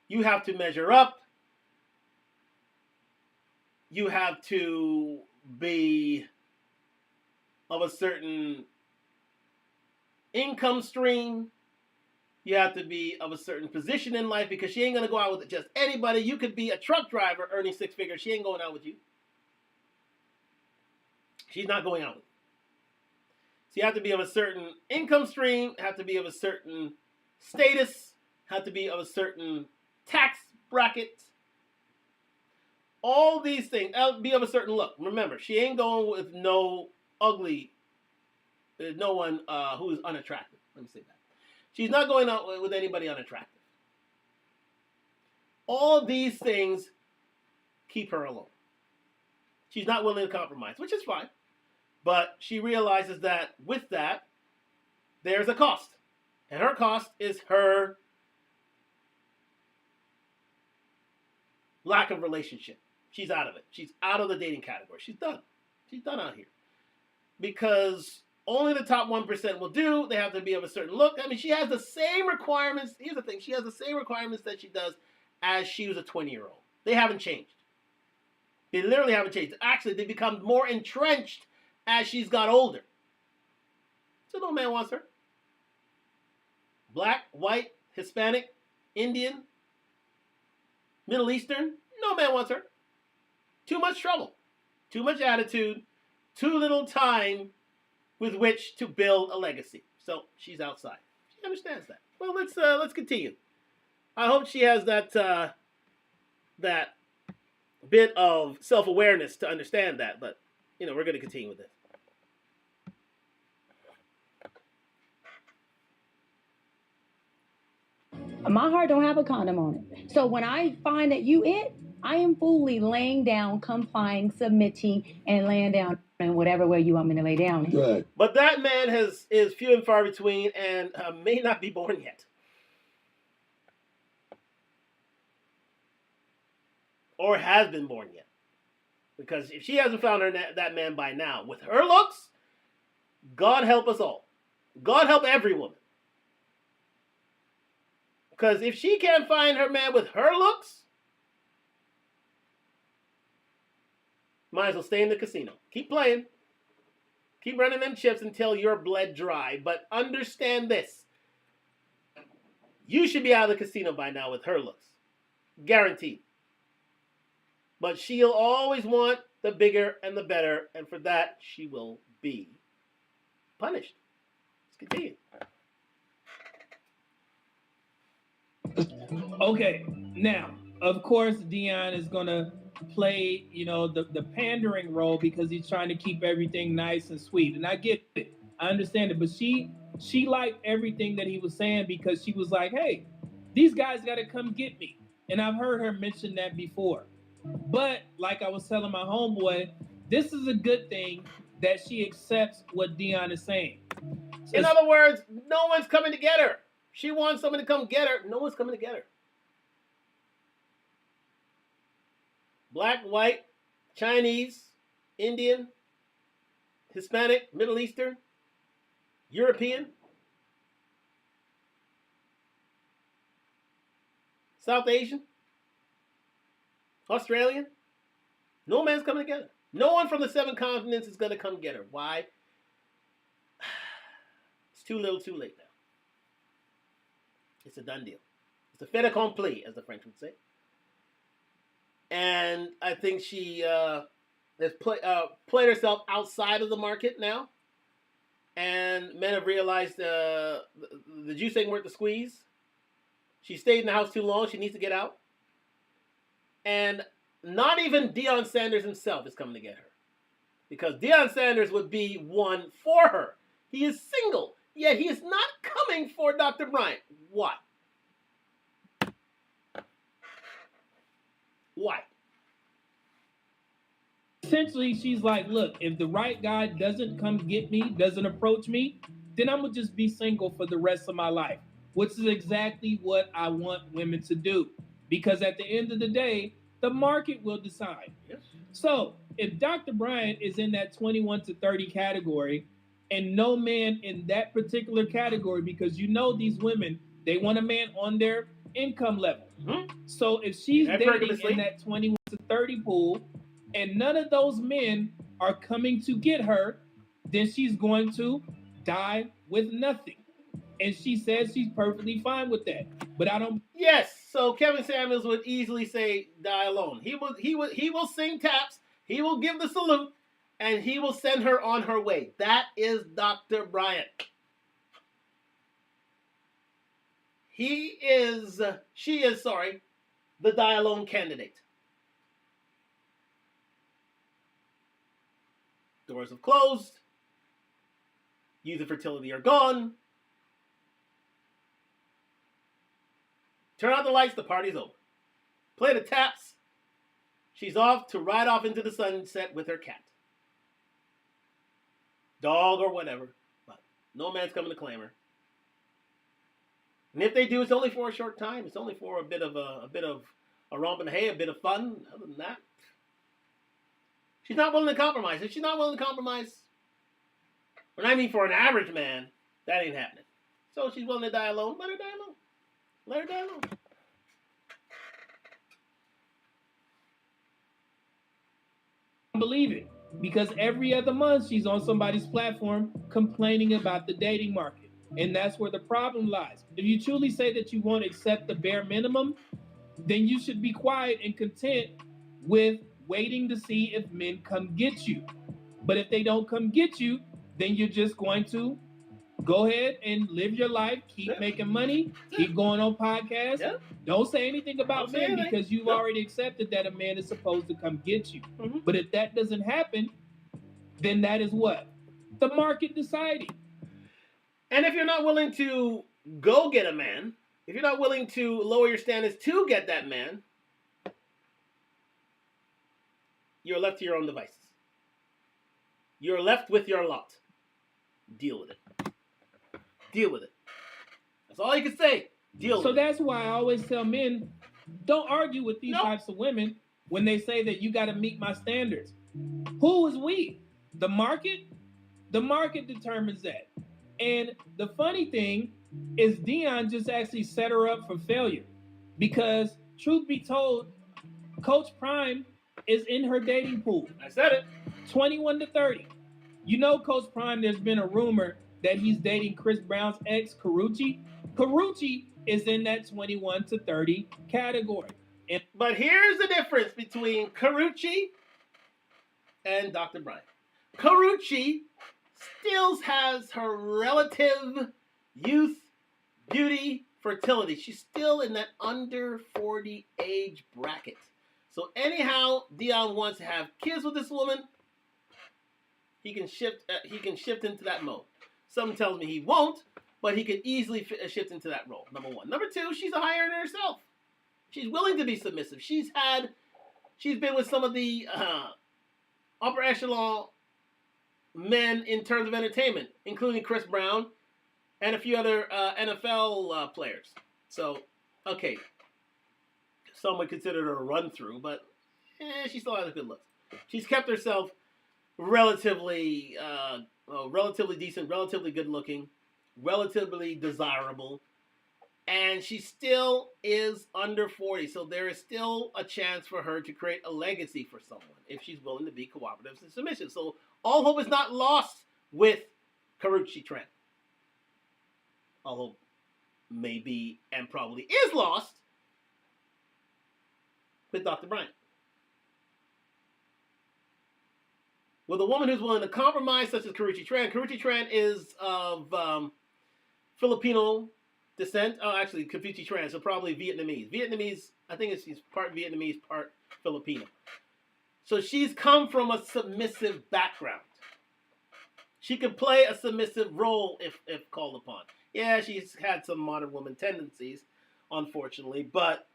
Speaker 1: You have to measure up. You have to be of a certain income stream. You have to be of a certain position in life because she ain't going to go out with just anybody. You could be a truck driver earning six figures. She ain't going out with you. She's not going out with you. So you have to be of a certain income stream, have to be of a certain status, have to be of a certain tax bracket. All these things, be of a certain look. Remember, she ain't going with no ugly, no one who is unattractive. Let me say that. She's not going out with anybody unattractive. All these things keep her alone. She's not willing to compromise, which is fine. But she realizes that with that, there's a cost. And her cost is her lack of relationship. She's out of it. She's out of the dating category. She's done. She's done out here. Because only the top 1% will do. They have to be of a certain look. I mean, she has the same requirements. Here's the thing. She has the same requirements that she does as she was a 20-year-old. They haven't changed. They literally haven't changed. Actually, they become more entrenched as she's got older. So no man wants her. Black, white, Hispanic, Indian, Middle Eastern, no man wants her. Too much trouble, too much attitude, too little time with which to build a legacy. So she's outside. She understands that. Well, let's continue. I hope she has that bit of self-awareness to understand that. But we're going to continue with this.
Speaker 9: My heart don't have a condom on it. So when I find that you it, I am fully laying down, complying, submitting, and laying down in whatever way you want me to lay down.
Speaker 8: Right.
Speaker 1: But that man is few and far between and may not be born yet. Or has been born yet. Because if she hasn't found that man by now, with her looks, God help us all. God help every woman. Because if she can't find her man with her looks, might as well stay in the casino. Keep playing. Keep running them chips until you're bled dry. But understand this. You should be out of the casino by now with her looks. Guaranteed. But she'll always want the bigger and the better. And for that, she will be punished. Let's continue.
Speaker 2: Okay, now, of course, Dion is going to play, the pandering role because he's trying to keep everything nice and sweet. And I get it. I understand it. But she liked everything that he was saying because she was like, hey, these guys got to come get me. And I've heard her mention that before. But like I was telling my homeboy, this is a good thing that she accepts what Dion is saying. So
Speaker 1: in other words, no one's coming to get her. She wants someone to come get her. No one's coming to get her. Black, white, Chinese, Indian, Hispanic, Middle Eastern, European, South Asian, Australian. No man's coming to get her. No one from the 7 continents is going to come get her. Why? It's too little, too late now. It's a done deal. It's a fait accompli, as the French would say. And I think she has played herself outside of the market now. And men have realized the juice ain't worth the squeeze. She stayed in the house too long. She needs to get out. And not even Deion Sanders himself is coming to get her. Because Deion Sanders would be one for her. He is single. Yet he is not coming for Dr. Bryant. Why? Why?
Speaker 2: Essentially, she's like, look, if the right guy doesn't come get me, doesn't approach me, then I'm going to just be single for the rest of my life, which is exactly what I want women to do. Because at the end of the day, the market will decide.
Speaker 1: Yes.
Speaker 2: So if Dr. Bryant is in that 21 to 30 category and no man in that particular category, because these women, they want a man on their income level.
Speaker 1: Mm-hmm.
Speaker 2: So if she's dating in that 21 to 30 pool and none of those men are coming to get her, then she's going to die with nothing. And she says she's perfectly fine with that. But I don't.
Speaker 1: Yes, so Kevin Samuels would easily say die alone. He will sing taps, he will give the salute, and he will send her on her way. That is Dr. Bryant. She is, the die alone candidate. Doors have closed. Youth and fertility are gone. Turn out the lights, the party's over. Play the taps. She's off to ride off into the sunset with her cat. Dog or whatever. But no man's coming to claim her. And if they do, it's only for a short time. It's only for a bit of a romp in the hay, a bit of fun. Other than that, she's not willing to compromise. If she's not willing to compromise, when I mean for an average man, that ain't happening. So she's willing to die alone. Let her die alone. Let her die alone.
Speaker 2: I believe it. Because every other month she's on somebody's platform complaining about the dating market. And that's where the problem lies. If you truly say that you won't accept the bare minimum, then you should be quiet and content with waiting to see if men come get you. But if they don't come get you, then you're just going to go ahead and live your life, keep making money, keep going on podcasts.
Speaker 1: Yeah.
Speaker 2: Don't say anything about
Speaker 1: Don't say
Speaker 2: men
Speaker 1: anything.
Speaker 2: because you've
Speaker 1: No.
Speaker 2: already accepted that a man is supposed to come get you.
Speaker 1: Mhm.
Speaker 2: But if that doesn't happen, then that is what? The market deciding.
Speaker 1: And if you're not willing to go get a man, if you're not willing to lower your standards to get that man, you're left to your own devices. You're left with your lot. Deal with it. Deal with it. That's all you can say. Deal
Speaker 2: So
Speaker 1: with it.
Speaker 2: that's why I always tell men, don't argue with these types of women when they say that you got to meet my standards. Who is we? The market? The market determines that. And the funny thing is Dion just actually set her up for failure. Because truth be told, Coach Prime is in her dating pool.
Speaker 1: I said it.
Speaker 2: 21 to 30. You know, Coach Prime, there's been a rumor that he's dating Chris Brown's ex, Carucci. Carucci is in that 21 to 30 category.
Speaker 1: But here's the difference between Carucci and Dr. Brian. Carucci still has her relative youth, beauty, fertility. She's still in that under 40 age bracket. So anyhow, Dion wants to have kids with this woman. He can shift into that mode. Some tells me he won't, but he could easily shift into that role. Number one. Number two, she's a high earner herself. She's willing to be submissive. She's been with some of the upper echelon men in terms of entertainment, including Chris Brown and a few other NFL players. So, okay, some would consider her a run-through, but she still has a good look. She's kept herself relatively decent, relatively good-looking, relatively desirable, and she still is under 40, so there is still a chance for her to create a legacy for someone if she's willing to be cooperative and submissive. So all hope is not lost with Carucci Trent. All hope may be and probably is lost with Dr. Bryant. With a woman who's willing to compromise, such as Carucci Trent. Carucci Trent is of Filipino descent. Oh, actually, Carucci Trent, so probably Vietnamese. I think she's part Vietnamese, part Filipino. So she's come from a submissive background. She can play a submissive role if called upon. Yeah, she's had some modern woman tendencies, unfortunately, but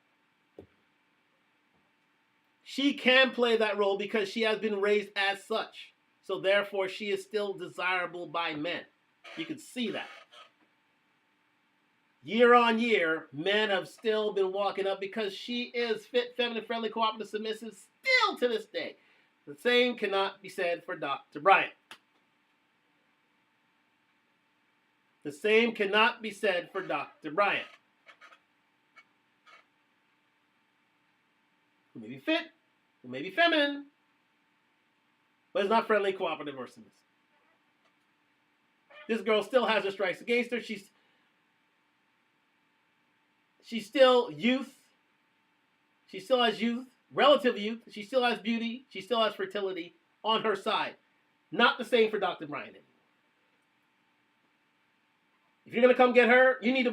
Speaker 1: she can play that role because she has been raised as such. So therefore, she is still desirable by men. You can see that. Year on year, men have still been walking up because she is fit, feminine, friendly, cooperative, submissive still to this day. The same cannot be said for Dr. Bryant. The same cannot be said for Dr. Bryant. Who may be fit, who may be feminine, but is not friendly, cooperative, or submissive. This girl still has her strikes against her. She's still youth. She still has youth, relative youth. She still has beauty. She still has fertility on her side. Not the same for Dr. Bryant anymore. If you're gonna come get her, you need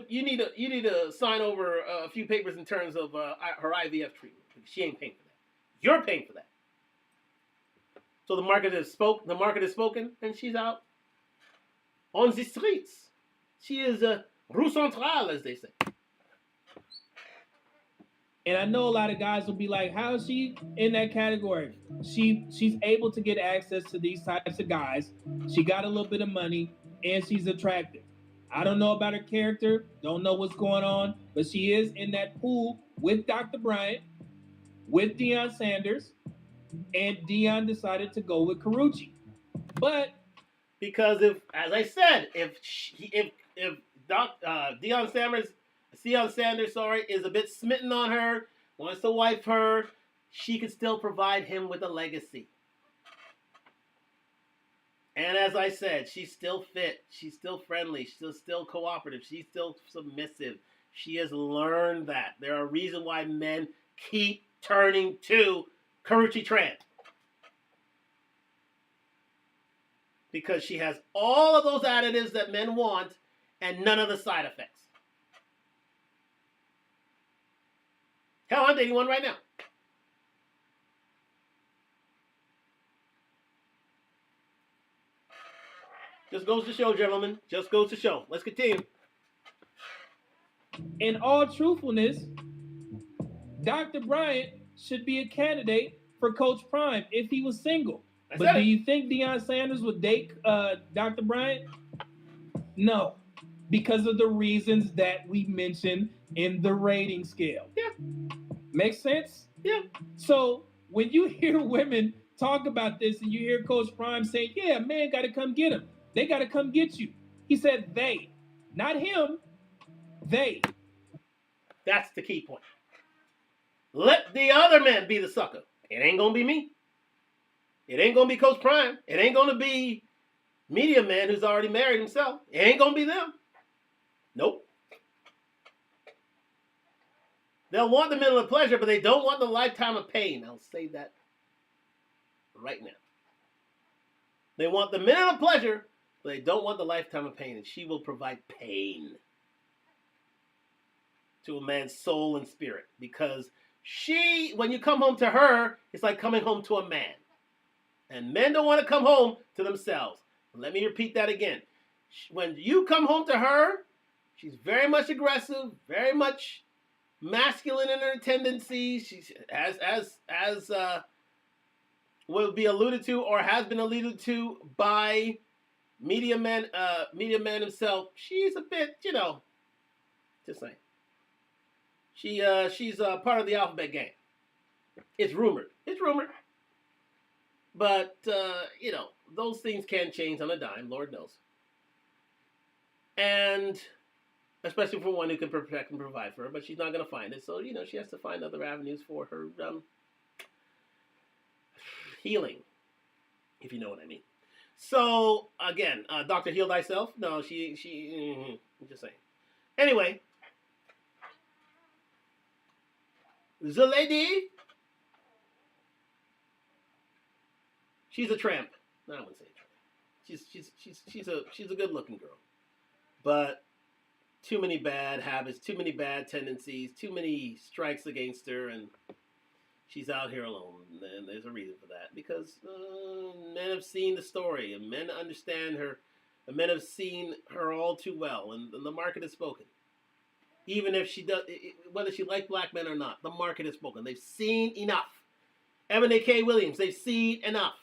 Speaker 1: to sign over a few papers in terms of her IVF treatment. She ain't paying for that. You're paying for that. So the market has spoken, and she's out on the streets. She is Rue Centrale, as they say.
Speaker 2: And I know a lot of guys will be like, how is she in that category? She's able to get access to these types of guys. She got a little bit of money, and she's attractive. I don't know about her character, don't know what's going on, but she is in that pool with Dr. Bryant, with Deion Sanders, and Deion decided to go with Carucci. But
Speaker 1: because if Deion Sanders is a bit smitten on her, wants to wife her, she could still provide him with a legacy. And as I said, she's still fit. She's still friendly. She's still cooperative. She's still submissive. She has learned that. There are reasons why men keep turning to Karuchi Tran. Because she has all of those additives that men want and none of the side effects. Hell, I'm dating one right now. Just goes to show, gentlemen. Just goes to show. Let's continue.
Speaker 2: In all truthfulness, Dr. Bryant should be a candidate for Coach Prime if he was single. But do you think Deion Sanders would date Dr. Bryant? No, because of the reasons that we mentioned in the rating scale.
Speaker 1: Yeah.
Speaker 2: Makes sense?
Speaker 1: Yeah.
Speaker 2: So when you hear women talk about this and you hear Coach Prime say, yeah, man got to come get him. They got to come get you. He said they, not him, they.
Speaker 1: That's the key point. Let the other man be the sucker. It ain't going to be me. It ain't going to be Coach Prime. It ain't going to be Media Man who's already married himself. It ain't going to be them. Nope. They'll want the minute of pleasure, but they don't want the lifetime of pain. I'll say that right now. They want the minute of pleasure, but they don't want the lifetime of pain. And she will provide pain to a man's soul and spirit. Because she, when you come home to her, it's like coming home to a man. And men don't want to come home to themselves. Let me repeat that again. When you come home to her, she's very much aggressive, very much masculine in her tendencies. She's as will be alluded to or has been alluded to by Media Man himself. She's a bit, just saying. She's part of the alphabet gang. It's rumored. But, those things can change on a dime, Lord knows. And especially for one who can protect and provide for her, but she's not going to find it. So, she has to find other avenues for her healing, if you know what I mean. So, again, Dr. Heal Thyself. No, she I'm just saying. Anyway, the lady, she's a tramp. No, I wouldn't say a tramp. She's a good-looking girl, but too many bad habits, too many bad tendencies, too many strikes against her, and she's out here alone. And there's a reason for that, because men have seen the story, and men understand her, and men have seen her all too well, and the market has spoken. Even if she does, whether she likes black men or not, the market has spoken. They've seen enough. Evan A.K. Williams, they've seen enough.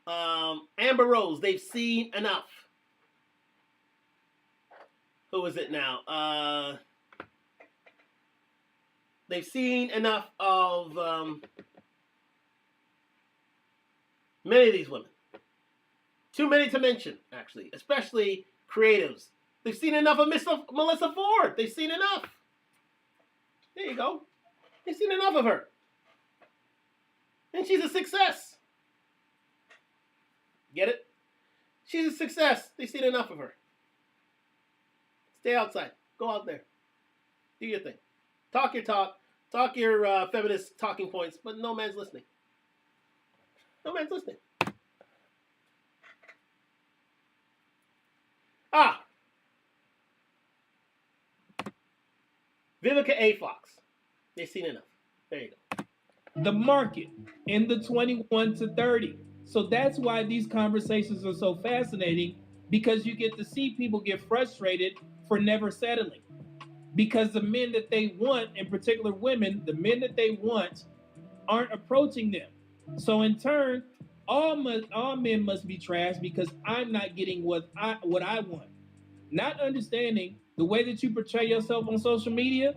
Speaker 1: Amber Rose, they've seen enough. Who is it now? They've seen enough of many of these women. Too many to mention, actually, especially creatives. They've seen enough of Melissa Ford. They've seen enough. There you go. They've seen enough of her. And she's a success. Get it? She's a success. They've seen enough of her. Stay outside. Go out there. Do your thing. Talk your talk. Talk your feminist talking points, but no man's listening. No man's listening. Vivica A. Fox. They've seen enough. There you go.
Speaker 2: The market in the 21 to 30. So that's why these conversations are so fascinating, because you get to see people get frustrated for never settling. Because the men that they want, in particular women, the men that they want aren't approaching them. So in turn, all men must be trash because I'm not getting what I want. Not understanding the way that you portray yourself on social media,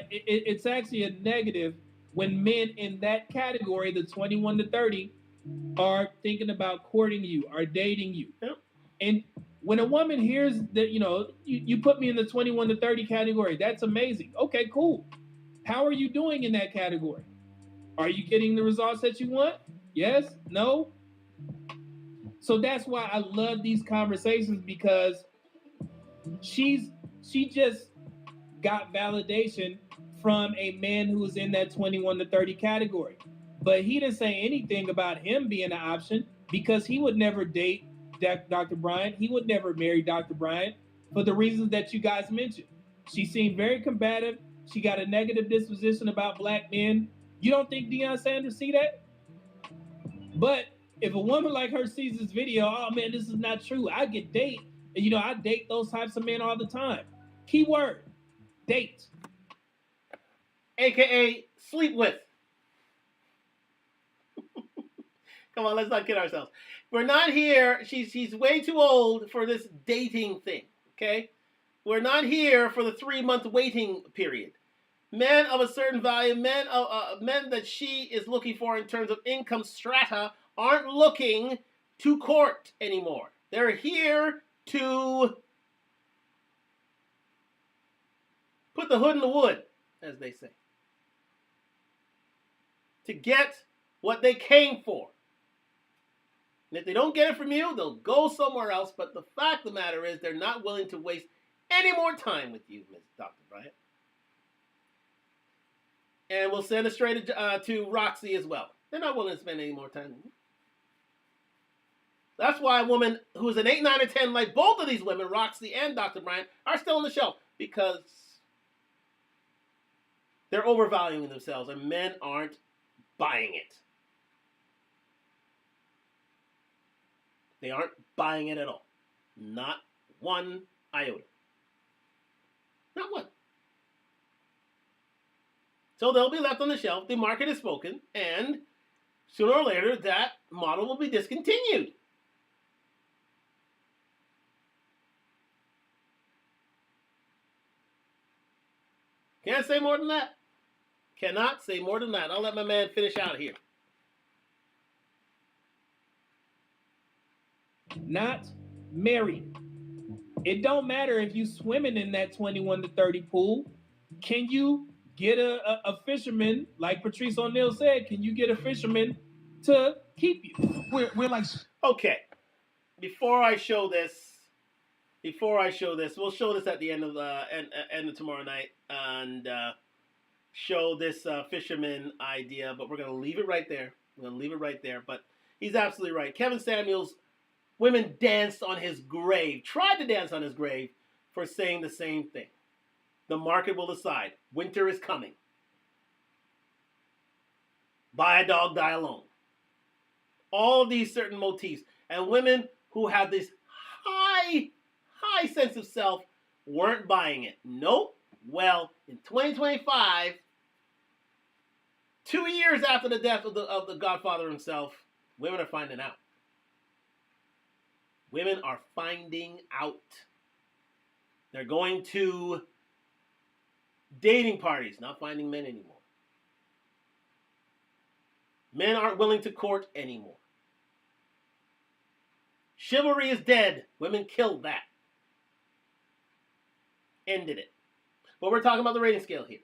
Speaker 2: it's actually a negative when men in that category, the 21 to 30, are thinking about courting you, are dating you.
Speaker 1: Yep.
Speaker 2: And when a woman hears that, you put me in the 21 to 30 category, that's amazing. Okay, cool. How are you doing in that category? Are you getting the results that you want? Yes? No? So that's why I love these conversations, because she just got validation from a man who was in that 21 to 30 category. But he didn't say anything about him being an option, because he would never date Dr. Bryant. He would never marry Dr. Bryant for the reasons that you guys mentioned. She seemed very combative. She got a negative disposition about black men. You don't think Deion Sanders see that? But if a woman like her sees this video, oh man, this is not true. I get date. And I date those types of men all the time. Keyword, date.
Speaker 1: AKA sleep with. Come on, let's not kid ourselves. We're not here. She's way too old for this dating thing, okay? We're not here for the 3-month waiting period. Men of a certain value, men that she is looking for in terms of income strata aren't looking to court anymore. They're here to put the hood in the wood, as they say. To get what they came for. And if they don't get it from you, they'll go somewhere else. But the fact of the matter is, they're not willing to waste any more time with you, Ms. Dr. Bryant. And we'll send it straight to Roxy as well. They're not willing to spend any more time with you. That's why a woman who's an 8, 9, or 10, like both of these women, Roxy and Dr. Bryant, are still on the shelf. Because they're overvaluing themselves and men aren't buying it. They aren't buying it at all. Not one iota. Not one. So they'll be left on the shelf. The market is spoken. And sooner or later, that model will be discontinued. Can't say more than that. Cannot say more than that. I'll let my man finish out here.
Speaker 2: Not married. It don't matter if you swimming in that 21 to 30 pool. Can you get a fisherman, like Patrice O'Neal said, can you get a fisherman to keep you?
Speaker 3: We're like...
Speaker 1: Okay. Before I show this, we'll show this at the end of tomorrow night, and show this fisherman idea, but we're going to leave it right there. But he's absolutely right. Kevin Samuels, women danced on his grave, tried to dance on his grave for saying the same thing. The market will decide. Winter is coming. Buy a dog, die alone. All these certain motifs. And women who have this high sense of self weren't buying it. Nope. Well, in 2025, 2 years after the death of the Godfather himself, women are finding out. Women are finding out. They're going to dating parties, not finding men anymore. Men aren't willing to court anymore. Chivalry is dead. Women killed that. Ended it. But we're talking about the rating scale here.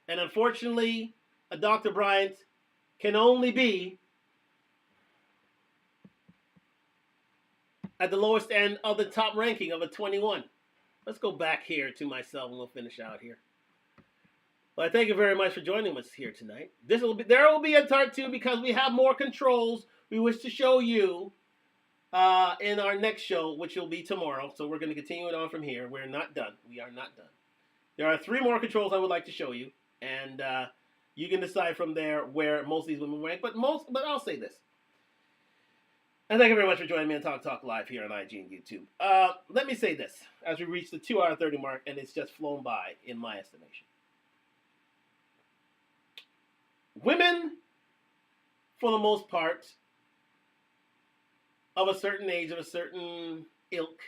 Speaker 1: And unfortunately, a Dr. Bryant can only be at the lowest end of the top ranking of a 21. Let's go back here to myself and we'll finish out here. Well, thank you very much for joining us here tonight. There will be a part 2 because we have more controls we wish to show you in our next show, which will be tomorrow. So we're going to continue it on from here. We're not done. We are not done. There are 3 more controls I would like to show you, and you can decide from there where most of these women rank. But I'll say this. And thank you very much for joining me on Talk Live here on IG and YouTube. Let me say this as we reach the 2-hour 30 mark, and it's just flown by in my estimation. Women, for the most part, of a certain age, of a certain ilk,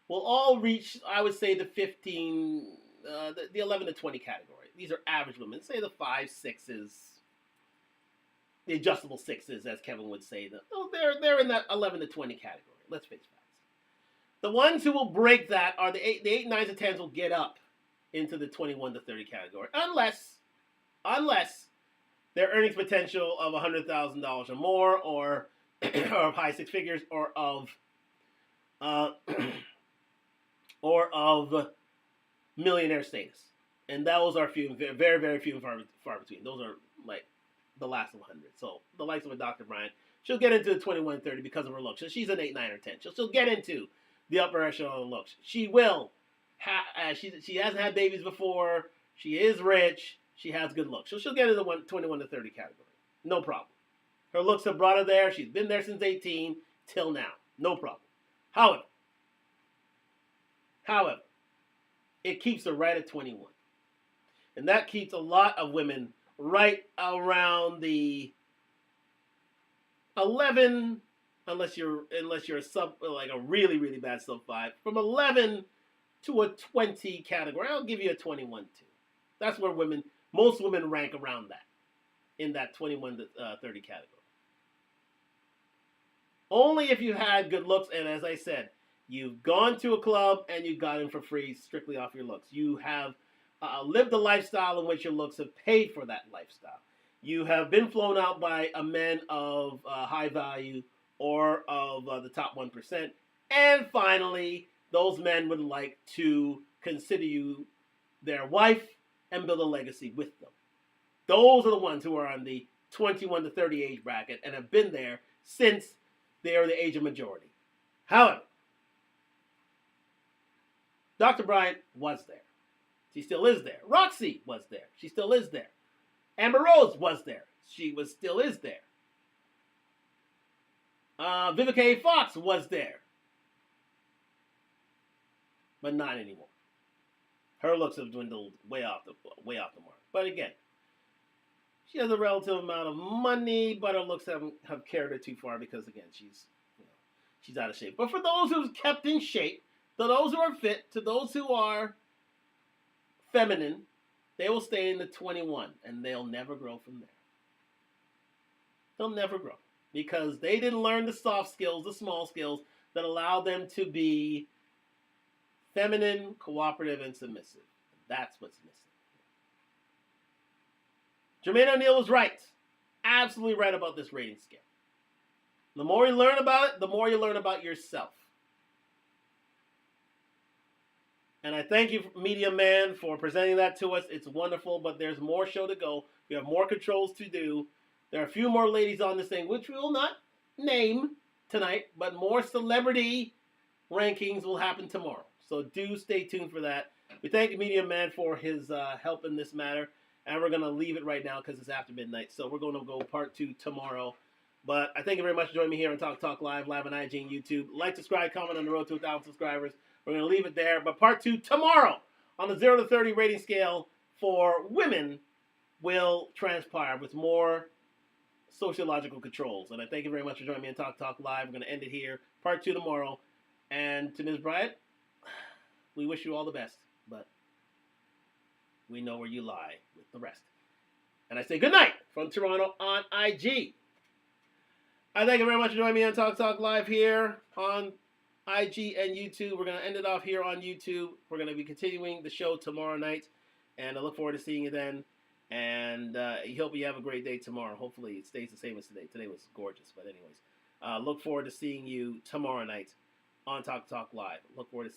Speaker 1: will all reach, I would say, the 15, the 11 to 20 category. These are average women. Say the 5, 6s, the adjustable 6s, as Kevin would say. They're in that 11 to 20 category. Let's face facts. The ones who will break that are the 8, 9, to 10s will get up into the 21 to 30 category, unless their earnings potential of $100,000 or more, or or of high six figures, uh, or of millionaire status. And those are few, very, very few and far between. Those are like the last of 100. So the likes of a Dr. Bryant, she'll get into the 21, 30 because of her looks. So she's an 8, 9, or 10. She'll get into the upper echelon of looks. She will. She hasn't had babies before. She is rich. She has good looks. So she'll get into the 21 to 30 category. No problem. Her looks have brought her there. She's been there since 18 till now. No problem. However, it keeps her right at 21. And that keeps a lot of women right around the 11, unless you're a sub, like a really, really bad sub 5, from 11 to a 20 category. I'll give you a 21 too. That's where most women rank around that, in that 21 to 30 category. Only if you had good looks, and as I said, you've gone to a club and you got in for free strictly off your looks. You have lived a lifestyle in which your looks have paid for that lifestyle. You have been flown out by a man of high value or of the top 1%. And finally, those men would like to consider you their wife and build a legacy with them. Those are the ones who are on the 21 to 30 age bracket and have been there since they are the age of majority. However, Dr. Bryant was there. She still is there. Roxy was there. She still is there. Amber Rose was there. She still is there. Vivica A. Fox was there. But not anymore. Her looks have dwindled way off the mark. But again, she has a relative amount of money, but her looks have carried her too far because, again, she's out of shape. But for those who've kept in shape, to those who are fit, to those who are feminine, they will stay in the 21, and they'll never grow from there. They'll never grow because they didn't learn the soft skills, the small skills that allow them to be feminine, cooperative, and submissive. That's what's missing. Jermaine O'Neal was right. Absolutely right about this rating scale. The more you learn about it, the more you learn about yourself. And I thank you, Media Man, for presenting that to us. It's wonderful, but there's more show to go. We have more controls to do. There are a few more ladies on this thing, which we will not name tonight, but more celebrity rankings will happen tomorrow. So do stay tuned for that. We thank Media Man for his help in this matter. And we're going to leave it right now because it's after midnight. So we're going to go part 2 tomorrow. But I thank you very much for joining me here on Talk Live on IG and YouTube. Like, subscribe, comment on the road to 1,000 subscribers. We're going to leave it there. But part 2 tomorrow on the 0 to 30 rating scale for women will transpire with more sociological controls. And I thank you very much for joining me on Talk Live. We're going to end it here. Part 2 tomorrow. And to Ms. Bryant, we wish you all the best. But we know where you lie with the rest. And I say good night from Toronto on IG. I thank you very much for joining me on Talk Live here on IG and YouTube. We're going to end it off here on YouTube. We're going to be continuing the show tomorrow night. And I look forward to seeing you then. And I hope you have a great day tomorrow. Hopefully it stays the same as today. Today was gorgeous. But anyways, look forward to seeing you tomorrow night on Talk Live. Look forward to seeing you.